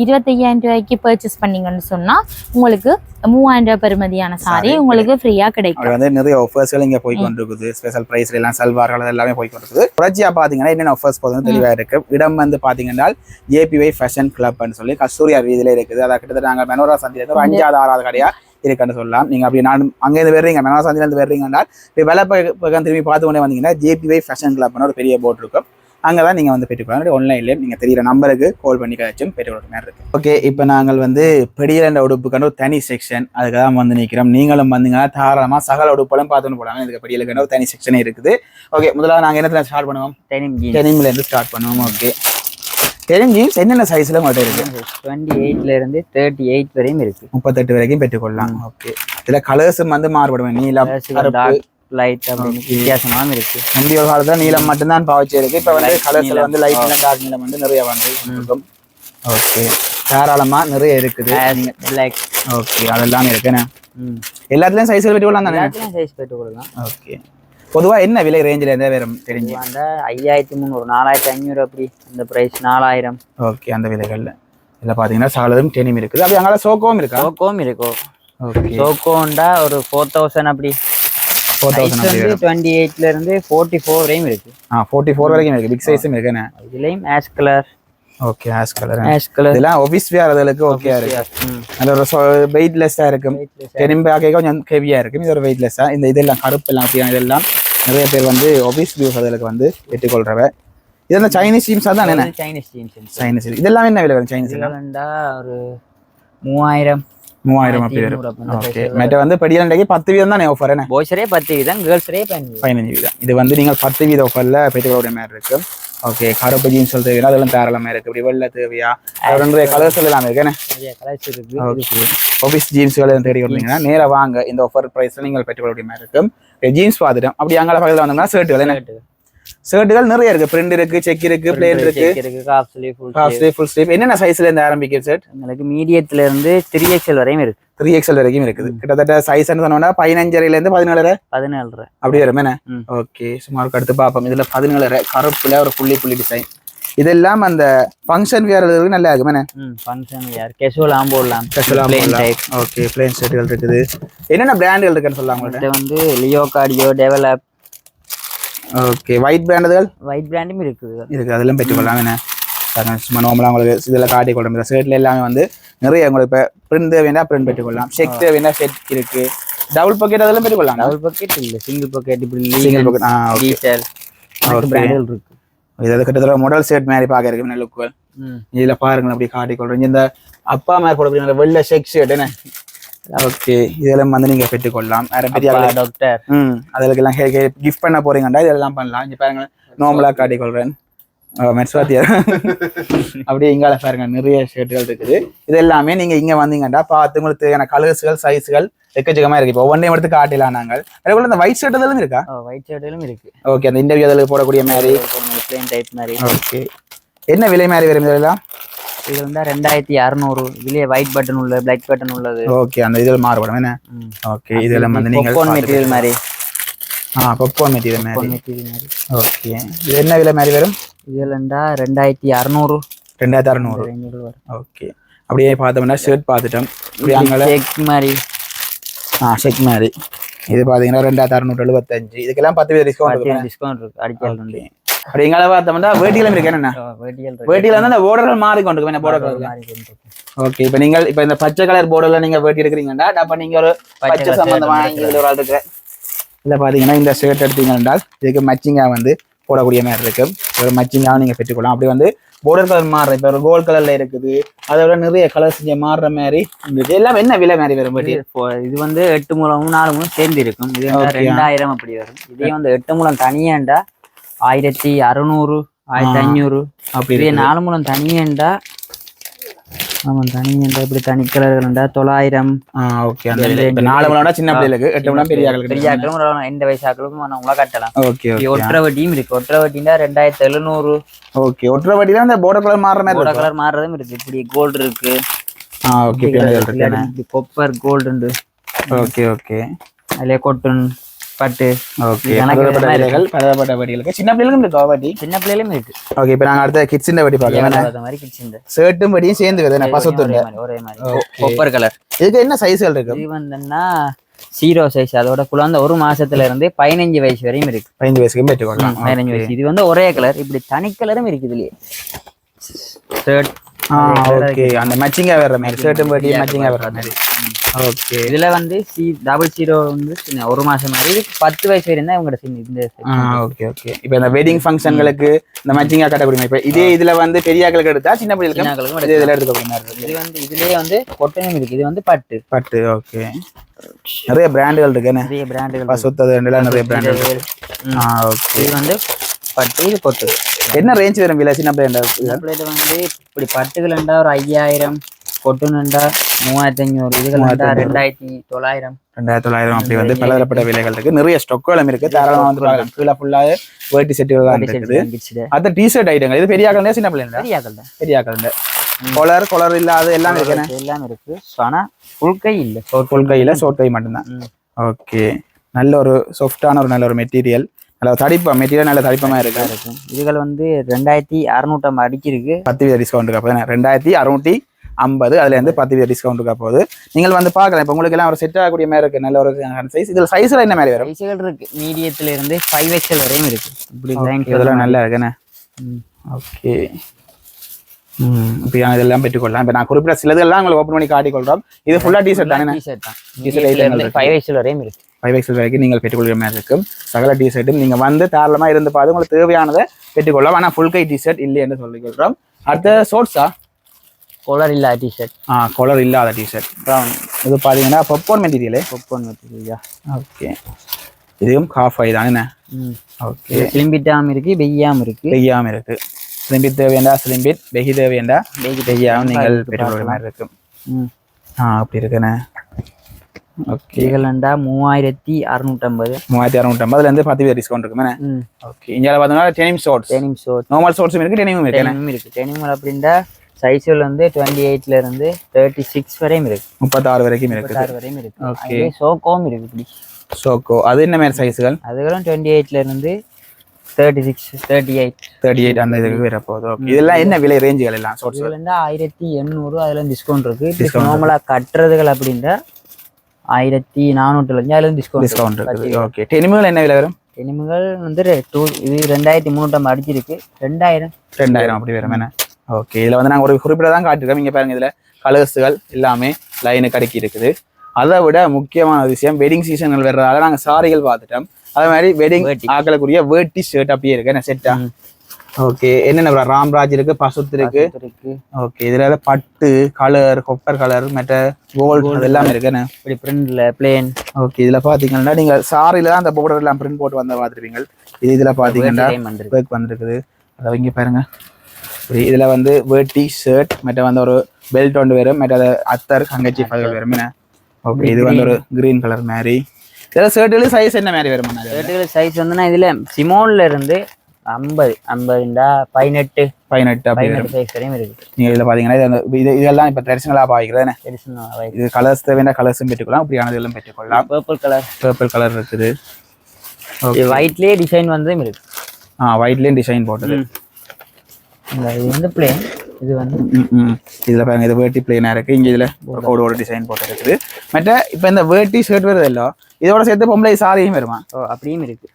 25000 ரூபாய்க்கு பர்ச்சேஸ் பண்ணீங்கன்னு சொன்னா உங்களுக்கு 3000 ரூபாய் பெருமதியான சாரி உங்களுக்கு ஃப்ரீயா கிடைக்கும். வந்து நிறைய ஆஃபர்ஸ்கள் இங்க போய் கொண்டிருக்குது. ஸ்பெஷல் பிரைஸ்ல எல்லாம் சல்வார்கள் எல்லாமே போய் கொண்டிருக்குது. புரட்சியா பாத்தீங்கன்னா என்னென்ன ஆஃபர்ஸ் போகுதுன்னு தெளிவா இருக்கு. இடம் வந்து பாத்தீங்கன்னா JPY ஃபேஷன் கிளப்னு சொல்லி கஸ்தூரியா வீதியில இருக்குது. அதை கிட்டத்தட்ட நாங்க மெனோரா சந்தில ஒரு 5வது 6வது கடையா இருக்குன்னு சொல்லலாம். நீங்க அப்படி நான் அங்கேருந்து வர்றீங்க, மெனோரா சந்தில இருந்து வர்றீங்கன்னா வெலை பக்கம் திரும்பி பார்த்து கொண்டே வந்தீங்கன்னா JPY ஃபேஷன் கிளப்னு ஒரு பெரிய போர்டு இருக்கும். அங்கே தான் நீங்கள் வந்து பெற்றுக்கலாம். ஆன்லைன்லேயே நீங்கள் தெரியிற நம்பருக்கு கால் பண்ணி கழிச்சும் பெற்றுக்கொள்ள மாதிரி இருக்குது. ஓகே, இப்போ நாங்கள் வந்து பெடியல் உடுப்புக்கான ஒரு தனி செக்ஷன் அதுக்கு தான் வந்து நிற்கிறோம். நீங்களும் வந்தீங்கன்னா தாராளமாக சகல உடுப்பெல்லாம் பார்த்துன்னு போடாங்க. இதுக்கு பெடியலுக்கான ஒரு தனி செக்ஷனே இருக்குது. ஓகே, முதல்ல நாங்கள் என்னத்தில் ஸ்டார்ட் பண்ணுவோம்? டெனிம்லேருந்து ஸ்டார்ட் பண்ணுவோம். ஓகே, டெனிம் ஜீன்ஸ் என்னென்ன சைஸில் உங்கள்கிட்ட இருக்குது? 28லேருந்து 38 வரையும் இருக்குது. 38 வரைக்கும் பெற்றுக்கொள்ளலாம். ஓகே, இதில் கலர்ஸும் வந்து மாறுபடுவேன். நீலம், லைட் அப்படின்னு வித்தியாசமாகவும் இருக்கு. முந்தைய ஒரு காலத்துல நீலம் மட்டும்தான் பாவச்சு இருக்கு. இப்ப வந்து கலர்ஸ்ல வந்து லைட் நீலம், டார்க் நீலம் வந்து நிறைய வந்து இருக்கும். ஓகே, தாராளமா நிறைய இருக்குது. பிளாக். ஓகே, அதெல்லாம் இருக்குண்ணே. எல்லாத்துலயும் சைஸ் பெற்றுக்கொள்ளலாம் தானே? சைஸ் பெற்றுக்கொள்ளலாம். ஓகே, பொதுவா என்ன விலை ரேஞ்சில் இருந்தா வேறும் தெரிஞ்சு? அந்த 5300 4500 அப்படி அந்த பிரைஸ் 4000. ஓகே, அந்த விலைகள்ல இதுல பாத்தீங்கன்னா சாலதும் டெனிம் இருக்குது. அப்படி அங்கே சோக்கோவும் இருக்கா? சோக்கோவும் இருக்கும். ஓகே, சோக்கோண்டா ஒரு 4000 அப்படி. 28லேருந்து 44 வரையும் இருக்கு. 44 வரைக்கும் இருக்கு. பிக் சைஸும் இருக்குண்ணே. இதுலயும் ash colour. Okay, ash colour. இதெல்லாம் ஆஃபீஸ் வேர் அதுக்கு ஓகே இருக்கு. நல்ல ஒரு வெயிட்லெஸ்ஸா இருக்கும். டெனிம் பேக்கே கொஞ்சம் ஹெவியா இருக்கும். இது ஒரு வெயிட்லெஸ்ஸா. இந்த இதெல்லாம் கருப்பு எல்லாம் அப்படியான இதெல்லாம் நிறைய பேர் வந்து ஆஃபீஸ் வியூஸ் அதுக்கு வந்து பெற்றுக்கொள்றவ. இதெல்லாம் சைனீஸ் ஜீன்ஸ் தான் என்ன? Chinese jeans. சைனீஸ் இதெல்லாம் என்ன விலை வரும்? சைனீஸ் ஒரு 3000 அப்படி வரும். ஓகே, மற்ற வந்து படியலண்டைக்கு 10 வீதம் தான் ஆஃபர். என்ன பாய்ஸரே 10 வீதம், கேர்ள்ஸரே 15 வீதம். இது வந்து நீங்கள் 10 வீத ஆஃபர்ல பெற்றுக்கொள்ள மாதிரி இருக்கு. ஓகே, கருப்பு ஜீன்ஸ் தேவையா அதெல்லாம் தாராளமா இருக்கு. இப்படி வெள்ளை தேவையா நிறைய கலர்ஸ் எல்லாம் இருக்கு. ஆஃபீஸ் ஜீன்ஸ்கள் தேடி வந்தீங்கன்னா நேராக வாங்க. இந்த ஆஃபர் பிரைஸ்ல நீங்கள் பெற்றுக்கொள்ள மாதிரி இருக்கும். ஜீன்ஸ் பார்த்துட்டோம். அப்படி அங்கே பக்கத்தில் வந்தோம்னா ஷர்ட்டுகள். என்ன ஷர்ட்டுகள் நிறைய இருக்கு. பிரிண்ட் இருக்கு, செக் இருக்கு, பிளேன் இருக்கு, ஹாஃப் ஸ்லீவ், ஃபுல் ஸ்லீவ். என்னென்ன சைஸ்ல இருந்து ஆரம்பிக்குது ஷர்ட்? உங்களுக்கு மீடியத்துல இருந்து 3XL வரையும் இருக்கு. 3XL வரைக்கும் இருக்குது. கிட்டத்தட்ட சைஸ் சொன்னோம்னா 15.5ல இருந்து 17.5 அப்படி வரும். என்ன ஓகே, சுமார் அடுத்து பார்ப்போம். இதுல 17.5 கருப்புல ஒரு புள்ளி டிசைன். இதெல்லாம் அந்த ஃபங்க்ஷன் வேர் நல்லா இருக்கும். என்ன ஃபங்க்ஷன் வேர் கேஷுவலாம் போடலாம். ஓகே, பிளேன் ஷர்ட்டுகள் இருக்குது. என்னென்ன பிராண்டுகள் இருக்குன்னு சொல்லலாம் உங்கள்கிட்ட? வந்து Leo cardio, develop. Okay, white பிராண்டுகள்? ஒயிட் பிராண்டும் இருக்குது. அதெல்லாம் பெற்றுக்கொள்ளலாம். என்ன சும்மா நார்மலாக உங்களுக்கு இதில் காட்டி கொள்ளும். இந்த ஷர்ட்ல எல்லாமே வந்து நிறைய உங்களுக்கு இப்போ பிரிண்ட் தேவையா பிரிண்ட் பெற்றுக்கொள்ளலாம். செக் தேவையா செக் இருக்கு. டபுள் பாக்கெட் அதெல்லாம் பெற்றுக்கொள்ளலாம். டபுள் பாக்கெட் இல்லை, சிங்கிள் பாக்கெட். இப்படி சிங்கிள் பாக்கெட் டீட்டெயில் பிராண்டுகள் இருக்கு. இது கிட்டத்தட்ட மாடல் ஷர்ட் மாதிரி பார்க்க இருக்கு. நல்ல லுக்குகள். இதில் பாருங்க அப்படி காட்டி கொள்றீங்க. இந்த அப்பா மாதிரி போட வெள்ளை செக் ஷர்ட். என்ன ஓகே, இதெல்லாம் வந்து நீங்க பெற்றுக்கொள்ளலாம். டாக்டர் அதுக்கெல்லாம் கிஃப்ட் பண்ண போறீங்கடா இதெல்லாம் பண்ணலாம். இங்க பாருங்க நார்மலா காட்டி கொள்றேன். மெட்ஸ்வாத்தியார் அப்படியே இங்கால பாருங்க நிறைய ஷர்ட்டுகள் இருக்குது. இது எல்லாமே நீங்க இங்க வந்தீங்கன்னா பார்த்து உங்களுக்கு தேவையான கலர்ஸ்கள் சைஸ்கள் எக்கச்சக்கமா இருக்கு. இப்போ ஒவ்வொன்றையும் எடுத்து காட்டலாம் நாங்கள். அதுக்குள்ள இந்த ஒயிட் ஷர்ட் எதுவும் இருக்கா? ஒயிட் ஷர்ட்டும் இருக்கு. ஓகே, அந்த இன்டர்வியூ அதில் போடக்கூடிய மாதிரி பிளேன் டைப் மாதிரி. ஓகே, என்ன விலை மாதிரி வரும் இதெல்லாம்? இது வந்து 2600. இதுலயே ஒயிட் பட்டன் உள்ள பிளாக் பட்டன் உள்ளது. ஓகே, அந்த இதில் மாறுபடும் என்ன? ஓகே, இதெல்லாம் வந்து நீங்கள் பாப்கார்ன் மெட்டீரியல் மாதிரி. பாப்கார்ன் மெட்டீரியல் மாதிரி. மாதிரி. ஓகே, இது என்ன விலை மாதிரி வரும்? இதுலண்டா 2600. 2600 வரும். ஓகே, அப்படியே பார்த்தோம்னா ஷர்ட் பார்த்துட்டோம். இப்படி அங்கே செக் மாதிரி. செக் மாதிரி இது பார்த்தீங்கன்னா 2675. இதுக்கெல்லாம் 10% டிஸ்கவுண்ட் இருக்கு. அடிக்கல் உண்டு. அப்படி எங்களை பார்த்தோம்னா வேட்டிகளும் இருக்கு. என்னென்ன வேட்டியில் வந்து அந்த போர்டர்கள் மாறிக்கொண்டு என்ன போர்டர்? ஓகே, இப்போ நீங்கள் இப்போ இந்த பச்சை கலர் போர்டர்ல நீங்க வேட்டி எடுக்கிறீங்கன்னா அப்போ நீங்க ஒரு பச்சை சம்பந்தமான இதில் ஒரு ஆள் இருக்கு. இதில் பார்த்தீங்கன்னா இந்த ஷர்ட் எடுத்தீங்க என்றால் இதுக்கு மச்சிங்காக வந்து போடக்கூடிய மாதிரி இருக்கு. ஒரு மச்சிங்காக நீங்கள் பெற்றுக்கொள்ளலாம். அப்படி வந்து போர்டர் கலர் மாறுற இப்போ ஒரு கோல்ட் கலர்ல இருக்குது. அதோட நிறைய கலர்ஸ் இங்கே மாறுற மாதிரி எல்லாம் என்ன விலை மாதிரி வரும்? இது வந்து 8 மூலம் 4 மூலம் சேர்ந்து இருக்கும். இது 2000 அப்படி வரும். இதே வந்து 8 மூலம் தனியாண்டா 1600 1500 அப்படி. இதே 4 மூலம் தனியாண்டா தனியாண்டா இப்படி தனி கலர்கள்டா 900. ஓகே, அந்த 4 மூலம் சின்ன பிள்ளைகளுக்கு, 8 மூலம் பெரிய ஆக்களுக்கு எந்த வயசு ஆக்களுக்கும் உங்களை கட்டலாம். ஓகே, ஒற்றை வட்டியும் இருக்கு. ஒற்றை வட்டினா 2700. ஓகே, ஒற்றை வட்டி தான் இந்த போர்டர் கலர் மாறுற மாதிரி. போர்டர் கலர் மாறுறதும் இருக்கு. இப்படி கோல்டு இருக்கு. ஓகே, கொப்பர் கோல்டு உண்டு. ஓகே ஓகே, அதுல கொட்டன் பட்டு. ஓகே, பலதரப்பட்ட வட்டிகளுக்கு சின்ன பிள்ளைகளும் இருக்கு. வட்டி சின்ன பிள்ளைகளும் இருக்கு. ஓகே, இப்போ நாங்கள் அடுத்த கிட்ஸின் வட்டி பார்க்கலாம். ஷர்ட்டும் வட்டியும் சேர்ந்து வருது பசுத்துண்டு ஒரே மாதிரி கொப்பர் கலர். இதுக்கு என்ன சைஸ்கள் இருக்கு? இது வந்துன்னா 0 சைஸ். அதோட குழந்தை 1 மாசத்துல இருந்து 15 வயசு வரையும் இருக்கு. 15 வயசுக்கு பெற்றுக்கொள்ளலாம். 15 வயசு. இது வந்து ஒரே கலர். இப்படி தனி கலரும் இருக்கு இதுலயே. ஷர்ட் ஓகே, அந்த மேட்சிங்கா வர்ற மாதிரி ஷர்ட்டும் வட்டி மேட்சிங்கா வர்ற மாதிரி. ஓகே, இதுல வந்து 00 வந்து 1 மாசம் மாதிரி. இது 10 வயசு வரையும் தான் இவங்க இந்த. ஓகே ஓகே, இப்போ இந்த வெட்டிங் ஃபங்க்ஷன்களுக்கு இந்த மேட்சிங்கா கட்டக்கூடிய இப்போ இதே இதுல வந்து பெரியாக்களுக்கு எடுத்தா சின்ன பிள்ளைகளுக்கு இதுல எடுத்துக்கூடிய மாதிரி. இது வந்து இதுலயே வந்து கொட்டனும் இருக்கு. இது வந்து பட்டு. ஓகே, நிறைய பிராண்டுகள் இருக்கு. நிறைய பிராண்டுகள் பசுத்தது நிறைய பிராண்டுகள். ஓகே, இது வந்து பட்டு. இது கொட்டு. என்ன ரேஞ்ச் வரும் விலை சின்ன பிளேட்? வந்து இப்படி பட்டுகளண்டா ஒரு 5000, கொட்டுனண்டா 3500, இதுகளண்டா 2900. 2900 அப்படி வந்து பலதரப்பட்ட விலைகள் இருக்கு. நிறைய ஸ்டாக்குகளும் இருக்கு. தாராளமா வந்து பார்க்கலாம். கீழே ஃபுல்லாக வேட்டி செட்டுகள் தான் இருக்குது. அது டிஷர்ட் ஐட்டங்கள். இது பெரியாக்கள் சின்ன பிள்ளைங்க? பெரியாக்கள் கொலர் இல்லாத எல்லாம் இருக்கு. எல்லாம் இருக்கு. ஆனா ஃபுல் கை இல்ல. ஃபுல் கையில ஷார்ட் கை மட்டும்தான். ஓகே, நல்ல ஒரு சாஃப்டான ஒரு நல்ல ஒரு மெட்டீரியல். நல்ல தடிப்பா மெட்டீரியல் நல்ல தடிப்பமா இருக்கு. இதுகள் வந்து 2650 அடிக்கிருக்கு. 10% டிஸ்கவுண்ட் இருக்கா போது. 2650 அதுல இருந்து 10% டிஸ்கவுண்ட் இருக்கா போகுது. நீங்கள் வந்து பார்க்கலாம். இப்போ உங்களுக்கு எல்லாம் ஒரு செட் ஆகக்கூடிய மாதிரி இருக்கு. நல்ல ஒரு சைஸ். இதுல சைஸ்ல என்ன மாதிரி வரும்? சைஸ்கள் இருக்கு. மீடியத்துல இருந்து 5XL வரையும் இருக்கு. இப்படி இதெல்லாம் நல்லா இருக்குண்ணே. ஓகே, இப்போ இதெல்லாம் பெற்றுக்கொள்ளலாம். இப்போ நான் குறிப்பிட்ட சிலதெல்லாம் உங்களுக்கு ஓப்பன் பண்ணி காட்டிக்கொள்றோம். இது ஃபுல்லா டிஷர்ட் தானே? டிஷர்ட் 5XL வரையும் இருக்கு. 5XL வரைக்கும் நீங்கள் பெற்றுக்கொள்கிற மாதிரி இருக்கும். சகல டிஷர்ட்டும் நீங்கள் வந்து தாராளமாக இருந்து பார்த்து உங்களுக்கு தேவையானதை பெற்றுக்கொள்ளலாம். ஆனால் ஃபுல் கை டிஷர்ட் இல்லை என்று சொல்லிக்கொள்கிறோம். அடுத்த ஷோர்ட்ஸா? கொலர் இல்லாத டிஷர்ட். கொலர் இல்லாத டிஷர்ட். இது பார்த்தீங்கன்னா பாப்கார்ன் மெட்டீரியல். ஓகே, இதுவும் ஹாஃப் ஐ தானே? ஓகே, ஸ்லிம்பிட்டாம் இருக்கு, பெய்யாம இருக்கு. ஸ்லிம்பிட் தேவையாண்டா ஸ்லிம்பிட், பெகி தேவையாண்டா பெகியாவும் நீங்கள் பெற்றுக்கொள்கிற மாதிரி இருக்கும். அப்படி இருக்குண்ணே. ஓகே, இதுலண்டா 3650. 3650 அதுல இருந்து 10% டிஸ்கவுண்ட் இருக்குமே. ஓகே, இங்க பார்த்தோம்னா டெனிம் ஷார்ட்ஸ் நார்மல் ஷார்ட்ஸும் இருக்கு, டெனிமும் இருக்கு. டெனிம் அப்படின்னா சைஸ்ல வந்து 28ல இருந்து 36 வரையும் இருக்கு. 36 வரைக்கும் இருக்கு. 36 வரையும் இருக்கு. ஓகே, சோகோம் இருக்கு. இப்படி சோகோ அது என்ன மாதிரி சைஸ்கள்? அதுகளும் 28ல இருந்து 36 38 அந்த இதுக்கு வர போகுது. ஓகே, இதெல்லாம் என்ன விலை ரேஞ்சுகள் எல்லாம்? ஷார்ட்ஸ்ல இருந்து 1800 அதுல டிஸ்கவுண்ட் இருக்கு. நார்மலா கட்டுறதுகள் அப்படின்னா 1400 அதுல டிஸ்கவுண்ட் இருக்கு. ஓகே, டெனிம்கள் என்ன விலை வரும்? டெனிம்கள் வந்து இது 2350 அடிச்சிருக்கு. 2000 அப்படி வரும் என்ன? ஓகே, இதுல வந்து நாங்க ஒரு குறிப்பிட்டதான் காட்டிருக்கோம். இங்க பாருங்க, இதுல கலர்ஸ்கள் எல்லாமே லைனு கடைக்கி இருக்குது. அதை விட முக்கியமான விஷயம் வெட்டிங் சீசன்கள் வர்றதால நாங்க சாரிகள் பார்த்துட்டோம். அதே மாதிரி வெட்டிங் ஆக்கக்கூடிய வேட்டி ஷர்ட் அப்படியே இருக்கு. என்ன செட்டா? ஓகே, என்னென்ன ராம்ராஜ் இருக்கு, பசுத்து இருக்கு. ஓகே, இதுல பட்டு கலர், கொப்பர் கலர், மற்ற கோல்டு அதெல்லாம் இருக்கு. இப்படி பிரிண்ட்ல பிளேன். ஓகே, இதுல பாத்தீங்கன்னா நீங்க சாரில தான் அந்த பார்டர் எல்லாம் பிரிண்ட் போட்டு வந்த பாத்துருப்பீங்க. இதுல பாத்தீங்கன்னா ஒர்க் வந்திருக்குது. அதை இங்கே பாருங்க இதில் வந்து வேட்டி ஷர்ட் மற்ற வந்து ஒரு பெல்ட் ஒன்று வரும் மற்ற அத்தர் கங்கச்சி பதவி வரும் என்ன ஓகே இது வந்து ஒரு கிரீன் கலர் மாதிரி இதில் ஷர்ட்டுகள் சைஸ் என்ன மாதிரி வரும் ஷர்ட்டுகள் சைஸ் வந்துன்னா இதில் சிமோன்ல இருந்து 50 18 சைஸ் வரையும் இருக்கு. நீங்கள் இதில் பார்த்தீங்கன்னா இதெல்லாம் இப்போ ட்ரெடிஷனலாக பாய்க்கிறேன் இது கலர்ஸ் தேவையான கலர்ஸும் பெற்றுக்கொள்ளலாம் அப்படியானது எல்லாம் பெற்றுக்கொள்ளலாம். பர்பிள் கலர் இருக்குது. ஒயிட்லேயே டிசைன் வந்து இருக்கு. ஒயிட்லேயும் டிசைன் போட்டது. இது வந்து பிளேன். இது வந்து இதில் பாருங்க இது வேட்டி பிளேனாக இருக்குது. இங்கே இதில் ஒரு டிசைன் போட்டு இருக்குது. மற்ற இப்போ இந்த வேட்டி ஷர்ட் வருது இல்லை இதோட சேர்த்து பொம்பளை சாரியும் வருமா? அப்படியும் இருக்கு.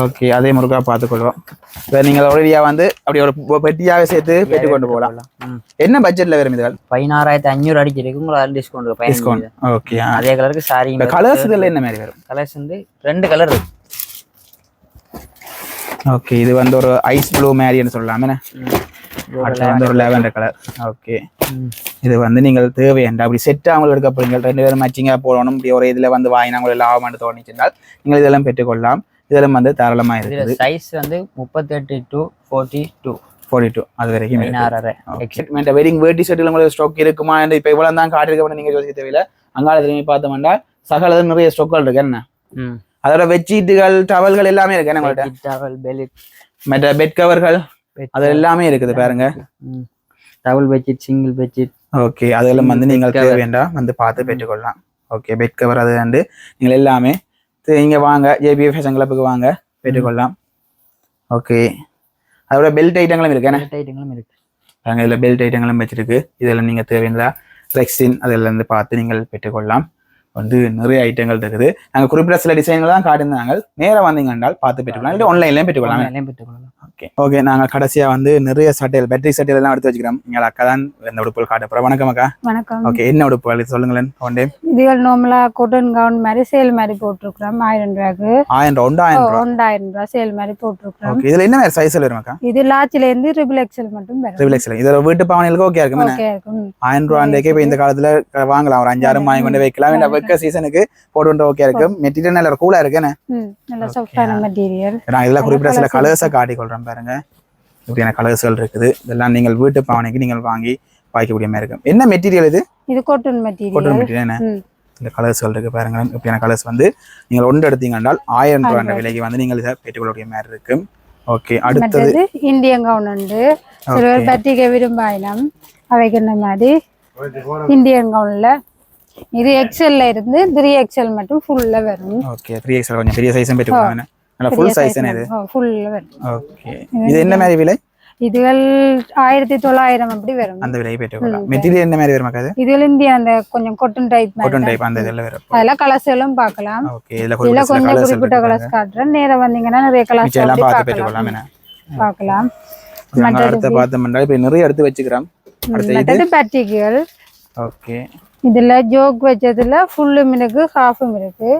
ஓகே அதே முருகா பார்த்துக்கொள்வோம். இப்போ நீங்கள் ஒரேடியாக வந்து அப்படி ஒரு பெட்டியாக சேர்த்து பெட்டி கொண்டு போகலாம். என்ன பட்ஜெட்டில் வரும் இதுகள்? 16,500 அடிச்சிருக்கு. உங்களுக்கு டிஸ்கவுண்ட். ஓகே அதே கலருக்கு சாரி. கலர்ஸ் இதில் என்ன மாதிரி வரும்? கலர்ஸ் வந்து 2 கலர் இருக்கு. ஓகே இது வந்து ஒரு ஐஸ் ப்ளூ மேரின்னு சொல்லலாமே. அடுத்து வந்து ஒரு லாவெண்டர் கலர். ஓகே இது வந்து நீங்கள் தேவையண்டா அப்படி செட்டாக அவங்களுக்கு எடுக்க போறீங்க 2 பேரும் மேட்சிங்காக போடணும் இப்படி ஒரு இதில் வந்து வாங்கினா உங்களுக்கு லாபம் தோணிச்சிருந்தால் நீங்கள் இதெல்லாம் பெற்றுக்கொள்ளலாம். இதெல்லாம் வந்து தாராளமாக இருக்குது. சைஸ் வந்து 38 to 42 அது வரைக்கும். 16.5 வெட்டிங் வேட்டி ஷர்ட்டில் உங்களுக்கு ஸ்டாக் இருக்குமா? இப்போ இவ்வளோ தான் காட்டிருக்க நீங்கள் யோசிக்க தேவையில்லை. அங்கால திரும்பி பார்த்தோம்னா சகல நிறைய ஸ்டாக்கள் இருக்கு. என்ன அதோட பெட்ஷீட்டுகள் டவல்கள் எல்லாமே இருக்கு. என்ன டவல் பெல்ட் மற்ற பெட் கவர்கள் அது எல்லாமே இருக்குது பாருங்க. Double bedsheet single bedsheet. Okay அதெல்லாம் வந்து நீங்கள் தேவையண்டா வந்து பார்த்து பெற்றுக்கொள்ளலாம். ஓகே பெட் கவர் அது வந்து நீங்கள் எல்லாமே இங்கே வாங்க ஜேபி ஃபேஷன் கிளப்புக்கு வாங்க பெற்றுக்கொள்ளலாம். ஓகே அதோட பெல்ட் ஐட்டங்களும் இருக்கு. ஐட்டங்களும் இருக்கு. பாருங்க இதில் பெல்ட் ஐட்டங்களும் வச்சிருக்கு. இதெல்லாம் நீங்கள் தேவையா ரெக்ஸின் அதெல்லாம் வந்து பார்த்து நீங்கள் பெற்றுக்கொள்ளலாம். வந்து நிறைய ஐட்டங்கள் இருக்குது. நாங்கள் குறிப்பிட்ட சில டிசைன்கள் தான் காட்டியிருந்தாங்க. நேராக வந்தீங்க என்றால் பார்த்து பெற்றுக்கொள்ளலாம். இல்லை ஆன்லைன்லேயும் பெற்றுக்கொள்ளலாம். ஓகே நாங்கள் கடைசியாக வந்து நிறைய சட்டைகள் பேட்டரி சட்டைகள் எல்லாம் எடுத்து வச்சுக்கிறோம். எங்கள் அக்கா தான் இந்த உடுப்புகள் காட்ட போகிறோம். வணக்கம் அக்கா. வணக்கம். ஓகே என்ன உடுப்புகள் சொல்லுங்களேன். ஒன் இதுகள் நார்மலா காட்டன் கவுன் மாதிரி சேல் மாதிரி போட்டிருக்கிறோம். 1000 ரூபாய்க்கு. 1000 ரூபாய் சேல் மாதிரி போட்டிருக்கிறோம். ஓகே இதுல என்ன மாதிரி சைஸ்ல வரும் அக்கா? இது லார்ஜ்ல இருந்து ட்ரிபிள் எக்ஸ்எல் மட்டும் வரும். ட்ரிபிள் எக்ஸ்எல் இது வீட்டு பாவனைகளுக்கு ஓகே இருக்கும். ஓகே இருக்கும். 1000 ரூபாய்க்கு இப்போ இந்த காலத்துல வாங்கலாம். ஒரு 5-6 வாங்கி கொண்டு வைக்கலாம். இந்த வெக்க சீசனுக்கு போட்டு ஓகே இருக்கும். மெட்டீரியல் நல்ல கூலா இருக்கு. நல்ல சாஃப்டான மெட்டீரியல். நான் இதெல்லாம் குறிப்பிட்ட சில கலர்ஸை காட்டிக்கொள்றேன் பாருங்க. இப்படியான கலர்ஸ்கள் இருக்குது. இதெல்லாம் நீங்கள் வீட்டு பாவனைக்கு நீங்கள் வாங்கி பாய்க்கக்கூடிய மாதிரி இருக்கும். என்ன மெட்டீரியல் இது? இது காட்டன் மெட்டீரியல். என்ன இந்த கலர்ஸ்கள் இருக்கு பாருங்க. இப்படியான கலர்ஸ் வந்து நீங்கள் ஒன்று எடுத்தீங்க என்றால் 1000 ரூபாய் விலைக்கு வந்து நீங்கள் இதை பெற்றுக்கொள்ளக்கூடிய மாதிரி இருக்கும். ஓகே அடுத்தது இந்தியன் கவுன் உண்டு. சிலர் பத்திரிகை விரும்பாயினம் அவைக்கு என்ன மாதிரி இந்தியன் கவுன்ல இது எக்ஸ்எல்ல இருந்து 3XL மட்டும் ஃபுல்ல வரும். ஓகே 3XL கொஞ்சம் பெரிய சைஸும் பெற்றுக்கொள்ளலாம். நல்ல ஃபுல் சைஸ் இது. ஃபுல்ல வரும். ஓகே இது என்ன மாதிரி விலை? இதுகள் 1900 அப்படி வரும். அந்த விலை பெற்றுக்கொள்ளலாம். மெட்டீரியல் என்ன மாதிரி வரும் அக்கா? இதுல இந்தியா அந்த கொஞ்சம் காட்டன் டைப் மாதிரி. காட்டன் டைப் அந்த இதெல்லாம் வரும். அதெல்லாம் கலர்ஸ்களும் பார்க்கலாம். ஓகே இதல கொஞ்சம் குறிப்பிட்ட கலர்ஸ் காட்றேன். நேரா வந்தீங்கன்னா நிறைய கலர்ஸ் எல்லாம் பார்த்து பெற்றுக்கொள்ளலாம். என்ன பார்க்கலாம். நம்ம அடுத்து பார்த்தோம்னா இப்போ நிறைய எடுத்து வச்சுக்கிறோம். அடுத்து இது பேட்டிகள். ஓகே இதுல ஜோக் வச்சதுல ஃபுல்லும் இருக்கு ஹாஃபும் இருக்கு.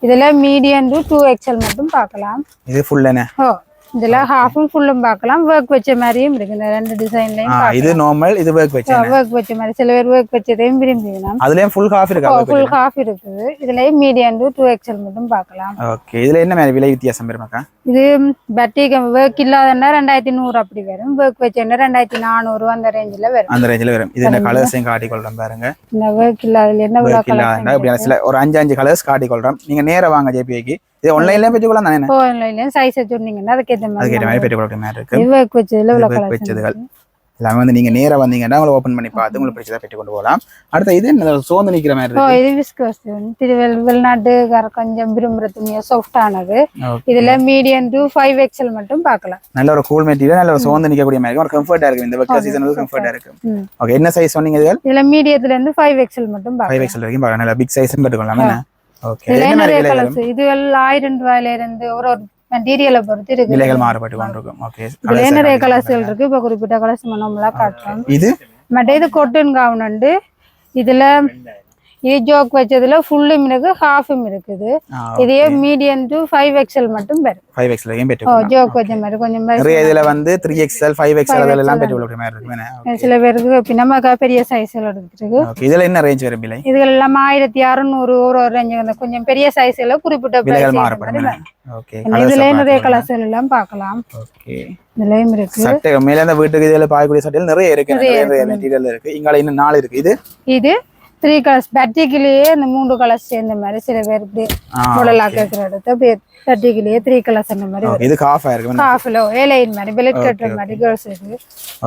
இதுல மீடியம் டு 2XL மட்டும் பார்க்கலாம். இது ஃபுல் என்ன? இதுல ஹாஃபும் ஃபுல்லும் பார்க்கலாம். வர்க் வச்ச மாதிரியும் இருக்கு. இந்த ரெண்டு டிசைன்லயும் இது நார்மல் இது வர்க் வச்ச மாதிரி. சில பேர் வர்க் வச்சதையும் விரும்புவீங்க. அதுலயும் ஃபுல் ஹாஃப் இருக்கா? ஃபுல் ஹாஃப் இருக்குது. இதுலயும் மீடியம் டு 2XL மட்டும் பார்க்கலாம். ஓகே இதுல என்ன மாதிரி விலை வித்தியாசம் வருமாக்கா? இது பட்டிக் வர்க் இல்லாதன்னா 2100 அப்படி வரும். வர்க் வச்சேன்னா 2400 அந்த ரேஞ்சில வரும். அந்த ரேஞ்சில வரும். இது என்ன கலர்ஸையும் காட்டி கொள்றேன் பாருங்க. இந்த வர்க் இல்லாதல என்ன வர்க் இல்லாதனா அப்படியே சில ஒரு 5 கலர்ஸ் காட்டி கொள்றேன். நீங்க நேரா வாங்க ஜேபிக்கு. இது ஆன்லைன்லயே பெற்றுக்கொள்ளலாம் தானே? ஆன்லைன்லயே சைஸ் சொன்னீங்கன்னா அதுக்கேத்த மாதிரி பெற்றுக்கொள்ள மாதிரி இருக்கு. வர்க் வச்சதுல உள்ள கலர்ஸ் எல்லாமே வந்து நீங்க நேரா வந்தீங்கன்னா உங்களை ஓபன் பண்ணி பார்த்து உங்களுக்கு பிடிச்சதா பெற்று கொண்டு போகலாம். அடுத்து இது என்ன சோர்ந்து நிக்கிற மாதிரி இருக்கு? இது விஸ்கோஸ் வெளிநாட்டு கொஞ்சம் விரும்புற துணியா சாஃப்ட் ஆனது. இதுல மீடியம் டு 5XL மட்டும் பார்க்கலாம். நல்ல ஒரு கூல் மெட்டீரியல். நல்ல ஒரு சோர்ந்து நிக்கக்கூடிய மாதிரி ஒரு கம்ஃபர்ட்டா இருக்கு. இந்த வெக்க சீசனுக்கு கம்ஃபர்ட்டா இருக்கு. ஓகே என்ன சைஸ் சொன்னீங்க? இதுல மீடியத்துல இருந்து 5XL மட்டும் பார்க்கலாம். 5XL வரைக்கும் பார்க்கலாம். நல்ல பிக் சைஸும் பெற்றுக்கொள்ளலாம். ஓகே என்ன மாதிரி கலர்ஸ்? இது 1000 ரூபாயில இருந்து ஒரு மெட்டீரியலை பொறுத்து இருக்கு. விலைகள் மாறுபட்டு கொண்டிருக்கும். ஓகே இதுல நிறைய கலர்ஸ்கள் இருக்கு. இப்ப குறிப்பிட்ட கலர்ஸ் நம்மளா காட்டுறோம். இது மற்ற இது காட்டன் கவுன் உண்டு. இதுல இது ஜோக் வச்சதுல ஃபுல்லும் இருக்கு ஹாஃபும் இருக்குது. இதே மீடியம் டு 5XL மட்டும் வரும். 5XL வரைக்கும் பெற்றுக்கொள்ளலாம். ஜோக் வச்ச மாதிரி கொஞ்சம் நிறைய இதுல வந்து 3XL 5XL அதெல்லாம் பெற்றுக்கொள்ளக்கூடிய மாதிரி இருக்கு. சில பேருக்கு நமக்கு பெரிய சைஸ்ல எடுத்துருக்கு. ஓகே இதுல என்ன ரேஞ்ச் வரும் விலை? இதுல எல்லாம் 1600 ஒரு ரேஞ்ச். கொஞ்சம் பெரிய சைஸ்ல குறிப்பிட்ட விலைகள் மாறுபடும். ஓகே இதுலயும் நிறைய கலர்ஸ்கள் எல்லாம் பார்க்கலாம். ஓகே இதுலயும் இருக்கு. சட்டை மேல அந்த வீட்டுக்கு இதுல பாயக்கூடிய சட்டைகள் நிறைய இருக்கு, நிறைய மெட்டீரியல் இருக்கு. இங்கால இன்னும் 4 இருக்கு. இது 3 கலர்ஸ் பேட்டிக்கிலேயே இந்த 3 கலர்ஸ் சேர்ந்த மாதிரி சில பேர் இப்படி மாடலா கேட்கிற இடத்த பேட்டிக்கிலேயே 3 கலர்ஸ் அந்த மாதிரி இது ஹாஃப் ஆயிருக்கு. ஹாஃப்ல ஏலைன் மாதிரி பெலட் கட்டுற மாதிரி கேர்ள்ஸ் இருக்கு.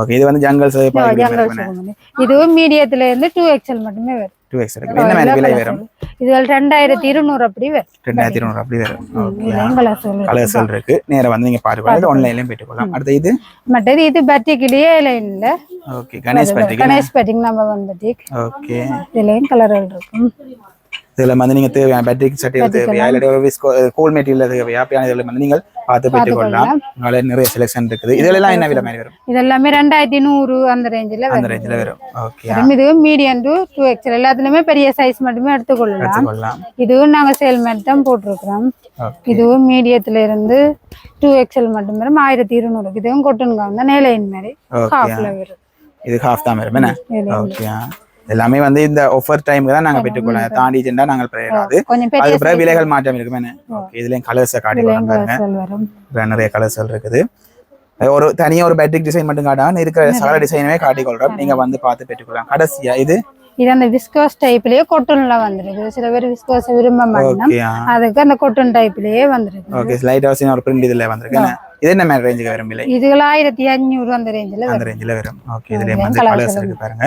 ஓகே இது வந்து ஜங்கல்ஸ் இதுவும் மீடியத்துல இருந்து 2XL மட்டுமே வரும். 2XL இருக்கு. என்ன மாதிரி விலை வரும்? இது 2200 அப்படி வரும். 2200 அப்படி வரும். ஓகே கலர்ஸ் இருக்கு. நேரா வந்து நீங்க பாருங்க, இது ஆன்லைன்லயும் பெற்றுக்கொள்ளலாம். அடுத்து இது மற்றது இது பேட்டிக்கிலேயே ஏலைன்ல. Okay Ganesh batik. Ganesh batik number 1 batik. Okay இதுலயும் கலர்கள் இருக்கும். இதுல வந்து நீங்க தேவையான பேட்டிக் சட்டைகள் தேவையா இல்ல கூல் மெட்டீரியல் தேவையா அப்படி இதுல வந்து நீங்கள் பார்த்து பெற்றுக்கொள்ளலாம். உங்களே நிறைய செலக்ஷன் இருக்குது. இதெல்லாம் என்ன விலை மாதிரி வரும்? இதெல்லாம் 2100 அந்த ரேஞ்சில வரும். ஓகே இது மீடியம் டு 2XL எல்லாத்துலயுமே பெரிய சைஸ் மட்டுமே எடுத்துக்கொள்ளலாம். இதுவும் நாங்க சேல் மேட் தான் போட்டிருக்கிறோம். இதுவும் மீடியத்துல இருந்து 2XL மட்டும் வரும். 1200. இதுவும் கொட்டன் கவுன் தான், நேலைன் மாதிரி ஹாஃப்ல வரும். இது ஹாஃப் தான் வரும் என்ன? ஓகே எல்லாமே வந்து இந்த ஆஃபர் டைம்க்கு தான் நாங்க பெற்றுக்கொள்ளலாம். தாண்டி சென்றா நாங்கள் பிரையாது. அதுக்கு பிறகு விலைகள் மாற்றம் இருக்கும் என்ன? ஓகே இதுலயும் கலர்ஸ் காட்டிக்கலாம் பாருங்க. நிறைய கலர்ஸ் இருக்குது. ஒரு தனியா ஒரு பேட்டிக் டிசைன் மட்டும் காட்டாம இருக்கிற சகல டிசைனுமே காட்டிக்கொள்றோம். நீங்க வந்து பார்த்து பெற்றுக்கொள்ளலாம். கடைசியா இது அந்த விஸ்கோஸ் டைப்லயே கொட்டன்ல வந்துருக்கு. சில பேர் விஸ்கோஸ் விரும்ப மாட்டோம், அதுக்கு அந்த கொட்டன் டைப்லயே வந்துருக்கு. ஓகே லைட் ஹவுஸ் ஒரு பிரிண்ட் இதுல வந்திருக்கு. இது என்ன மாதிரி ரேஞ்சுக்கு வரும் விலை? இது 1500 அந்த ரேஞ்சில வரும். ஓகே இதுல வந்து கலர்ஸ் இருக்கு பாருங்க.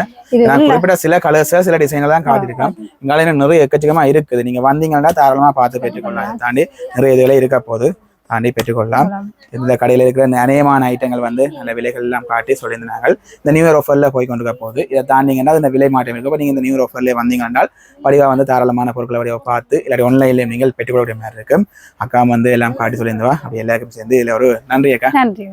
நான் குறிப்பிட்ட சில கலர்ஸ் சில டிசைன்கள் தான் காட்டியிருக்கேன். இங்கால நிறைய எக்கச்சக்கமா இருக்குது. நீங்க வந்தீங்கன்னா தாராளமா பார்த்து பெற்றுக்கொள்ளலாம். தாண்டி நிறைய இதுல இருக்க போது தாண்டி பெற்றுக்கொள்ளலாம். இந்த கடையில் இருக்கிற நிறையமான ஐட்டங்கள் வந்து நல்ல விலைகள் எல்லாம் காட்டி சொல்லியிருந்தாங்க. இந்த நியூ இயர் ஆஃபர்ல போய் கொண்டு போகுது. இதை தாண்டிங்கன்னா இந்த விலை மாற்றம் இருக்கும். நீங்க இந்த நியூ இயர் ஆஃபர்ல வந்தீங்கன்னா வடிவா வந்து தாராளமான பொருட்களை வடிவா பார்த்து இல்லாட்டி ஆன்லைன்ல நீங்கள் பெற்றுக்கொள்ள மாதிரி இருக்கும். அக்கா வந்து எல்லாம் காட்டி சொல்லியிருந்தவா அப்படி எல்லாருக்கும் சேர்ந்து இதுல ஒரு நன்றி அக்கா. நன்றி.